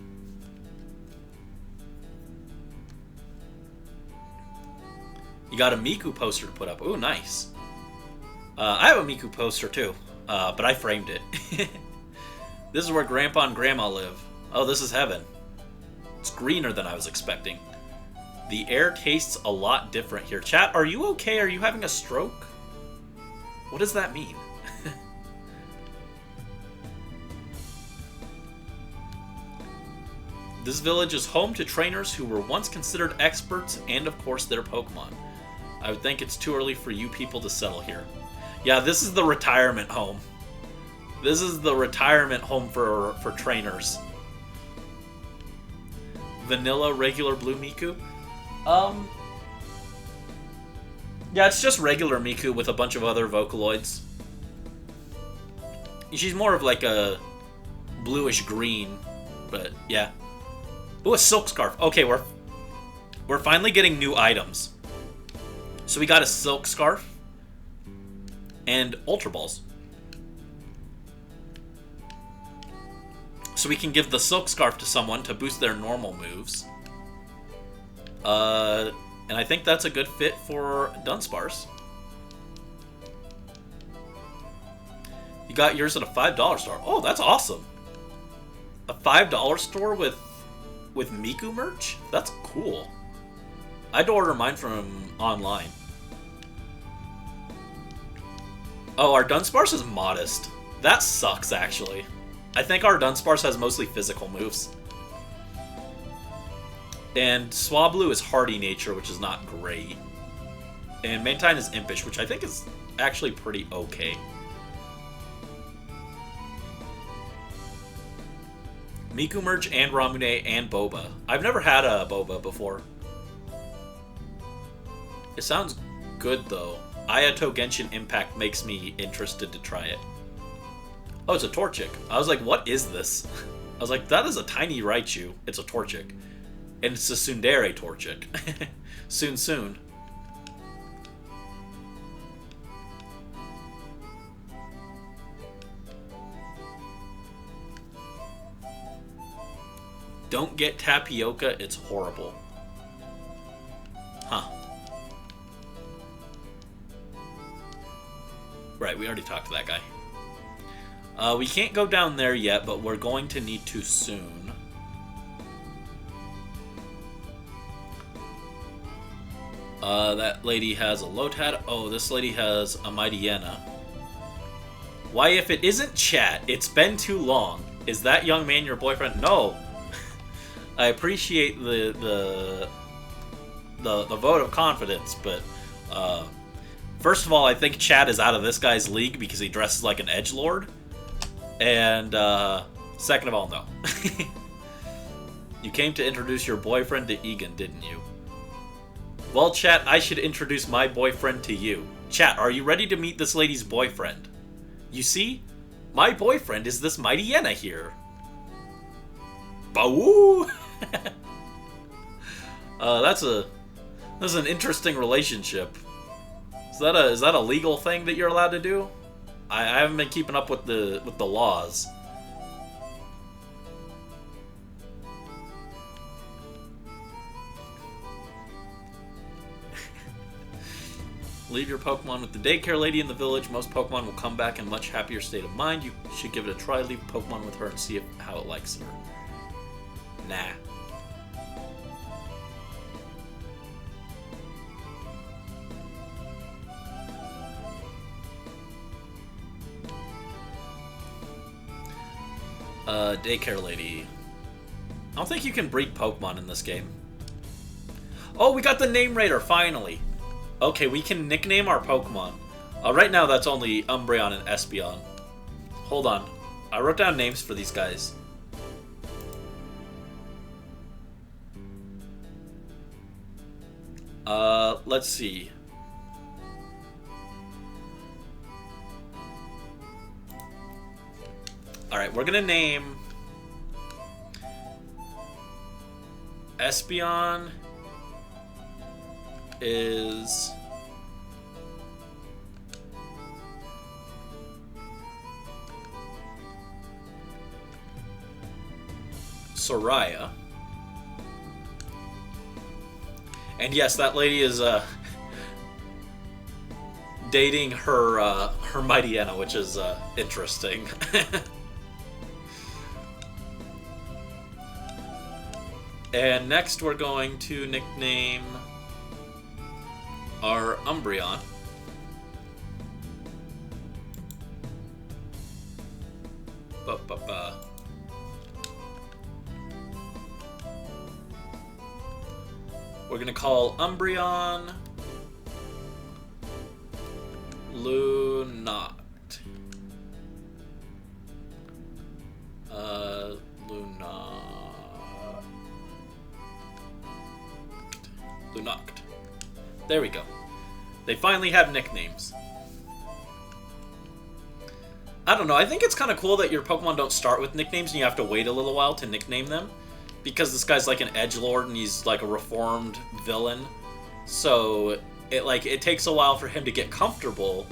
You got a Miku poster to put up. Ooh, nice. I have a Miku poster too, but I framed it. This is where Grandpa and Grandma live. Oh, this is heaven. It's greener than I was expecting. The air tastes a lot different here. Chat, are you okay? Are you having a stroke? What does that mean? This village is home to trainers who were once considered experts and, of course, their Pokemon. I would think it's too early for you people to settle here. Yeah, this is the retirement home. This is the retirement home for trainers. Vanilla regular blue Miku? Yeah, it's just regular Miku with a bunch of other Vocaloids. She's more of like a bluish green, but yeah. Ooh, a silk scarf. Okay, we're finally getting new items. So we got a silk scarf and Ultra Balls. So we can give the Silk Scarf to someone to boost their normal moves. And I think that's a good fit for Dunsparce. You got yours at a $5 store. Oh, that's awesome. A $5 store with Miku merch? That's cool. I'd order mine from online. Oh, our Dunsparce is modest. That sucks, actually. I think our Dunsparce has mostly physical moves. And Swablu is hardy nature, which is not great. And Mantine is impish, which I think is actually pretty okay. Miku merch and Ramune and Boba. I've never had a Boba before. It sounds good, though. Ayato Genshin Impact makes me interested to try it. Oh, it's a Torchic. I was like, what is this? I was like, that is a tiny Raichu. It's a Torchic. And it's a Tsundere Torchic. Soon. Don't get Tapioca, it's horrible. Huh. Right, we already talked to that guy. We can't go down there yet, but we're going to need to soon. That lady has a Lotad. Oh, this lady has a Mightyena. Why, if it isn't chat, it's been too long. Is that young man your boyfriend? No. I appreciate the vote of confidence, but first of all, I think Chad is out of this guy's league because he dresses like an edgelord. And second of all, no. You came to introduce your boyfriend to Egan, didn't you? Well, chat, I should introduce my boyfriend to you. Chat, are you ready to meet this lady's boyfriend? You see? My boyfriend is this Mightyena here. Bawoo! That's an interesting relationship. Is that a legal thing that you're allowed to do? I haven't been keeping up with the laws. Leave your Pokemon with the daycare lady in the village. Most Pokemon will come back in a much happier state of mind. You should give it a try. Leave a Pokemon with her and see how it likes her. Nah. Daycare lady. I don't think you can breed Pokemon in this game. Oh, we got the name raider, finally. Okay, we can nickname our Pokemon. Right now, that's only Umbreon and Espeon. Hold on. I wrote down names for these guys. Let's see. Alright, we're gonna name Espeon is Soraya. And yes, that lady is dating her Mightyena, which is interesting. And next we're going to nickname our Umbreon. We're going to call Umbreon Lunockt. Lunockt. There we go. They finally have nicknames. I don't know, I think it's kind of cool that your Pokemon don't start with nicknames and you have to wait a little while to nickname them. Because this guy's like an edgelord and he's like a reformed villain. So it takes a while for him to get comfortable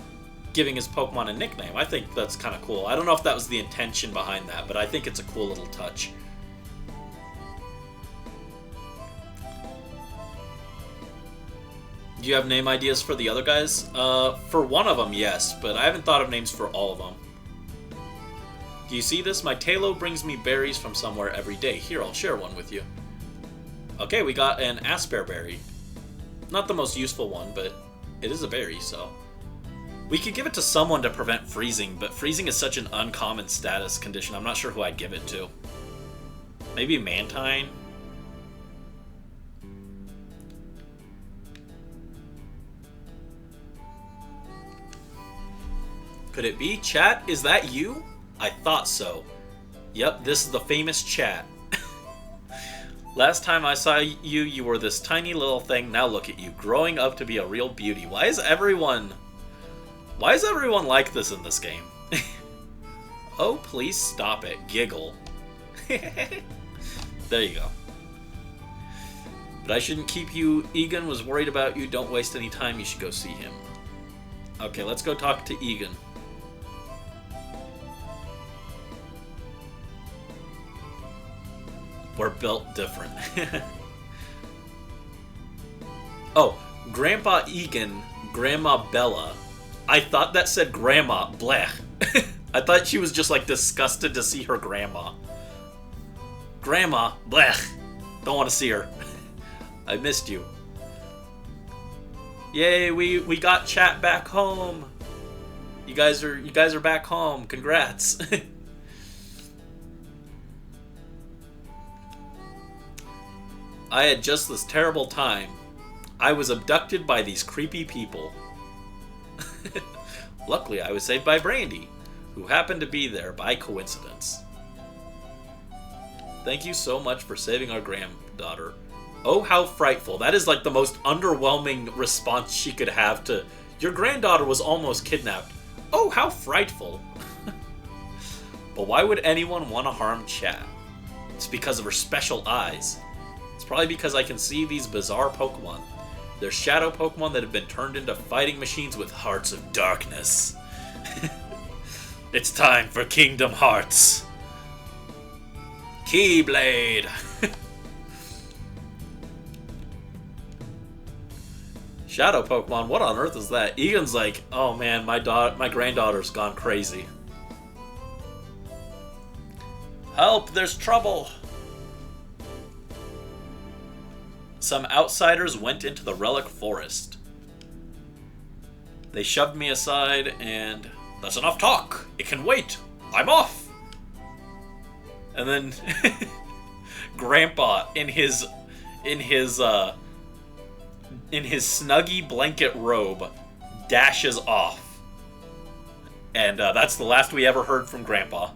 giving his Pokemon a nickname. I think that's kind of cool. I don't know if that was the intention behind that, but I think it's a cool little touch. Do you have name ideas for the other guys? For one of them, yes, but I haven't thought of names for all of them. Do you see this? My Talo brings me berries from somewhere every day. Here, I'll share one with you. Okay, we got an Asperberry. Not the most useful one, but it is a berry, so... We could give it to someone to prevent freezing, but freezing is such an uncommon status condition. I'm not sure who I'd give it to. Maybe Mantine? Could it be? Chat, is that you? I thought so. Yep, this is the famous Chat. Last time I saw you, you were this tiny little thing. Now look at you, growing up to be a real beauty. Why is everyone like this in this game? Oh, please stop it. Giggle. There you go. But I shouldn't keep you. Egan was worried about you. Don't waste any time. You should go see him. Okay, let's go talk to Egan. We're built different. Oh, Grandpa Egan, Grandma Bella. I thought that said Grandma. Blech. I thought she was just like disgusted to see her grandma. Grandma. Blech. Don't want to see her. I missed you. Yay, we got Chat back home. You guys are back home. Congrats. I had just this terrible time. I was abducted by these creepy people. Luckily, I was saved by Brandy, who happened to be there by coincidence. Thank you so much for saving our granddaughter. Oh, how frightful. That is like the most underwhelming response she could have to, your granddaughter was almost kidnapped. Oh, how frightful. But why would anyone want to harm Chat? It's because of her special eyes. It's probably because I can see these bizarre Pokemon. They're shadow Pokemon that have been turned into fighting machines with hearts of darkness. It's time for Kingdom Hearts. Keyblade. Shadow Pokemon, what on earth is that? Egan's like, oh man, my granddaughter's gone crazy. Help, there's trouble. Some outsiders went into the Relic Forest. They shoved me aside and... That's enough talk! It can wait! I'm off! And then... Grandpa, in his snuggy blanket robe, dashes off. And that's the last we ever heard from Grandpa.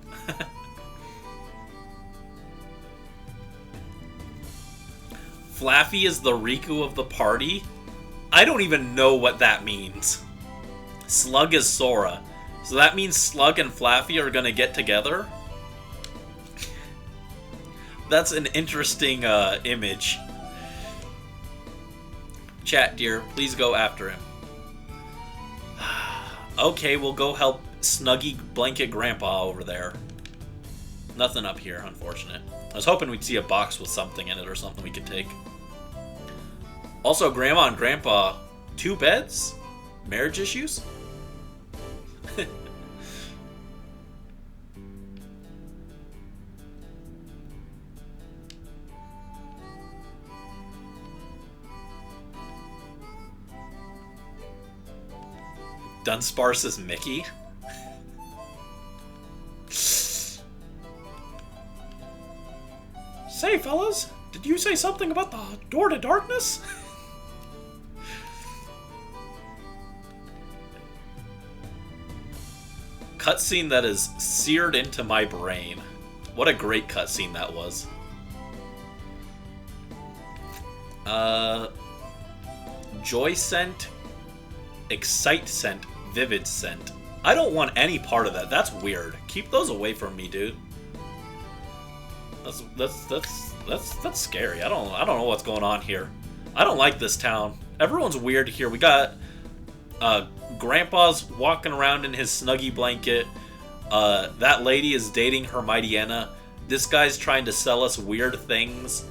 Flaffy is the Riku of the party? I don't even know what that means. Slug is Sora. So that means Slug and Flaffy are gonna get together? That's an interesting image. Chat, dear, please go after him. Okay, we'll go help Snuggy Blanket Grandpa over there. Nothing up here, unfortunate. I was hoping we'd see a box with something in it or something we could take. Also, Grandma and Grandpa, 2 beds? Marriage issues? Dunsparce's Mickey? Say, fellas, did you say something about the door to darkness? Cutscene that is seared into my brain. What a great cutscene that was. Joy Scent, Excite Scent, Vivid Scent. I don't want any part of that. That's weird. Keep those away from me, dude. That's scary. I don't know what's going on here. I don't like this town. Everyone's weird here. We got Grandpa's walking around in his Snuggie blanket. That lady is dating Hermione. This guy's trying to sell us weird things.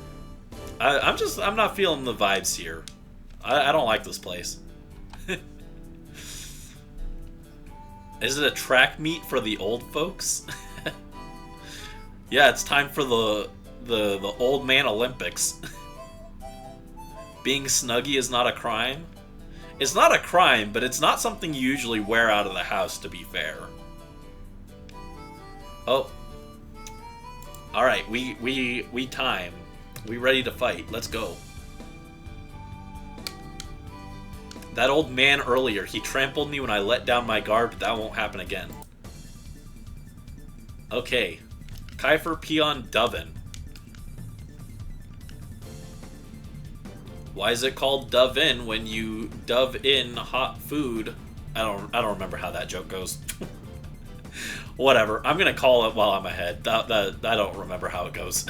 I'm not feeling the vibes here. I don't like this place. Is it a track meet for the old folks? Yeah, it's time for the old man Olympics. Being Snuggie is not a crime. It's not a crime, but it's not something you usually wear out of the house, to be fair. Oh. Alright, we time. We ready to fight. Let's go. That old man earlier, he trampled me when I let down my guard, but that won't happen again. Okay. Kiefer Peon Dovin. Why is it called dove in when you dove in hot food? I don't remember how that joke goes. Whatever. I'm gonna call it while I'm ahead. I don't remember how it goes.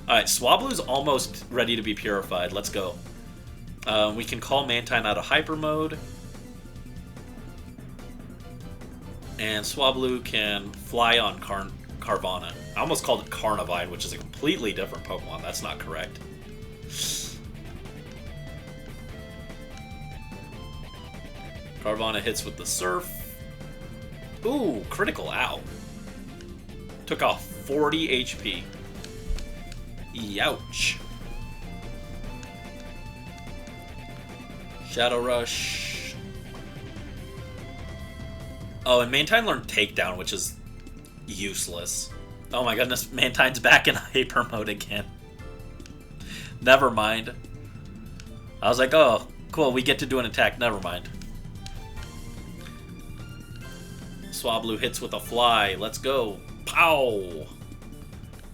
Alright, Swablu's almost ready to be purified. Let's go. We can call Mantine out of hyper mode. And Swablu can fly on Carvanha. I almost called it Carnivine, which is a completely different Pokemon. That's not correct. Carvanha hits with the Surf. Ooh, critical out. Took off 40 HP. Youch. Shadow Rush. Oh, and Mantine learned Takedown, which is useless. Oh my goodness, Mantine's back in hyper mode again. Never mind. I was like, oh, cool, we get to do an attack. Never mind. Swablu hits with a fly. Let's go. Pow!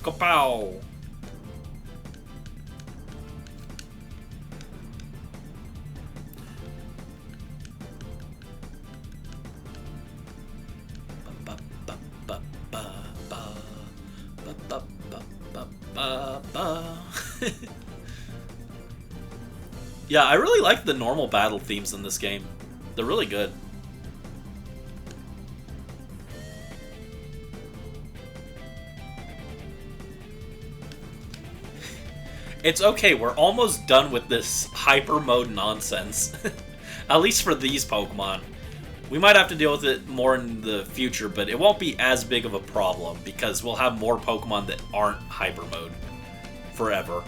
Kapow! Yeah, I really like the normal battle themes in this game. They're really good. It's okay, we're almost done with this hyper mode nonsense. At least for these Pokemon. We might have to deal with it more in the future, but it won't be as big of a problem because we'll have more Pokemon that aren't hyper mode forever.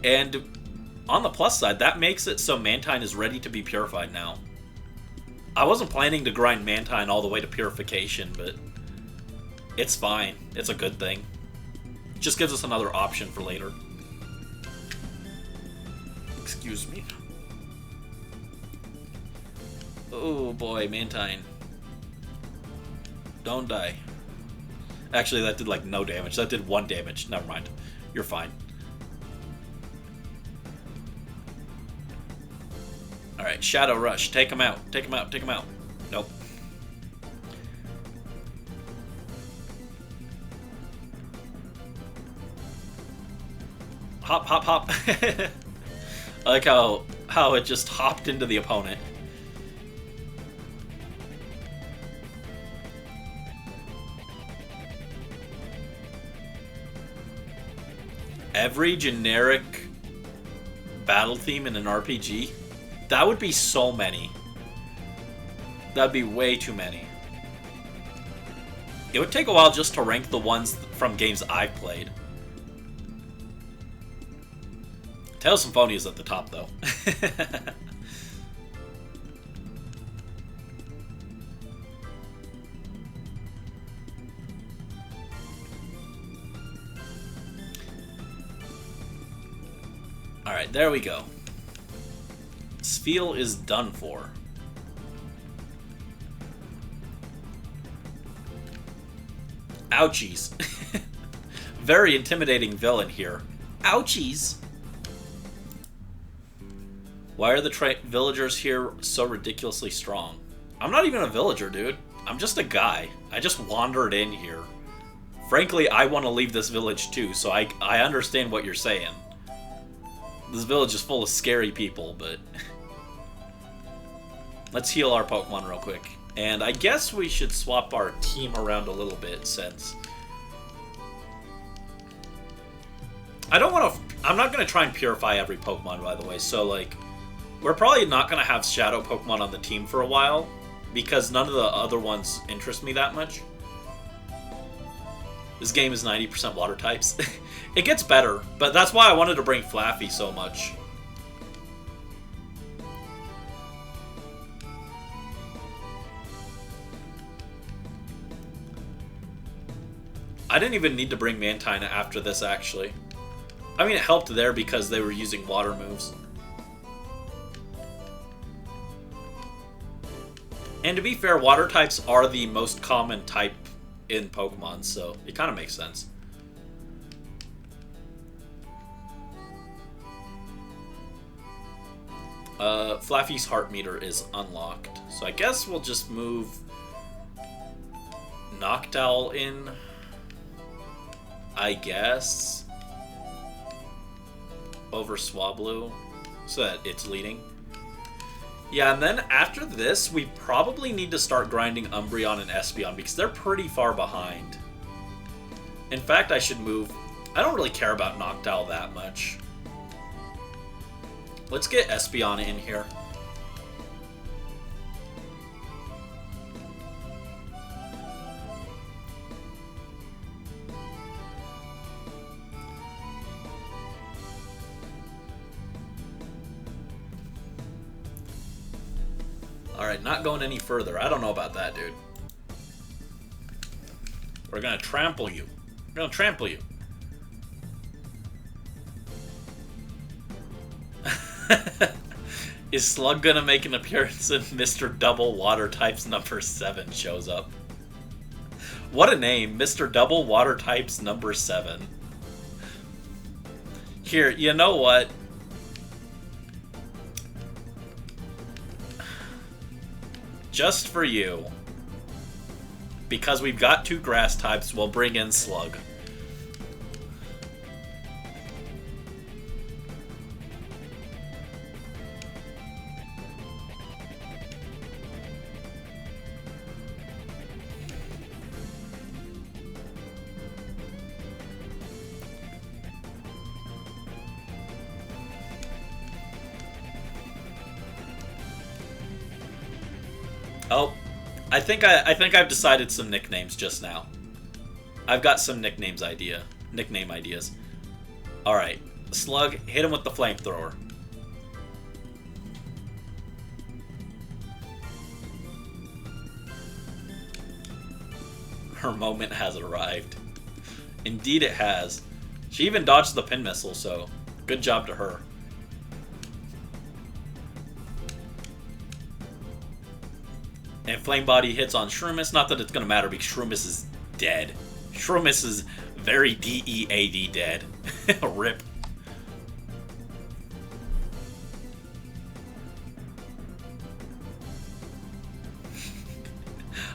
And on the plus side, that makes it so Mantine is ready to be purified now. I wasn't planning to grind Mantine all the way to purification, but it's fine. It's a good thing. It just gives us another option for later. Excuse me. Oh boy, Mantine. Don't die. Actually, that did like no damage. That did 1 damage. Never mind. You're fine. Alright, Shadow Rush. Take him out. Take him out. Take him out. Nope. Hop, hop, hop. I like how it just hopped into the opponent. Every generic battle theme in an RPG? That would be so many. That'd be way too many. It would take a while just to rank the ones from games I've played. Tales Symphonia is at the top, though. Alright, there we go. Spheal is done for. Ouchies. Very intimidating villain here. Ouchies. Why are the villagers here so ridiculously strong? I'm not even a villager, dude. I'm just a guy. I just wandered in here. Frankly, I want to leave this village too, so I understand what you're saying. This village is full of scary people, but... Let's heal our Pokemon real quick. And I guess we should swap our team around a little bit, since... I don't want to... I'm not going to try and purify every Pokemon, by the way, so, like... We're probably not going to have Shadow Pokemon on the team for a while, because none of the other ones interest me that much. This game is 90% water types. It gets better, but that's why I wanted to bring Flaffy so much. I didn't even need to bring Mantine after this, actually. I mean, it helped there because they were using water moves. And to be fair, water types are the most common type in Pokemon, so it kind of makes sense. Flaffy's heart meter is unlocked, so I guess we'll just move Noctowl in, I guess, over Swablu, so that it's leading. Yeah, and then after this, we probably need to start grinding Umbreon and Espeon, because they're pretty far behind. In fact, I should move... I don't really care about Noctowl that much. Let's get Espeon in here. Alright, not going any further. I don't know about that, dude. We're gonna trample you. We're gonna trample you. Is Slug gonna make an appearance if Mr. Double Water Types number 7 shows up? What a name, Mr. Double Water Types number 7. Here, you know what? Just for you, because we've got 2 grass types, we'll bring in Slug. Oh, I think I've decided some nicknames just now. I've got some nickname ideas. All right, Slug, hit him with the flamethrower. Her moment has arrived. Indeed, it has. She even dodged the pin missile, so good job to her. And Flame Body hits on Shroomish. Not that it's going to matter because Shroomish is dead. Shroomish is very D-E-A-D dead. Rip.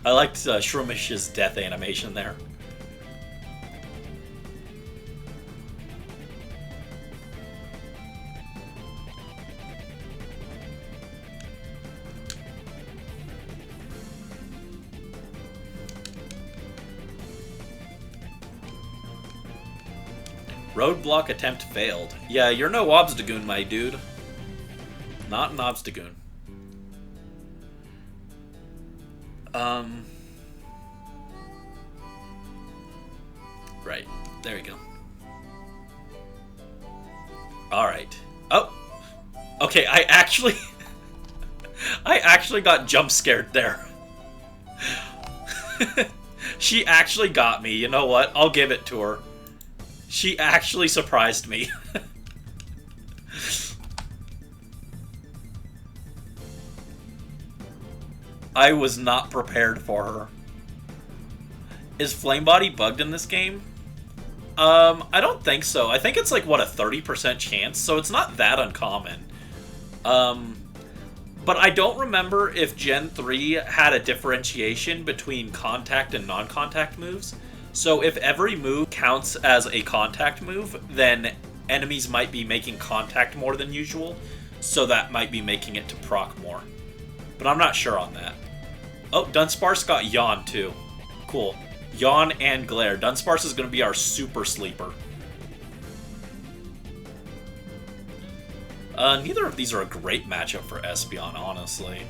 I liked Shroomish's death animation there. Roadblock attempt failed. Yeah, you're no Obstagoon, my dude. Not an Obstagoon. Right. There we go. Alright. Oh! Okay, I actually got jump scared there. She actually got me. You know what? I'll give it to her. She actually surprised me. I was not prepared for her. Is Flame Body bugged in this game? I don't think so. I think it's like, what, a 30% chance? So it's not that uncommon. But I don't remember if Gen 3 had a differentiation between contact and non-contact moves. So if every move counts as a contact move, then enemies might be making contact more than usual, so that might be making it to proc more. But I'm not sure on that. Oh, Dunsparce got Yawn too. Cool. Yawn and Glare. Dunsparce is going to be our super sleeper. Neither of these are a great matchup for Espeon, honestly.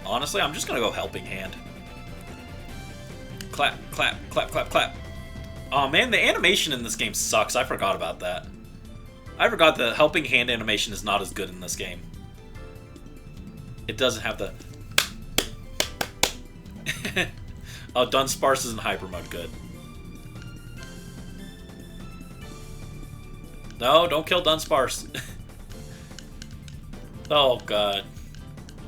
Honestly, I'm just going to go Helping Hand. Clap, clap, clap, clap, clap. Oh man, the animation in this game sucks. I forgot about that. I forgot the Helping Hand animation is not as good in this game. It doesn't have the... Oh, Dunsparce is in Hyper Mode. Good. No, don't kill Dunsparce. Oh god.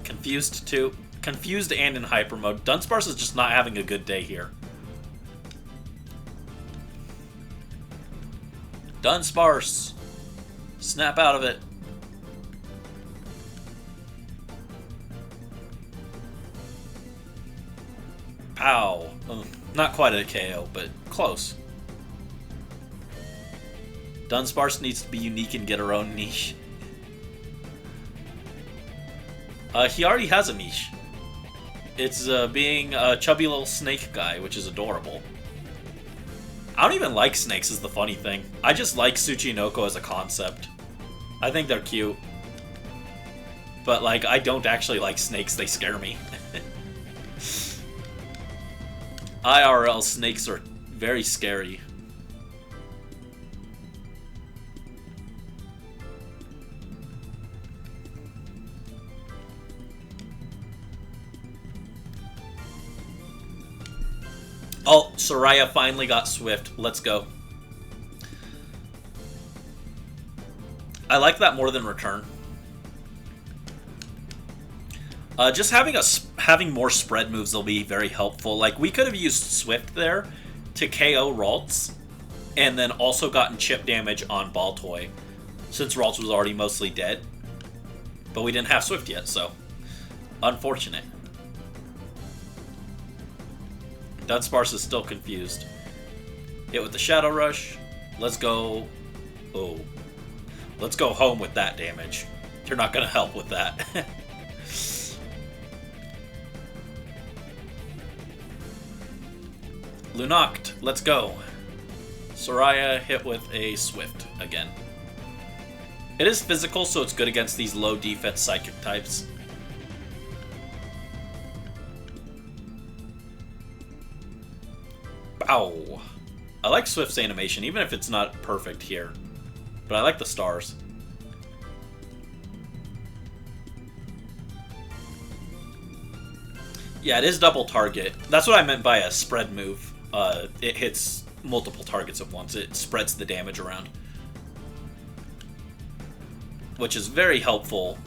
Confused too. Confused and in Hyper Mode. Dunsparce is just not having a good day here. Dunsparce! Snap out of it. Pow. Not quite a KO, but close. Dunsparce needs to be unique and get her own niche. He already has a niche. It's being a chubby little snake guy, which is adorable. I don't even like snakes is the funny thing. I just like Tsuchinoko as a concept. I think they're cute. But, like, I don't actually like snakes. They scare me. IRL snakes are very scary. Oh, Soraya finally got Swift. Let's go. I like that more than Return. Just having more spread moves will be very helpful. Like, we could have used Swift there to KO Ralts, and then also gotten chip damage on Baltoy, since Ralts was already mostly dead. But we didn't have Swift yet, so unfortunate. Dunsparce is still confused. Hit with the Shadow Rush. Let's go. Oh. Let's go home with that damage. You're not going to help with that. Lunoct, let's go. Soraya hit with a Swift again. It is physical, so it's good against these low defense psychic types. Ow. I like Swift's animation, even if it's not perfect here. But I like the stars. Yeah, it is double target. That's what I meant by a spread move. It hits multiple targets at once. It spreads the damage around. Which is very helpful.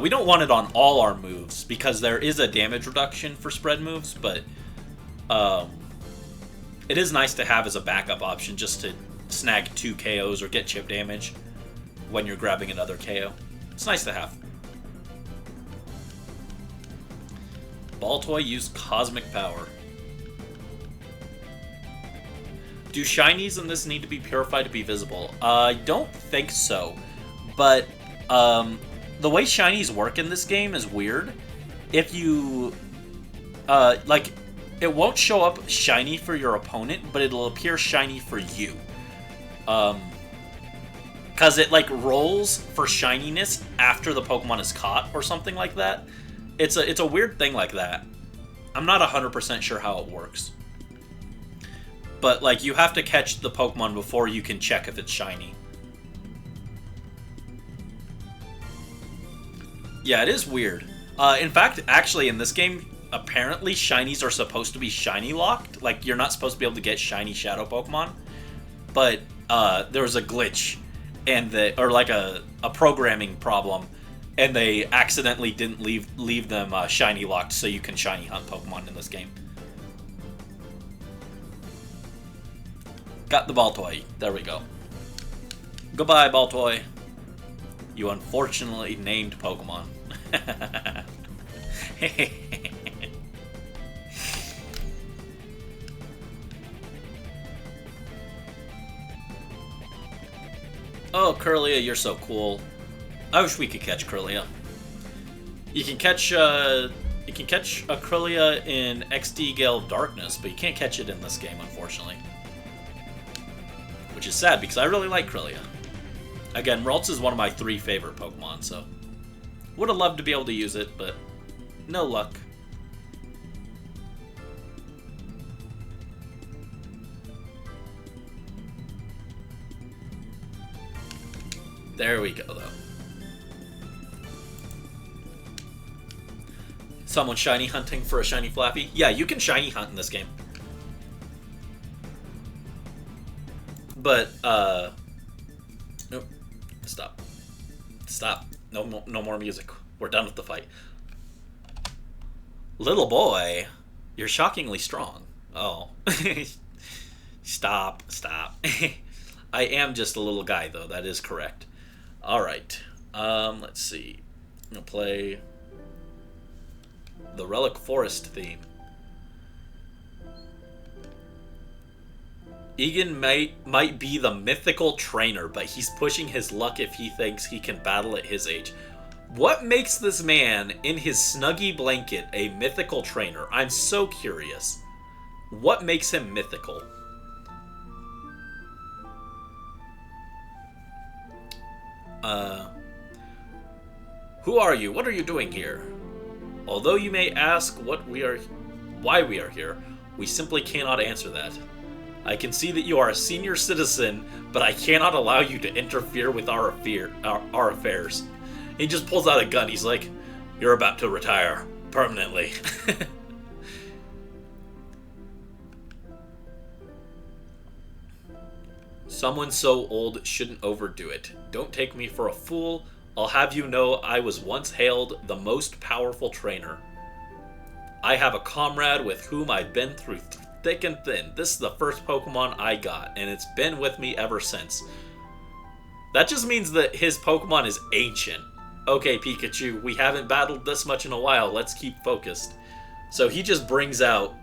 We don't want it on all our moves, because there is a damage reduction for spread moves, but it is nice to have as a backup option just to snag 2 KOs or get chip damage when you're grabbing another KO. It's nice to have. Baltoy used Cosmic Power. Do shinies in this need to be purified to be visible? I don't think so, but the way shinies work in this game is weird. If you, like, it won't show up shiny for your opponent, but it'll appear shiny for you. Because it, like, rolls for shininess after the Pokemon is caught or something like that. It's a weird thing like that. I'm not 100% sure how it works. But, like, you have to catch the Pokemon before you can check if it's shiny. Yeah, it is weird. In fact, actually, in this game, apparently shinies are supposed to be shiny locked. Like, you're not supposed to be able to get shiny shadow Pokemon. But there was a glitch, and or like a programming problem, and they accidentally didn't leave them shiny locked, so you can shiny hunt Pokemon in this game. Got the Baltoy. There we go. Goodbye, Baltoy. You unfortunately named Pokemon. Oh, Curlia, you're so cool. I wish we could catch Curlia. You can catch a Curlia in XD Gale of Darkness, but you can't catch it in this game, unfortunately. Which is sad, because I really like Curlia. Again, Ralts is one of my 3 favorite Pokemon, so... would have loved to be able to use it, but no luck. There we go, though. Someone shiny hunting for a shiny Flappy? Yeah, you can shiny hunt in this game. But, nope. Stop. Stop. No more music. We're done with the fight. Little boy, you're shockingly strong. Oh. Stop. I am just a little guy, though. That is correct. Alright. Let's see. I'm gonna play the Relic Forest theme. Egan might be the mythical trainer, but he's pushing his luck if he thinks he can battle at his age. What makes this man in his snuggy blanket a mythical trainer? I'm so curious. What makes him mythical? Who are you? What are you doing here? Although you may ask why we are here, we simply cannot answer that. I can see that you are a senior citizen, but I cannot allow you to interfere with our affairs. He just pulls out a gun. He's like, you're about to retire permanently. Someone so old shouldn't overdo it. Don't take me for a fool. I'll have you know I was once hailed the most powerful trainer. I have a comrade with whom I've been through thick and thin. This is the first Pokemon I got, and it's been with me ever since. That just means that his Pokemon is ancient. Okay, Pikachu, we haven't battled this much in a while. Let's keep focused. So he just brings out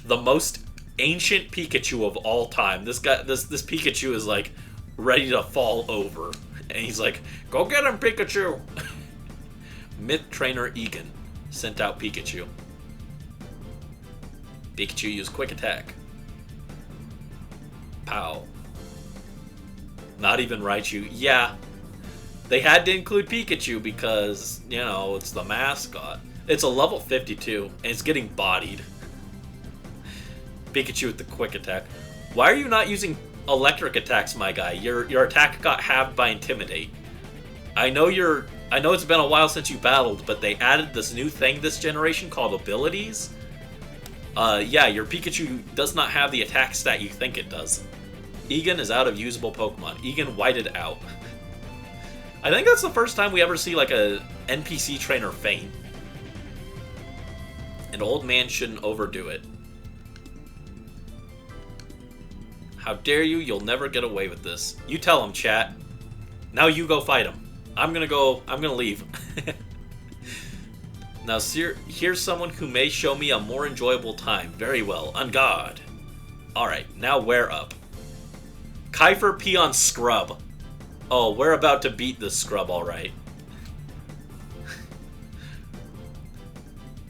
the most ancient Pikachu of all time. This Pikachu is like ready to fall over. And he's like, go get him, Pikachu! Myth Trainer Egan sent out Pikachu. Pikachu used Quick Attack. Pow. Not even Raichu. Yeah. They had to include Pikachu because, you know, it's the mascot. It's a level 52, and it's getting bodied. Pikachu with the Quick Attack. Why are you not using electric attacks, my guy? Your attack got halved by Intimidate. I know it's been a while since you battled, but they added this new thing this generation called abilities. Yeah, your Pikachu does not have the attack stat you think it does. Egan is out of usable Pokemon. Egan whited out. I think that's the first time we ever see like a NPC trainer faint. An old man shouldn't overdo it. How dare you? You'll never get away with this. You tell him, chat. Now you go fight him. I'm gonna leave. Now here's someone who may show me a more enjoyable time. Very well. On guard. Alright, now wear up. Kiefer Peon Scrub. Oh, we're about to beat this scrub, alright.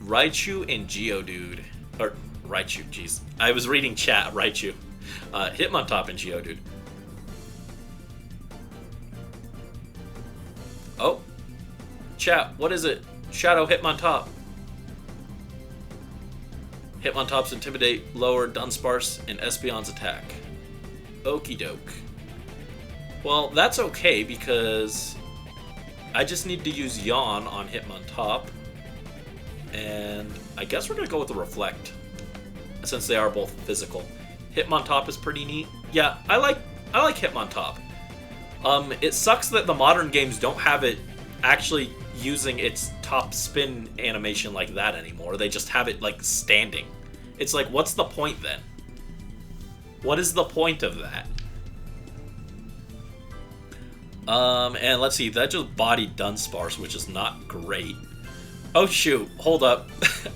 Raichu and Geodude. Or, Raichu, jeez. I was reading chat, Raichu. Hitmontop and Geodude. Oh. Chat, what is it? Shadow Hitmontop. Hitmontop's Intimidate lowered Dunsparce and Espeon's attack. Okie doke. Well, that's okay because I just need to use Yawn on Hitmontop. And I guess we're going to go with the Reflect since they are both physical. Hitmontop is pretty neat. Yeah, I like Hitmontop. It sucks that the modern games don't have it actually using its top spin animation like that anymore. They just have it like standing. It's like, what's the point then? What is the point of that? And let's see, that just bodied Dunsparce, which is not great. Oh shoot, hold up.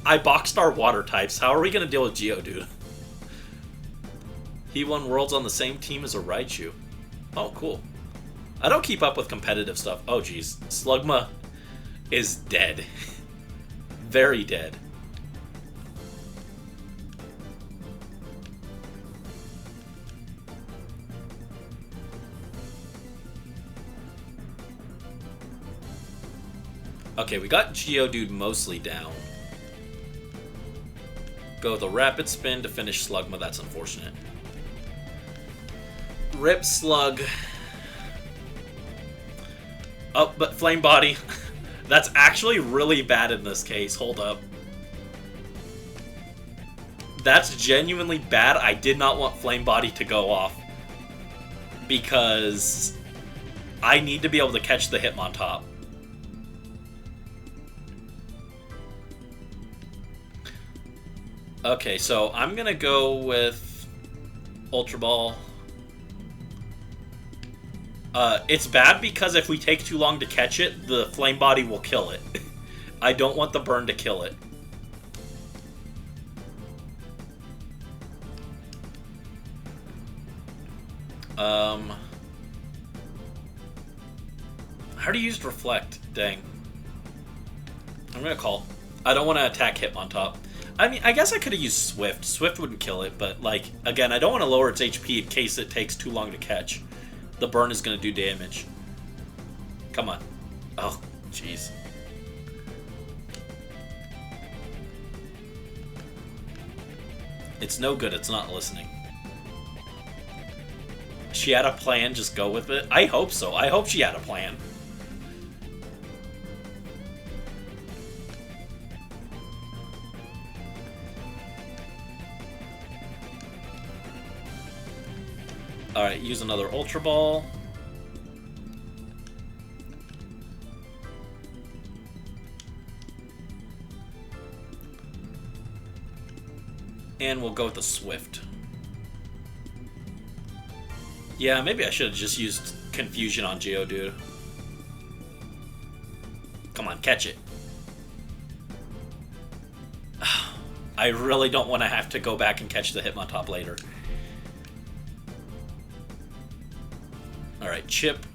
I boxed our water types. How are we gonna deal with Geodude? He won Worlds on the same team as a Raichu. Oh, cool. I don't keep up with competitive stuff. Oh, geez. Slugma is dead. Very dead. Okay, we got Geodude mostly down. Go with a rapid spin to finish Slugma. That's unfortunate. Rip Slug. Oh, but Flame Body. That's actually really bad in this case. Hold up. That's genuinely bad. I did not want Flame Body to go off. Because I need to be able to catch the Hitmontop. Okay, so I'm gonna go with Ultra Ball. It's bad because if we take too long to catch it, the Flame Body will kill it. I don't want the burn to kill it. How do you use Reflect? Dang. I'm gonna call. I don't want to attack Hitmontop. I mean, I guess I could have used Swift. Swift wouldn't kill it, but, like, again, I don't want to lower its HP in case it takes too long to catch. The burn is going to do damage. Come on. Oh, jeez. It's no good. It's not listening. She had a plan. Just go with it. I hope so. I hope she had a plan. Alright, use another Ultra Ball. And we'll go with the Swift. Yeah, maybe I should have just used Confusion on Geodude. Come on, catch it. I really don't want to have to go back and catch the Hitmontop later. Alright, Chip.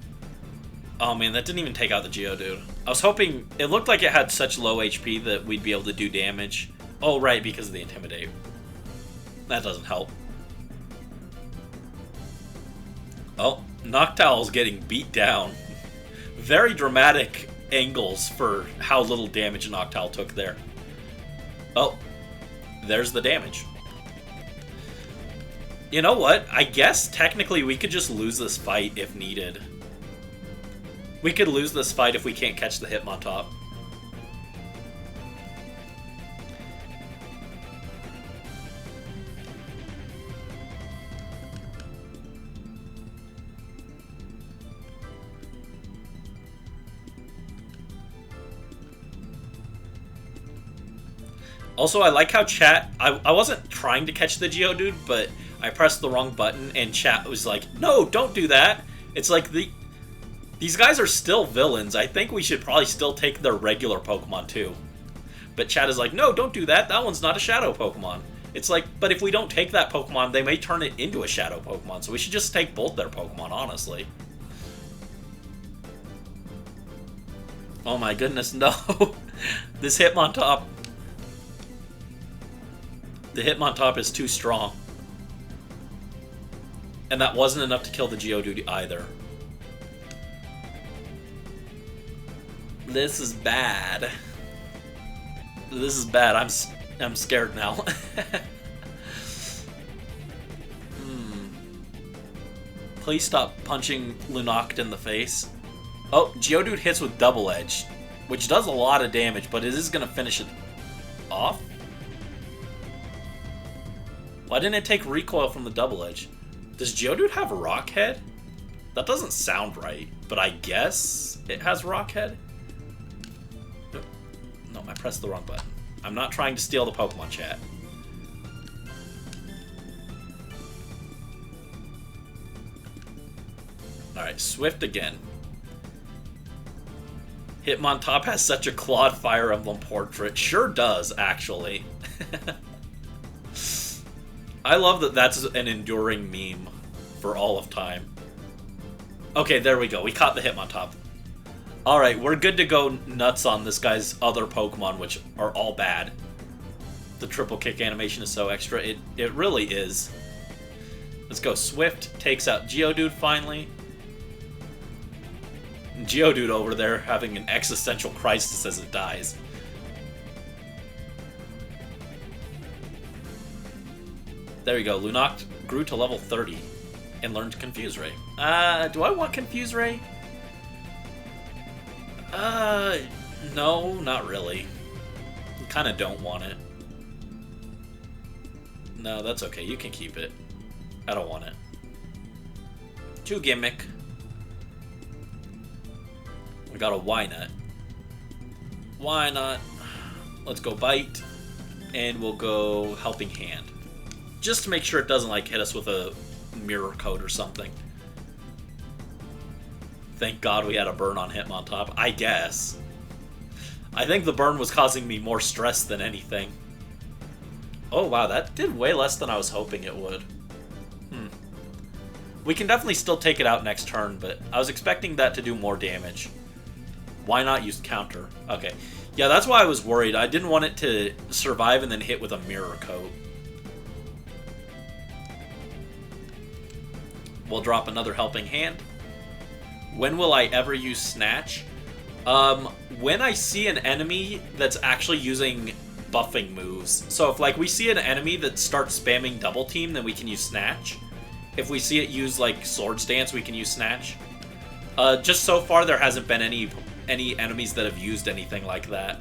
Oh man, that didn't even take out the Geodude. I was hoping... It looked like it had such low HP that we'd be able to do damage. Oh, right, because of the Intimidate. That doesn't help. Oh, Noctowl's getting beat down. Very dramatic angles for how little damage Noctowl took there. Oh, there's the damage. You know what? I guess technically we could just lose this fight if needed. We could lose this fight if we can't catch the Hitmontop. Also, I like how chat... I wasn't trying to catch the Geodude, but I pressed the wrong button, and chat was like, no, don't do that! It's like, these guys are still villains. I think we should probably still take their regular Pokemon, too. But chat is like, no, don't do that. That one's not a Shadow Pokemon. It's like, but if we don't take that Pokemon, they may turn it into a Shadow Pokemon, so we should just take both their Pokemon, honestly. Oh my goodness, no. This Hitmontop... The Hitmontop is too strong. And that wasn't enough to kill the Geodude either. This is bad. This is bad. I'm scared now. Please stop punching Lunoct in the face. Oh, Geodude hits with Double Edge, which does a lot of damage, but it is going to finish it off. Why didn't it take recoil from the Double Edge? Does Geodude have a Rock Head? That doesn't sound right, but I guess it has Rock Head? No, I pressed the wrong button. I'm not trying to steal the Pokemon chat. Alright, Swift again. Hitmontop has such a clawed Fire Emblem portrait. Sure does, actually. I love that that's an enduring meme for all of time. Okay, there we go. We caught the Hitmontop. Alright, we're good to go nuts on this guy's other Pokemon, which are all bad. The triple kick animation is so extra. It really is. Let's go. Swift takes out Geodude finally. Geodude over there having an existential crisis as it dies. There we go. Lunoct grew to level 30 and learned Confuse Ray. Do I want Confuse Ray? No, not really. Kind of don't want it. No, that's okay. You can keep it. I don't want it. 2 Gimmick. We got a Wynut. Why not? Let's go Bite. And we'll go Helping Hand. Just to make sure it doesn't, like, hit us with a Mirror Coat or something. Thank God we had a burn on Hitmontop, I guess. I think the burn was causing me more stress than anything. Oh wow, that did way less than I was hoping it would. We can definitely still take it out next turn, but I was expecting that to do more damage. Why not use Counter? Okay. Yeah, that's why I was worried. I didn't want it to survive and then hit with a Mirror Coat. We'll drop another Helping Hand. When will I ever use Snatch? When I see an enemy that's actually using buffing moves. So if, like, we see an enemy that starts spamming Double Team, then we can use Snatch. If we see it use, like, Swords Dance, we can use Snatch. Just so far, there hasn't been any enemies that have used anything like that.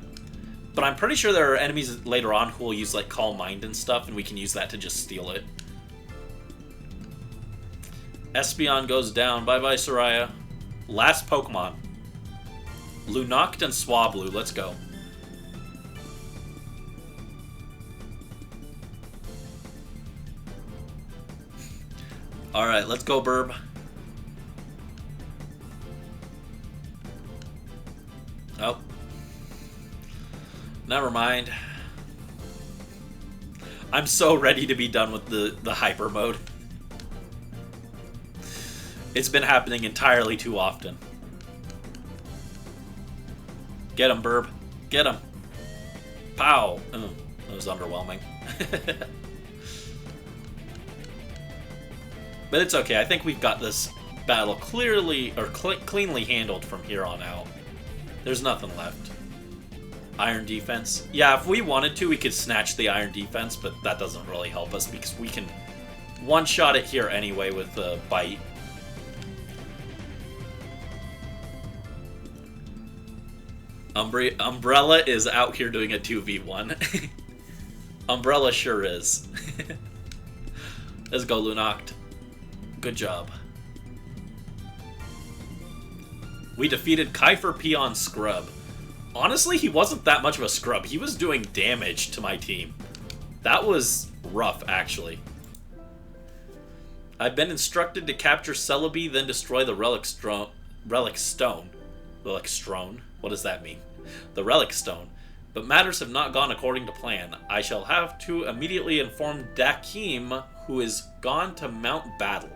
But I'm pretty sure there are enemies later on who will use, like, Calm Mind and stuff, and we can use that to just steal it. Espeon goes down. Bye-bye, Soraya. Last Pokemon. Lunoct and Swablu. Let's go. Alright, let's go, Burb. Oh. Never mind. I'm so ready to be done with the Hyper mode. It's been happening entirely too often. Get him, Burb. Get him. Pow. Oh, that was underwhelming. But it's okay. I think we've got this battle clearly, or cleanly handled from here on out. There's nothing left. Iron Defense. Yeah, if we wanted to, we could snatch the Iron Defense, but that doesn't really help us because we can one-shot it here anyway with the Bite. Umbrella is out here doing a 2v1. Umbrella sure is. Let's go, Lunoct. Good job. We defeated Kiefer Peon Scrub. Honestly, he wasn't that much of a scrub. He was doing damage to my team. That was rough, actually. I've been instructed to capture Celebi, then destroy the Relic Stone. Relic Stone? What does that mean? The Relic Stone. But matters have not gone according to plan. I shall have to immediately inform Dakim, who is gone to Mount Battle.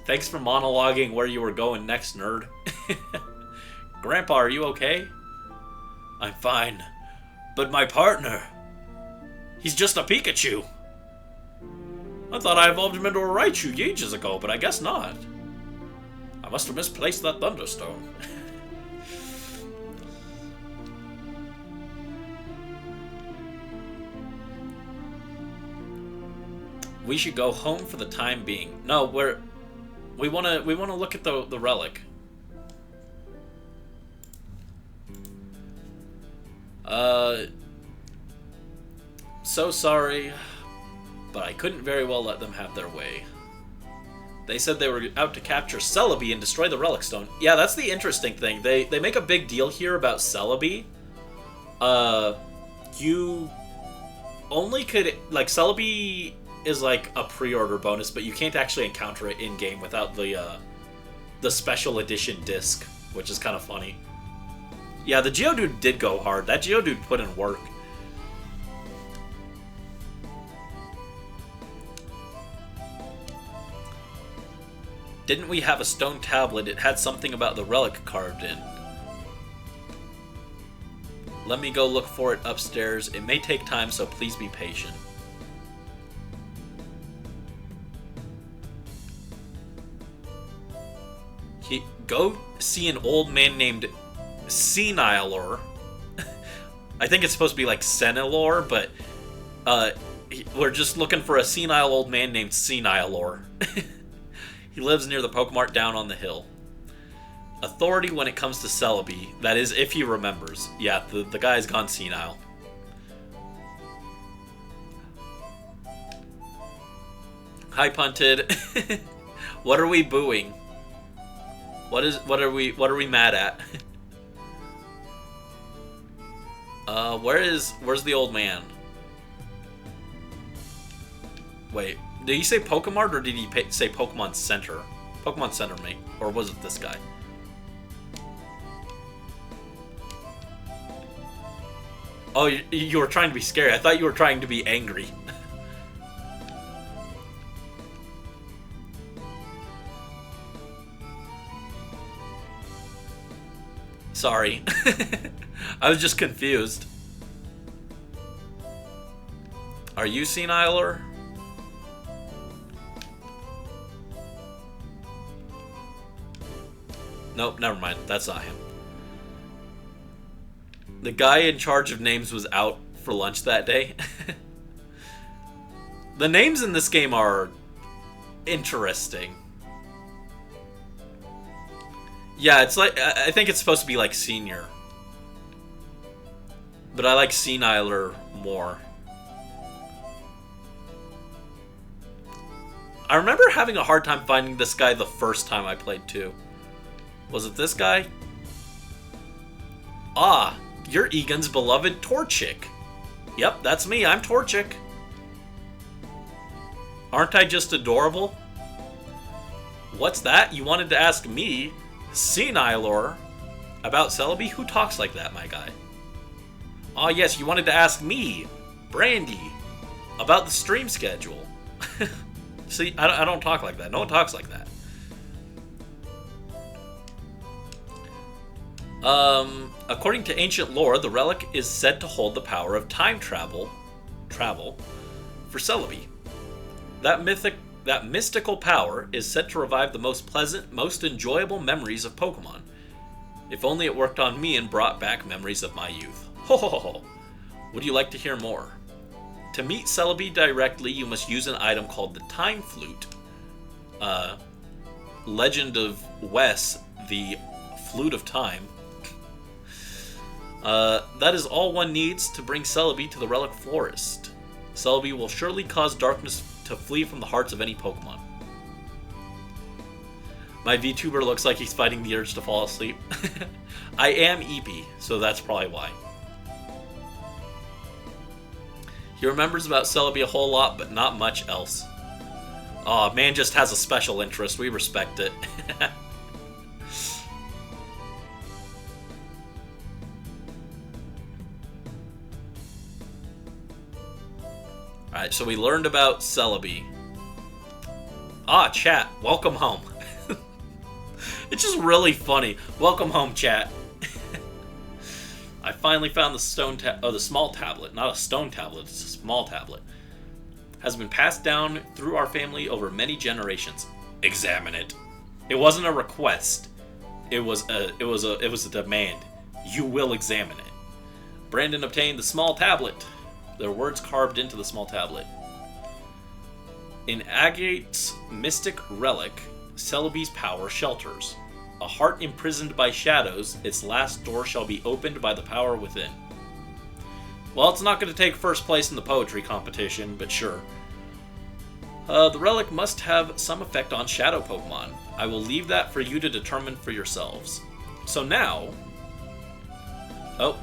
Thanks for monologuing where you were going next, nerd. Grandpa, are you okay? I'm fine. But my partner... he's just a Pikachu. I thought I evolved him into a Raichu ages ago, but I guess not. I must have misplaced that Thunderstone. We should go home for the time being. No, we wanna look at the relic. So sorry, but I couldn't very well let them have their way. They said they were out to capture Celebi and destroy the Relic Stone. Yeah, that's the interesting thing. They make a big deal here about Celebi. You only could... like, Celebi is like a pre-order bonus, but you can't actually encounter it in-game without the special edition disc, which is kind of funny. Yeah, the Geodude did go hard. That Geodude put in work. Didn't we have a stone tablet? It had something about the relic carved in. Let me go look for it upstairs. It may take time, so please be patient. Go see an old man named Senilor. I think it's supposed to be like Senilor, but we're just looking for a senile old man named Senilor. He lives near the Pokemart down on the hill. Authority when it comes to Celebi. That is, if he remembers. Yeah, the guy's gone senile. Hi, Punted. What are we booing? What are we mad at? Where's the old man? Wait, did he say Pokemart or did he say Pokemon Center? Pokemon Center, mate. Or was it this guy? Oh, you were trying to be scary. I thought you were trying to be angry. Sorry. I was just confused. Are you senile? Nope, never mind. That's not him. The guy in charge of names was out for lunch that day. The names in this game are interesting. Yeah, it's like, I think it's supposed to be like senior. But I like senile more. I remember having a hard time finding this guy the first time I played too. Was it this guy? Ah, you're Egan's beloved Torchic. Yep, that's me, I'm Torchic. Aren't I just adorable? What's that? You wanted to ask me, Senilor, about Celebi? Who talks like that, my guy? Oh yes, you wanted to ask me, Brandy, about the stream schedule. See, I don't talk like that. No one talks like that. According to ancient lore, the relic is said to hold the power of time travel for Celebi. That mystical power is said to revive the most pleasant, most enjoyable memories of Pokemon. If only it worked on me and brought back memories of my youth. Ho ho ho ho. Would you like to hear more? To meet Celebi directly, you must use an item called the Time Flute. Legend of Wes, the Flute of Time. That is all one needs to bring Celebi to the Relic Forest. Celebi will surely cause darkness to flee from the hearts of any Pokemon. My VTuber looks like he's fighting the urge to fall asleep. I am Eepy, so that's probably why. He remembers about Celebi a whole lot, but not much else. Aw, man just has a special interest. We respect it. Alright, so we learned about Celebi. Ah, chat, welcome home. It's just really funny. Welcome home, chat. I finally found the the small tablet. Not a stone tablet, it's a small tablet. Has been passed down through our family over many generations. Examine it. It wasn't a request. It was a demand. You will examine it. Brandon obtained the small tablet. There are words carved into the small tablet. In Agate's mystic relic, Celebi's power shelters. A heart imprisoned by shadows, its last door shall be opened by the power within. Well, it's not going to take first place in the poetry competition, but sure. The relic must have some effect on shadow Pokemon. I will leave that for you to determine for yourselves. So now... Oh,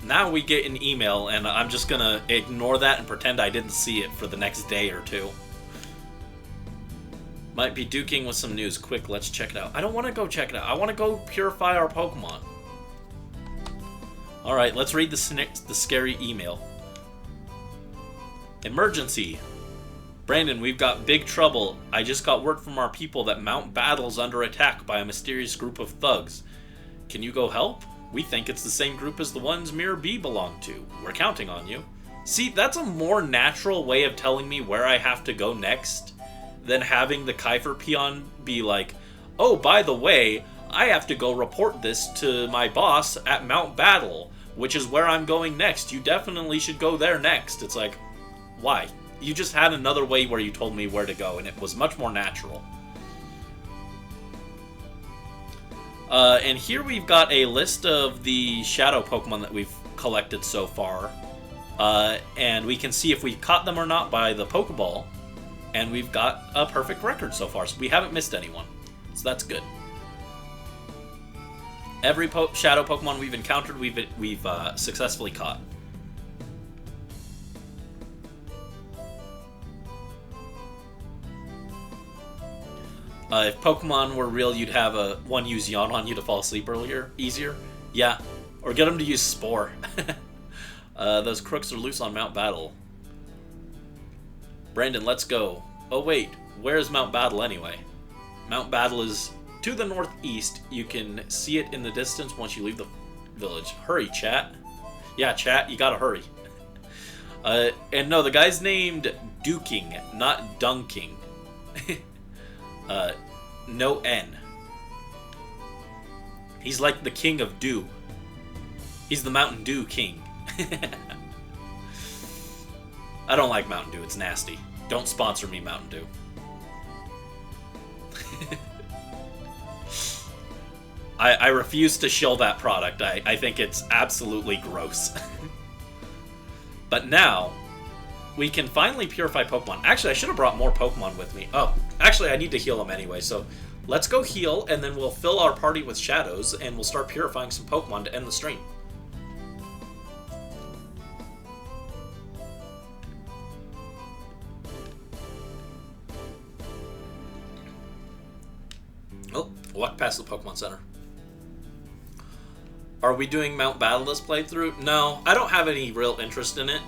now we get an email, and I'm just going to ignore that and pretend I didn't see it for the next day or two. Might be duking with some news. Quick, let's check it out. I don't want to go check it out. I want to go purify our Pokemon. Alright, let's read the scary email. Emergency. Brandon, we've got big trouble. I just got word from our people that Mount Battle's under attack by a mysterious group of thugs. Can you go help? We think it's the same group as the ones Mirror B belonged to. We're counting on you. See, that's a more natural way of telling me where I have to go next than having the Kiefer peon be like, oh, by the way, I have to go report this to my boss at Mount Battle, which is where I'm going next. You definitely should go there next. It's like, why? You just had another way where you told me where to go, and it was much more natural. And here we've got a list of the shadow Pokemon that we've collected so far. And we can see if we caught them or not by the Pokeball. And we've got a perfect record so far, so we haven't missed anyone. So that's good. Every shadow Pokemon we've encountered, we've successfully caught. If Pokemon were real, you'd have one use Yawn on you to fall asleep easier. Yeah, or get them to use Spore. Those crooks are loose on Mount Battle. Brandon, let's go. Oh wait, where's Mount Battle anyway? Mount Battle is to the northeast. You can see it in the distance once you leave the village. Hurry, chat. Yeah, chat, you gotta hurry. And no, the guy's named Duking, not Dunking. No N. He's like the king of Dew. He's the Mountain Dew king. I don't like Mountain Dew, it's nasty. Don't sponsor me, Mountain Dew. I refuse to shill that product. I think it's absolutely gross. But now, we can finally purify Pokemon. Actually, I should have brought more Pokemon with me. Oh, actually, I need to heal them anyway, so let's go heal, and then we'll fill our party with shadows, and we'll start purifying some Pokemon to end the stream. Oh, walk past the Pokemon Center. Are we doing Mount Battle this playthrough? No, I don't have any real interest in it.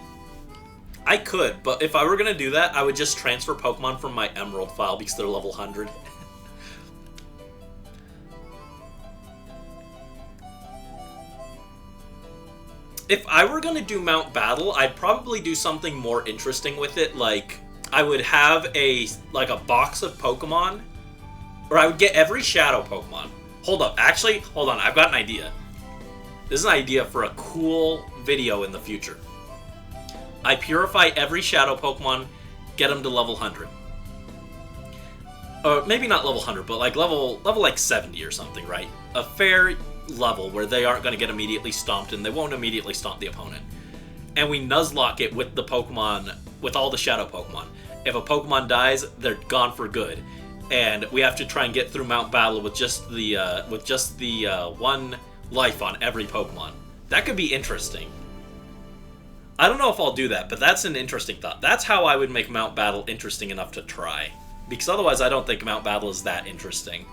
I could, but if I were going to do that, I would just transfer Pokemon from my Emerald file because they're level 100. If I were going to do Mount Battle, I'd probably do something more interesting with it. Like, I would have a box of Pokemon, or I would get every Shadow Pokemon. Hold up, actually, hold on, I've got an idea. This is an idea for a cool video in the future. I purify every Shadow Pokemon, get them to level 100. Or maybe not level 100, but like level like 70 or something, right? A fair level where they aren't going to get immediately stomped and they won't immediately stomp the opponent. And we Nuzlocke it with the Pokemon, with all the Shadow Pokemon. If a Pokemon dies, they're gone for good. And we have to try and get through Mount Battle with just the one life on every Pokemon. That could be interesting. I don't know if I'll do that, but that's an interesting thought. That's how I would make Mount Battle interesting enough to try. Because otherwise I don't think Mount Battle is that interesting.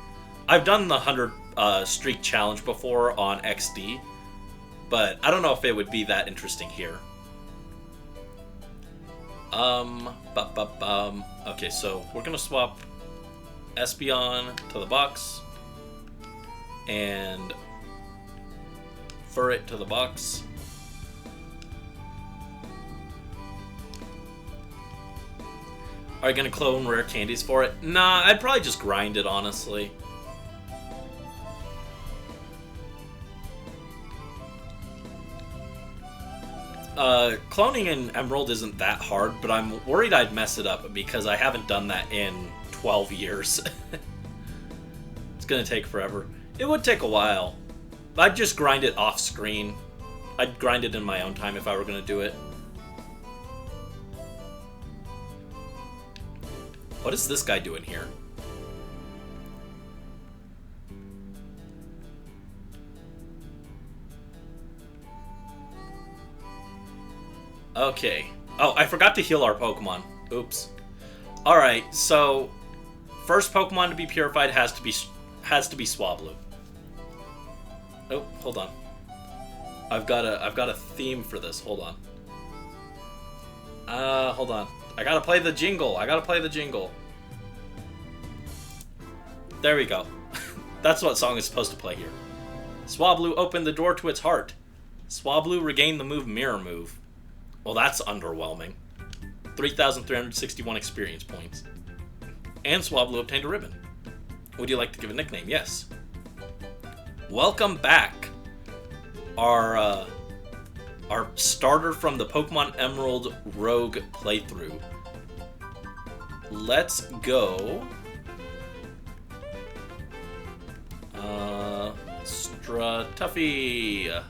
I've done the 100 streak challenge before on XD, but I don't know if it would be that interesting here. Okay, so we're gonna swap Espeon to the box, and Furret to the box. Are you gonna clone rare candies for it? Nah, I'd probably just grind it, honestly. Cloning in Emerald isn't that hard, but I'm worried I'd mess it up because I haven't done that in 12 years. It's gonna take forever. It would take a while. I'd just grind it off screen. I'd grind it in my own time if I were gonna do it. What is this guy doing here? Okay. Oh, I forgot to heal our Pokemon. Oops. Alright, so first Pokemon to be purified has to be Swablu. Oh, hold on. I've got a theme for this. Hold on. Hold on. I gotta play the jingle. There we go. That's what song is supposed to play here. Swablu opened the door to its heart. Swablu regained the move Mirror Move. Well, that's underwhelming. 3,361 experience points. And Swablu obtained a ribbon. Would you like to give a nickname? Yes. Welcome back. Our starter from the Pokemon Emerald Rogue playthrough. Let's go. Stratuffy.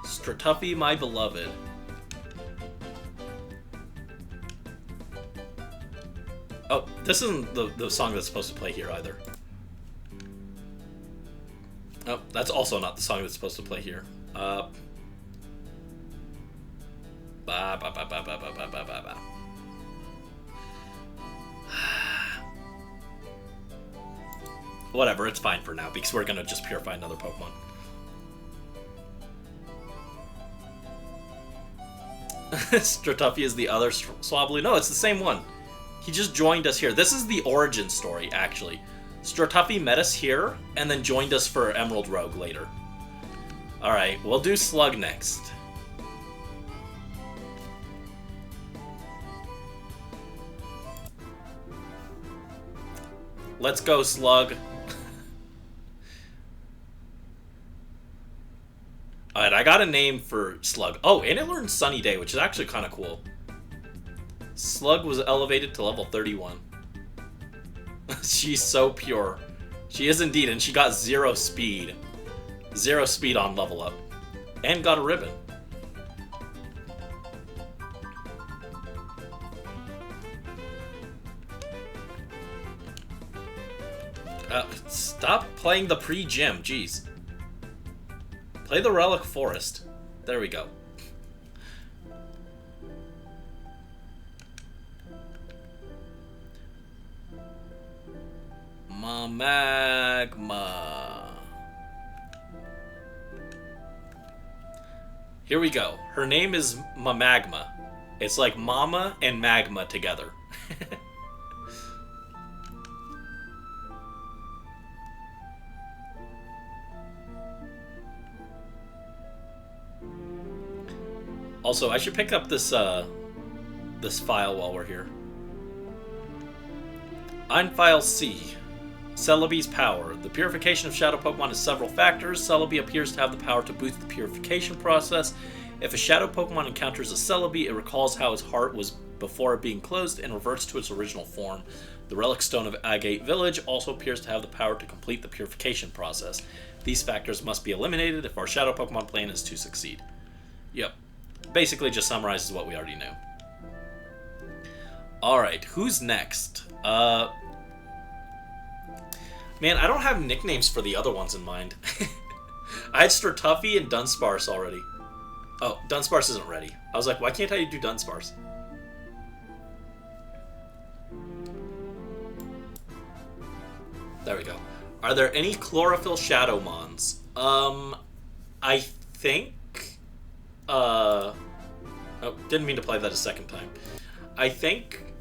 Stratuffy, my beloved. Oh, this isn't the song that's supposed to play here either. Oh, that's also not the song that's supposed to play here. Whatever, it's fine for now, because we're gonna just purify another Pokemon. Stratuffy is the other Swablu. No, it's the same one. He just joined us here. This is the origin story, actually. Stratuffy met us here, and then joined us for Emerald Rogue later. Alright, we'll do Slug next. Let's go, Slug. Alright, I got a name for Slug. Oh, and it learned Sunny Day, which is actually kind of cool. Slug was elevated to level 31. She's so pure. She is indeed, and she got 0 speed. 0 speed on level up. And got a ribbon. Stop playing the pre-gym, jeez. Play the Relic Forest. There we go. Magma. Here we go. Her name is Magma. It's like mama and magma together. Also, I should pick up this this file while we're here. On File C. Celebi's power. The purification of Shadow Pokemon has several factors. Celebi appears to have the power to boost the purification process. If a Shadow Pokemon encounters a Celebi, it recalls how its heart was before it being closed and reverts to its original form. The Relic Stone of Agate Village also appears to have the power to complete the purification process. These factors must be eliminated if our Shadow Pokemon plan is to succeed. Yep. Basically just summarizes what we already knew. Alright, who's next? Man, I don't have nicknames for the other ones in mind. I had Stratuffy and Dunsparce already. Oh, Dunsparce isn't ready. I was like, why can't I do Dunsparce? There we go. Are there any Chlorophyll Shadowmons? I think... Oh, didn't mean to play that a second time. I think,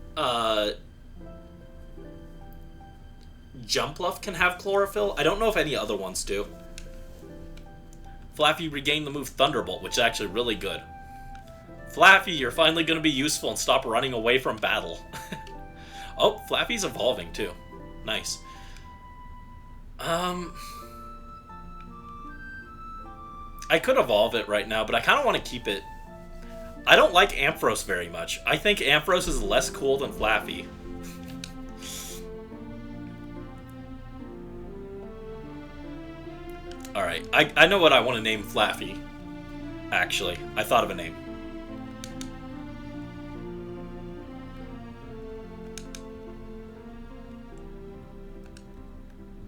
Jumpluff can have Chlorophyll. I don't know if any other ones do. Flaffy regained the move Thunderbolt, which is actually really good. Flaffy, you're finally going to be useful and stop running away from battle. Oh, Flaffy's evolving too. Nice. I could evolve it right now, but I kind of want to keep it. I don't like Ampharos very much. I think Ampharos is less cool than Flaffy. Alright, I know what I want to name Flaffy. Actually, I thought of a name.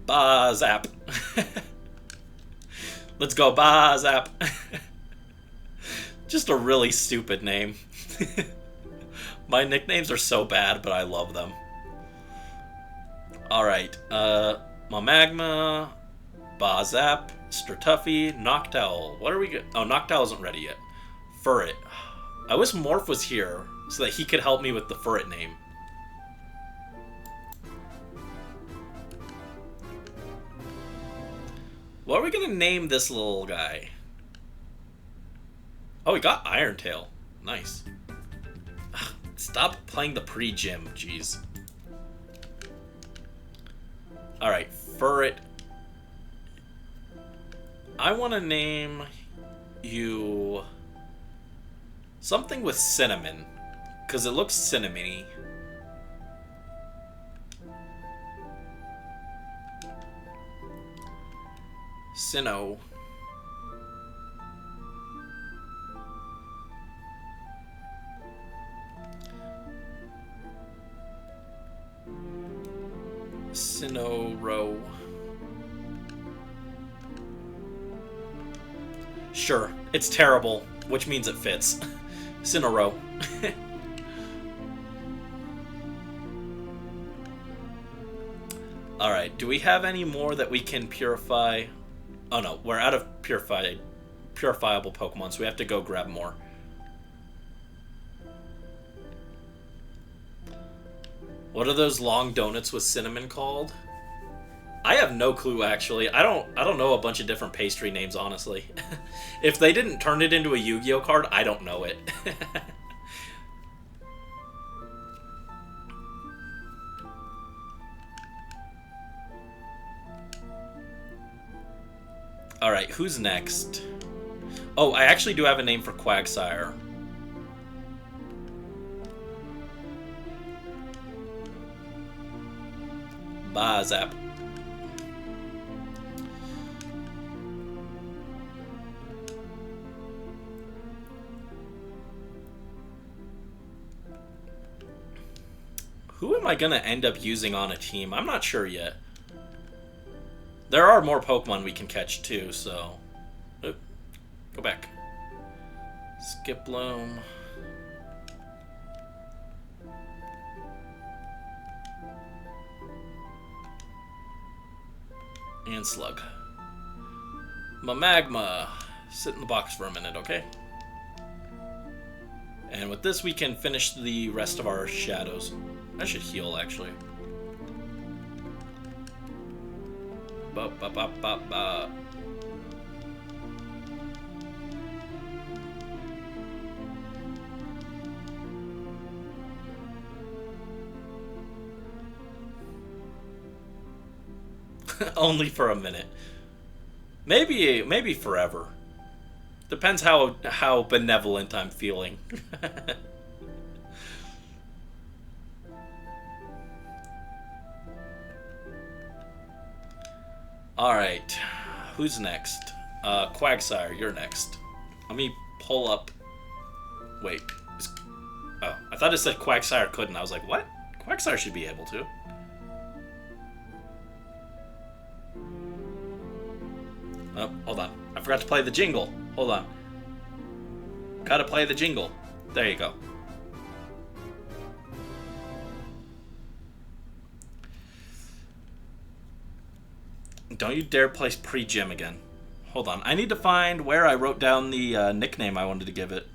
Bazap. Let's go, Bazap. Just a really stupid name. My nicknames are so bad, but I love them. Alright, Magma, Bazap, Stratuffy, Noctowl. What are we get? Oh, Noctowl isn't ready yet. Furret. I wish Morph was here so that he could help me with the Furret name. What are we gonna name this little guy? Oh, we got Iron Tail. Nice. Ugh, stop playing the pre-gym, jeez. Alright, Furret. I want to name you something with cinnamon, because it looks cinnamony. Sinnoh. Sinnoh. Sure, it's terrible, which means it fits. Sinnoh. Alright, do we have any more that we can purify? Oh no, we're out of purifiable Pokemon, so we have to go grab more. What are those long donuts with cinnamon called? I have no clue, actually. I don't know a bunch of different pastry names, honestly. If they didn't turn it into a Yu-Gi-Oh card, I don't know it. Alright, who's next? Oh, I actually do have a name for Quagsire. Bazap. Who am I gonna end up using on a team? I'm not sure yet. There are more Pokemon we can catch too, so... Oop. Go back. Skiploom. And Slug. Magma. Sit in the box for a minute, okay? And with this, we can finish the rest of our shadows. I should heal, actually. Ba ba ba ba ba. Only for a minute. Maybe forever. Depends how benevolent I'm feeling. Alright. Who's next? Quagsire, you're next. Let me pull up... Wait. Oh, I thought it said Quagsire couldn't. I was like, what? Quagsire should be able to. Oh, hold on. I forgot to play the jingle. Hold on. Gotta play the jingle. There you go. Don't you dare place pre-gym again. Hold on. I need to find where I wrote down the nickname I wanted to give it.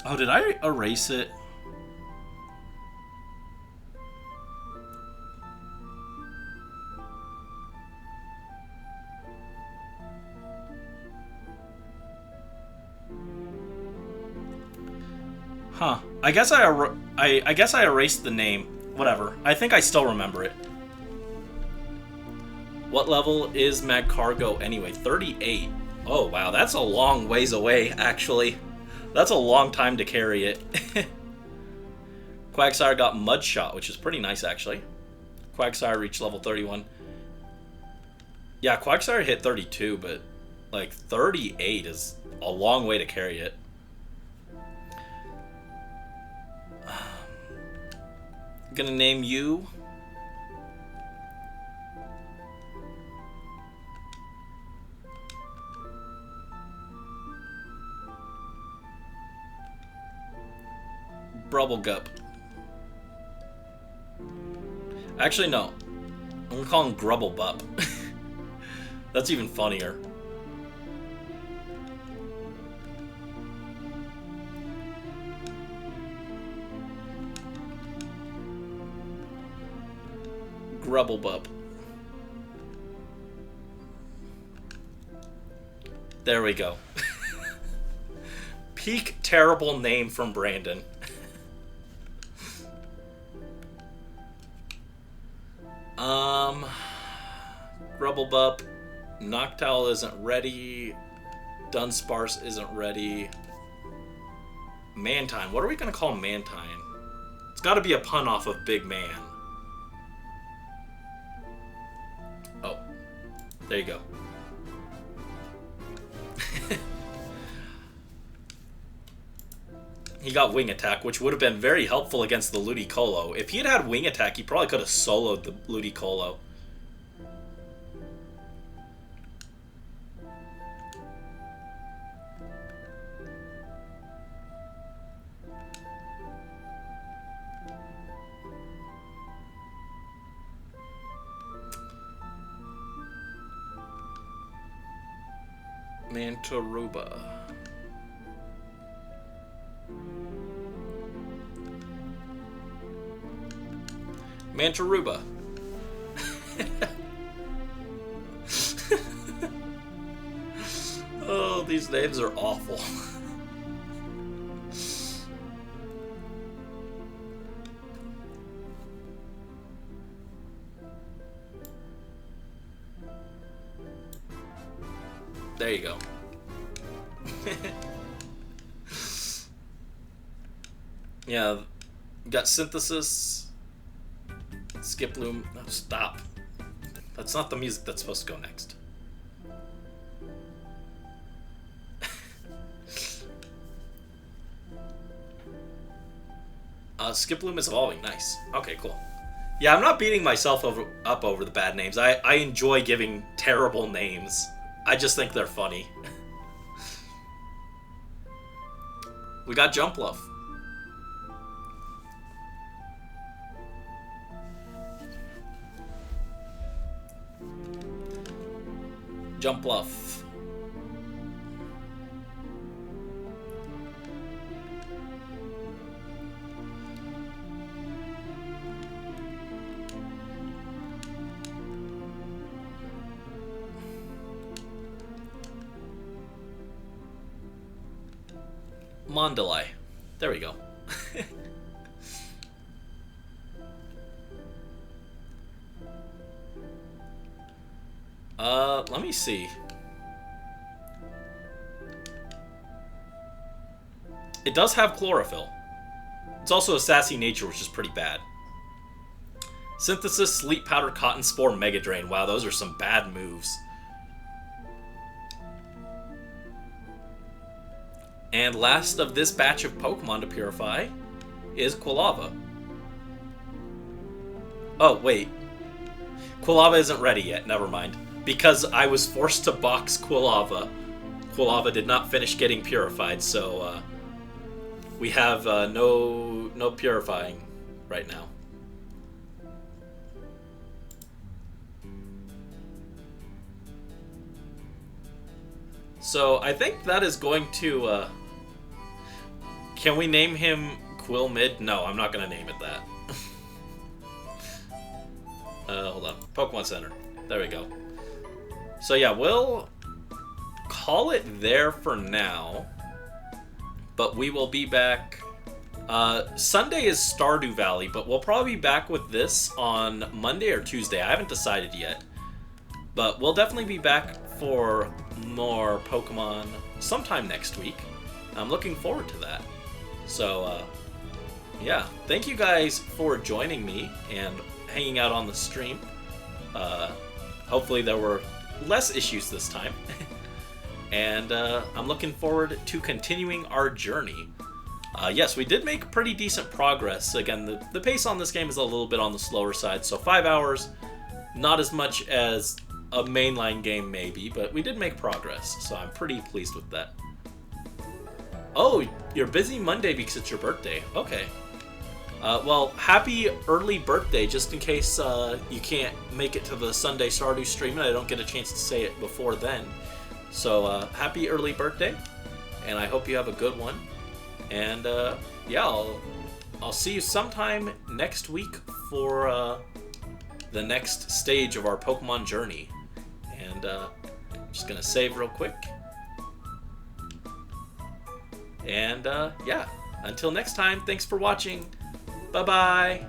Oh, did I erase it? Huh. I guess I guess I erased the name. Whatever. I think I still remember it. What level is Magcargo anyway? 38. Oh, wow. That's a long ways away, actually. That's a long time to carry it. Quagsire got Mudshot, which is pretty nice, actually. Quagsire reached level 31. Yeah, Quagsire hit 32, but, like, 38 is a long way to carry it. Gonna name you... Brubblegup. Actually, no. I'm gonna call him Grubblebup. That's even funnier. Grubblebup. There we go. Peak terrible name from Brandon. Grubblebup. Noctowl isn't ready. Dunsparce isn't ready. Mantine. What are we gonna call Mantine? It's gotta be a pun off of Big Man. Oh. There you go. He got Wing Attack, which would have been very helpful against the Ludicolo. If he had had Wing Attack, he probably could have soloed the Ludicolo. Mantaruba. Mantaruba. Oh, these names are awful. There you go. Yeah, got Synthesis. Skiploom. No, stop. That's not the music that's supposed to go next. Skiploom is evolving. Nice. Okay, cool. Yeah, I'm not beating myself up over the bad names. I enjoy giving terrible names. I just think they're funny. We got Jumpluff. Jumpluff. Mondali. There we go. Let me see. It does have Chlorophyll. It's also a Sassy Nature, which is pretty bad. Synthesis, Sleep Powder, Cotton Spore, Mega Drain. Wow, those are some bad moves. And last of this batch of Pokemon to purify is Quilava. Oh, wait. Quilava isn't ready yet. Never mind. Because I was forced to box Quilava. Quilava did not finish getting purified, so we have no purifying right now. So I think that is going to... Can we name him Quilmid? No, I'm not going to name it that. Hold on. Pokemon Center. There we go. So yeah, we'll call it there for now. But we will be back... Sunday is Stardew Valley, but we'll probably be back with this on Monday or Tuesday. I haven't decided yet. But we'll definitely be back for more Pokemon sometime next week. I'm looking forward to that. So, yeah, thank you guys for joining me and hanging out on the stream. Hopefully there were less issues this time. And I'm looking forward to continuing our journey. Yes, we did make pretty decent progress. Again, the pace on this game is a little bit on the slower side, so 5 hours, not as much as a mainline game maybe, but we did make progress, so I'm pretty pleased with that. Oh, you're busy Monday because it's your birthday. Okay. Well, happy early birthday, just in case you can't make it to the Sunday Stardew stream and I don't get a chance to say it before then. So, happy early birthday, and I hope you have a good one. And, yeah, I'll see you sometime next week for the next stage of our Pokemon journey. And, just gonna save real quick. And, yeah, until next time, thanks for watching. Bye-bye.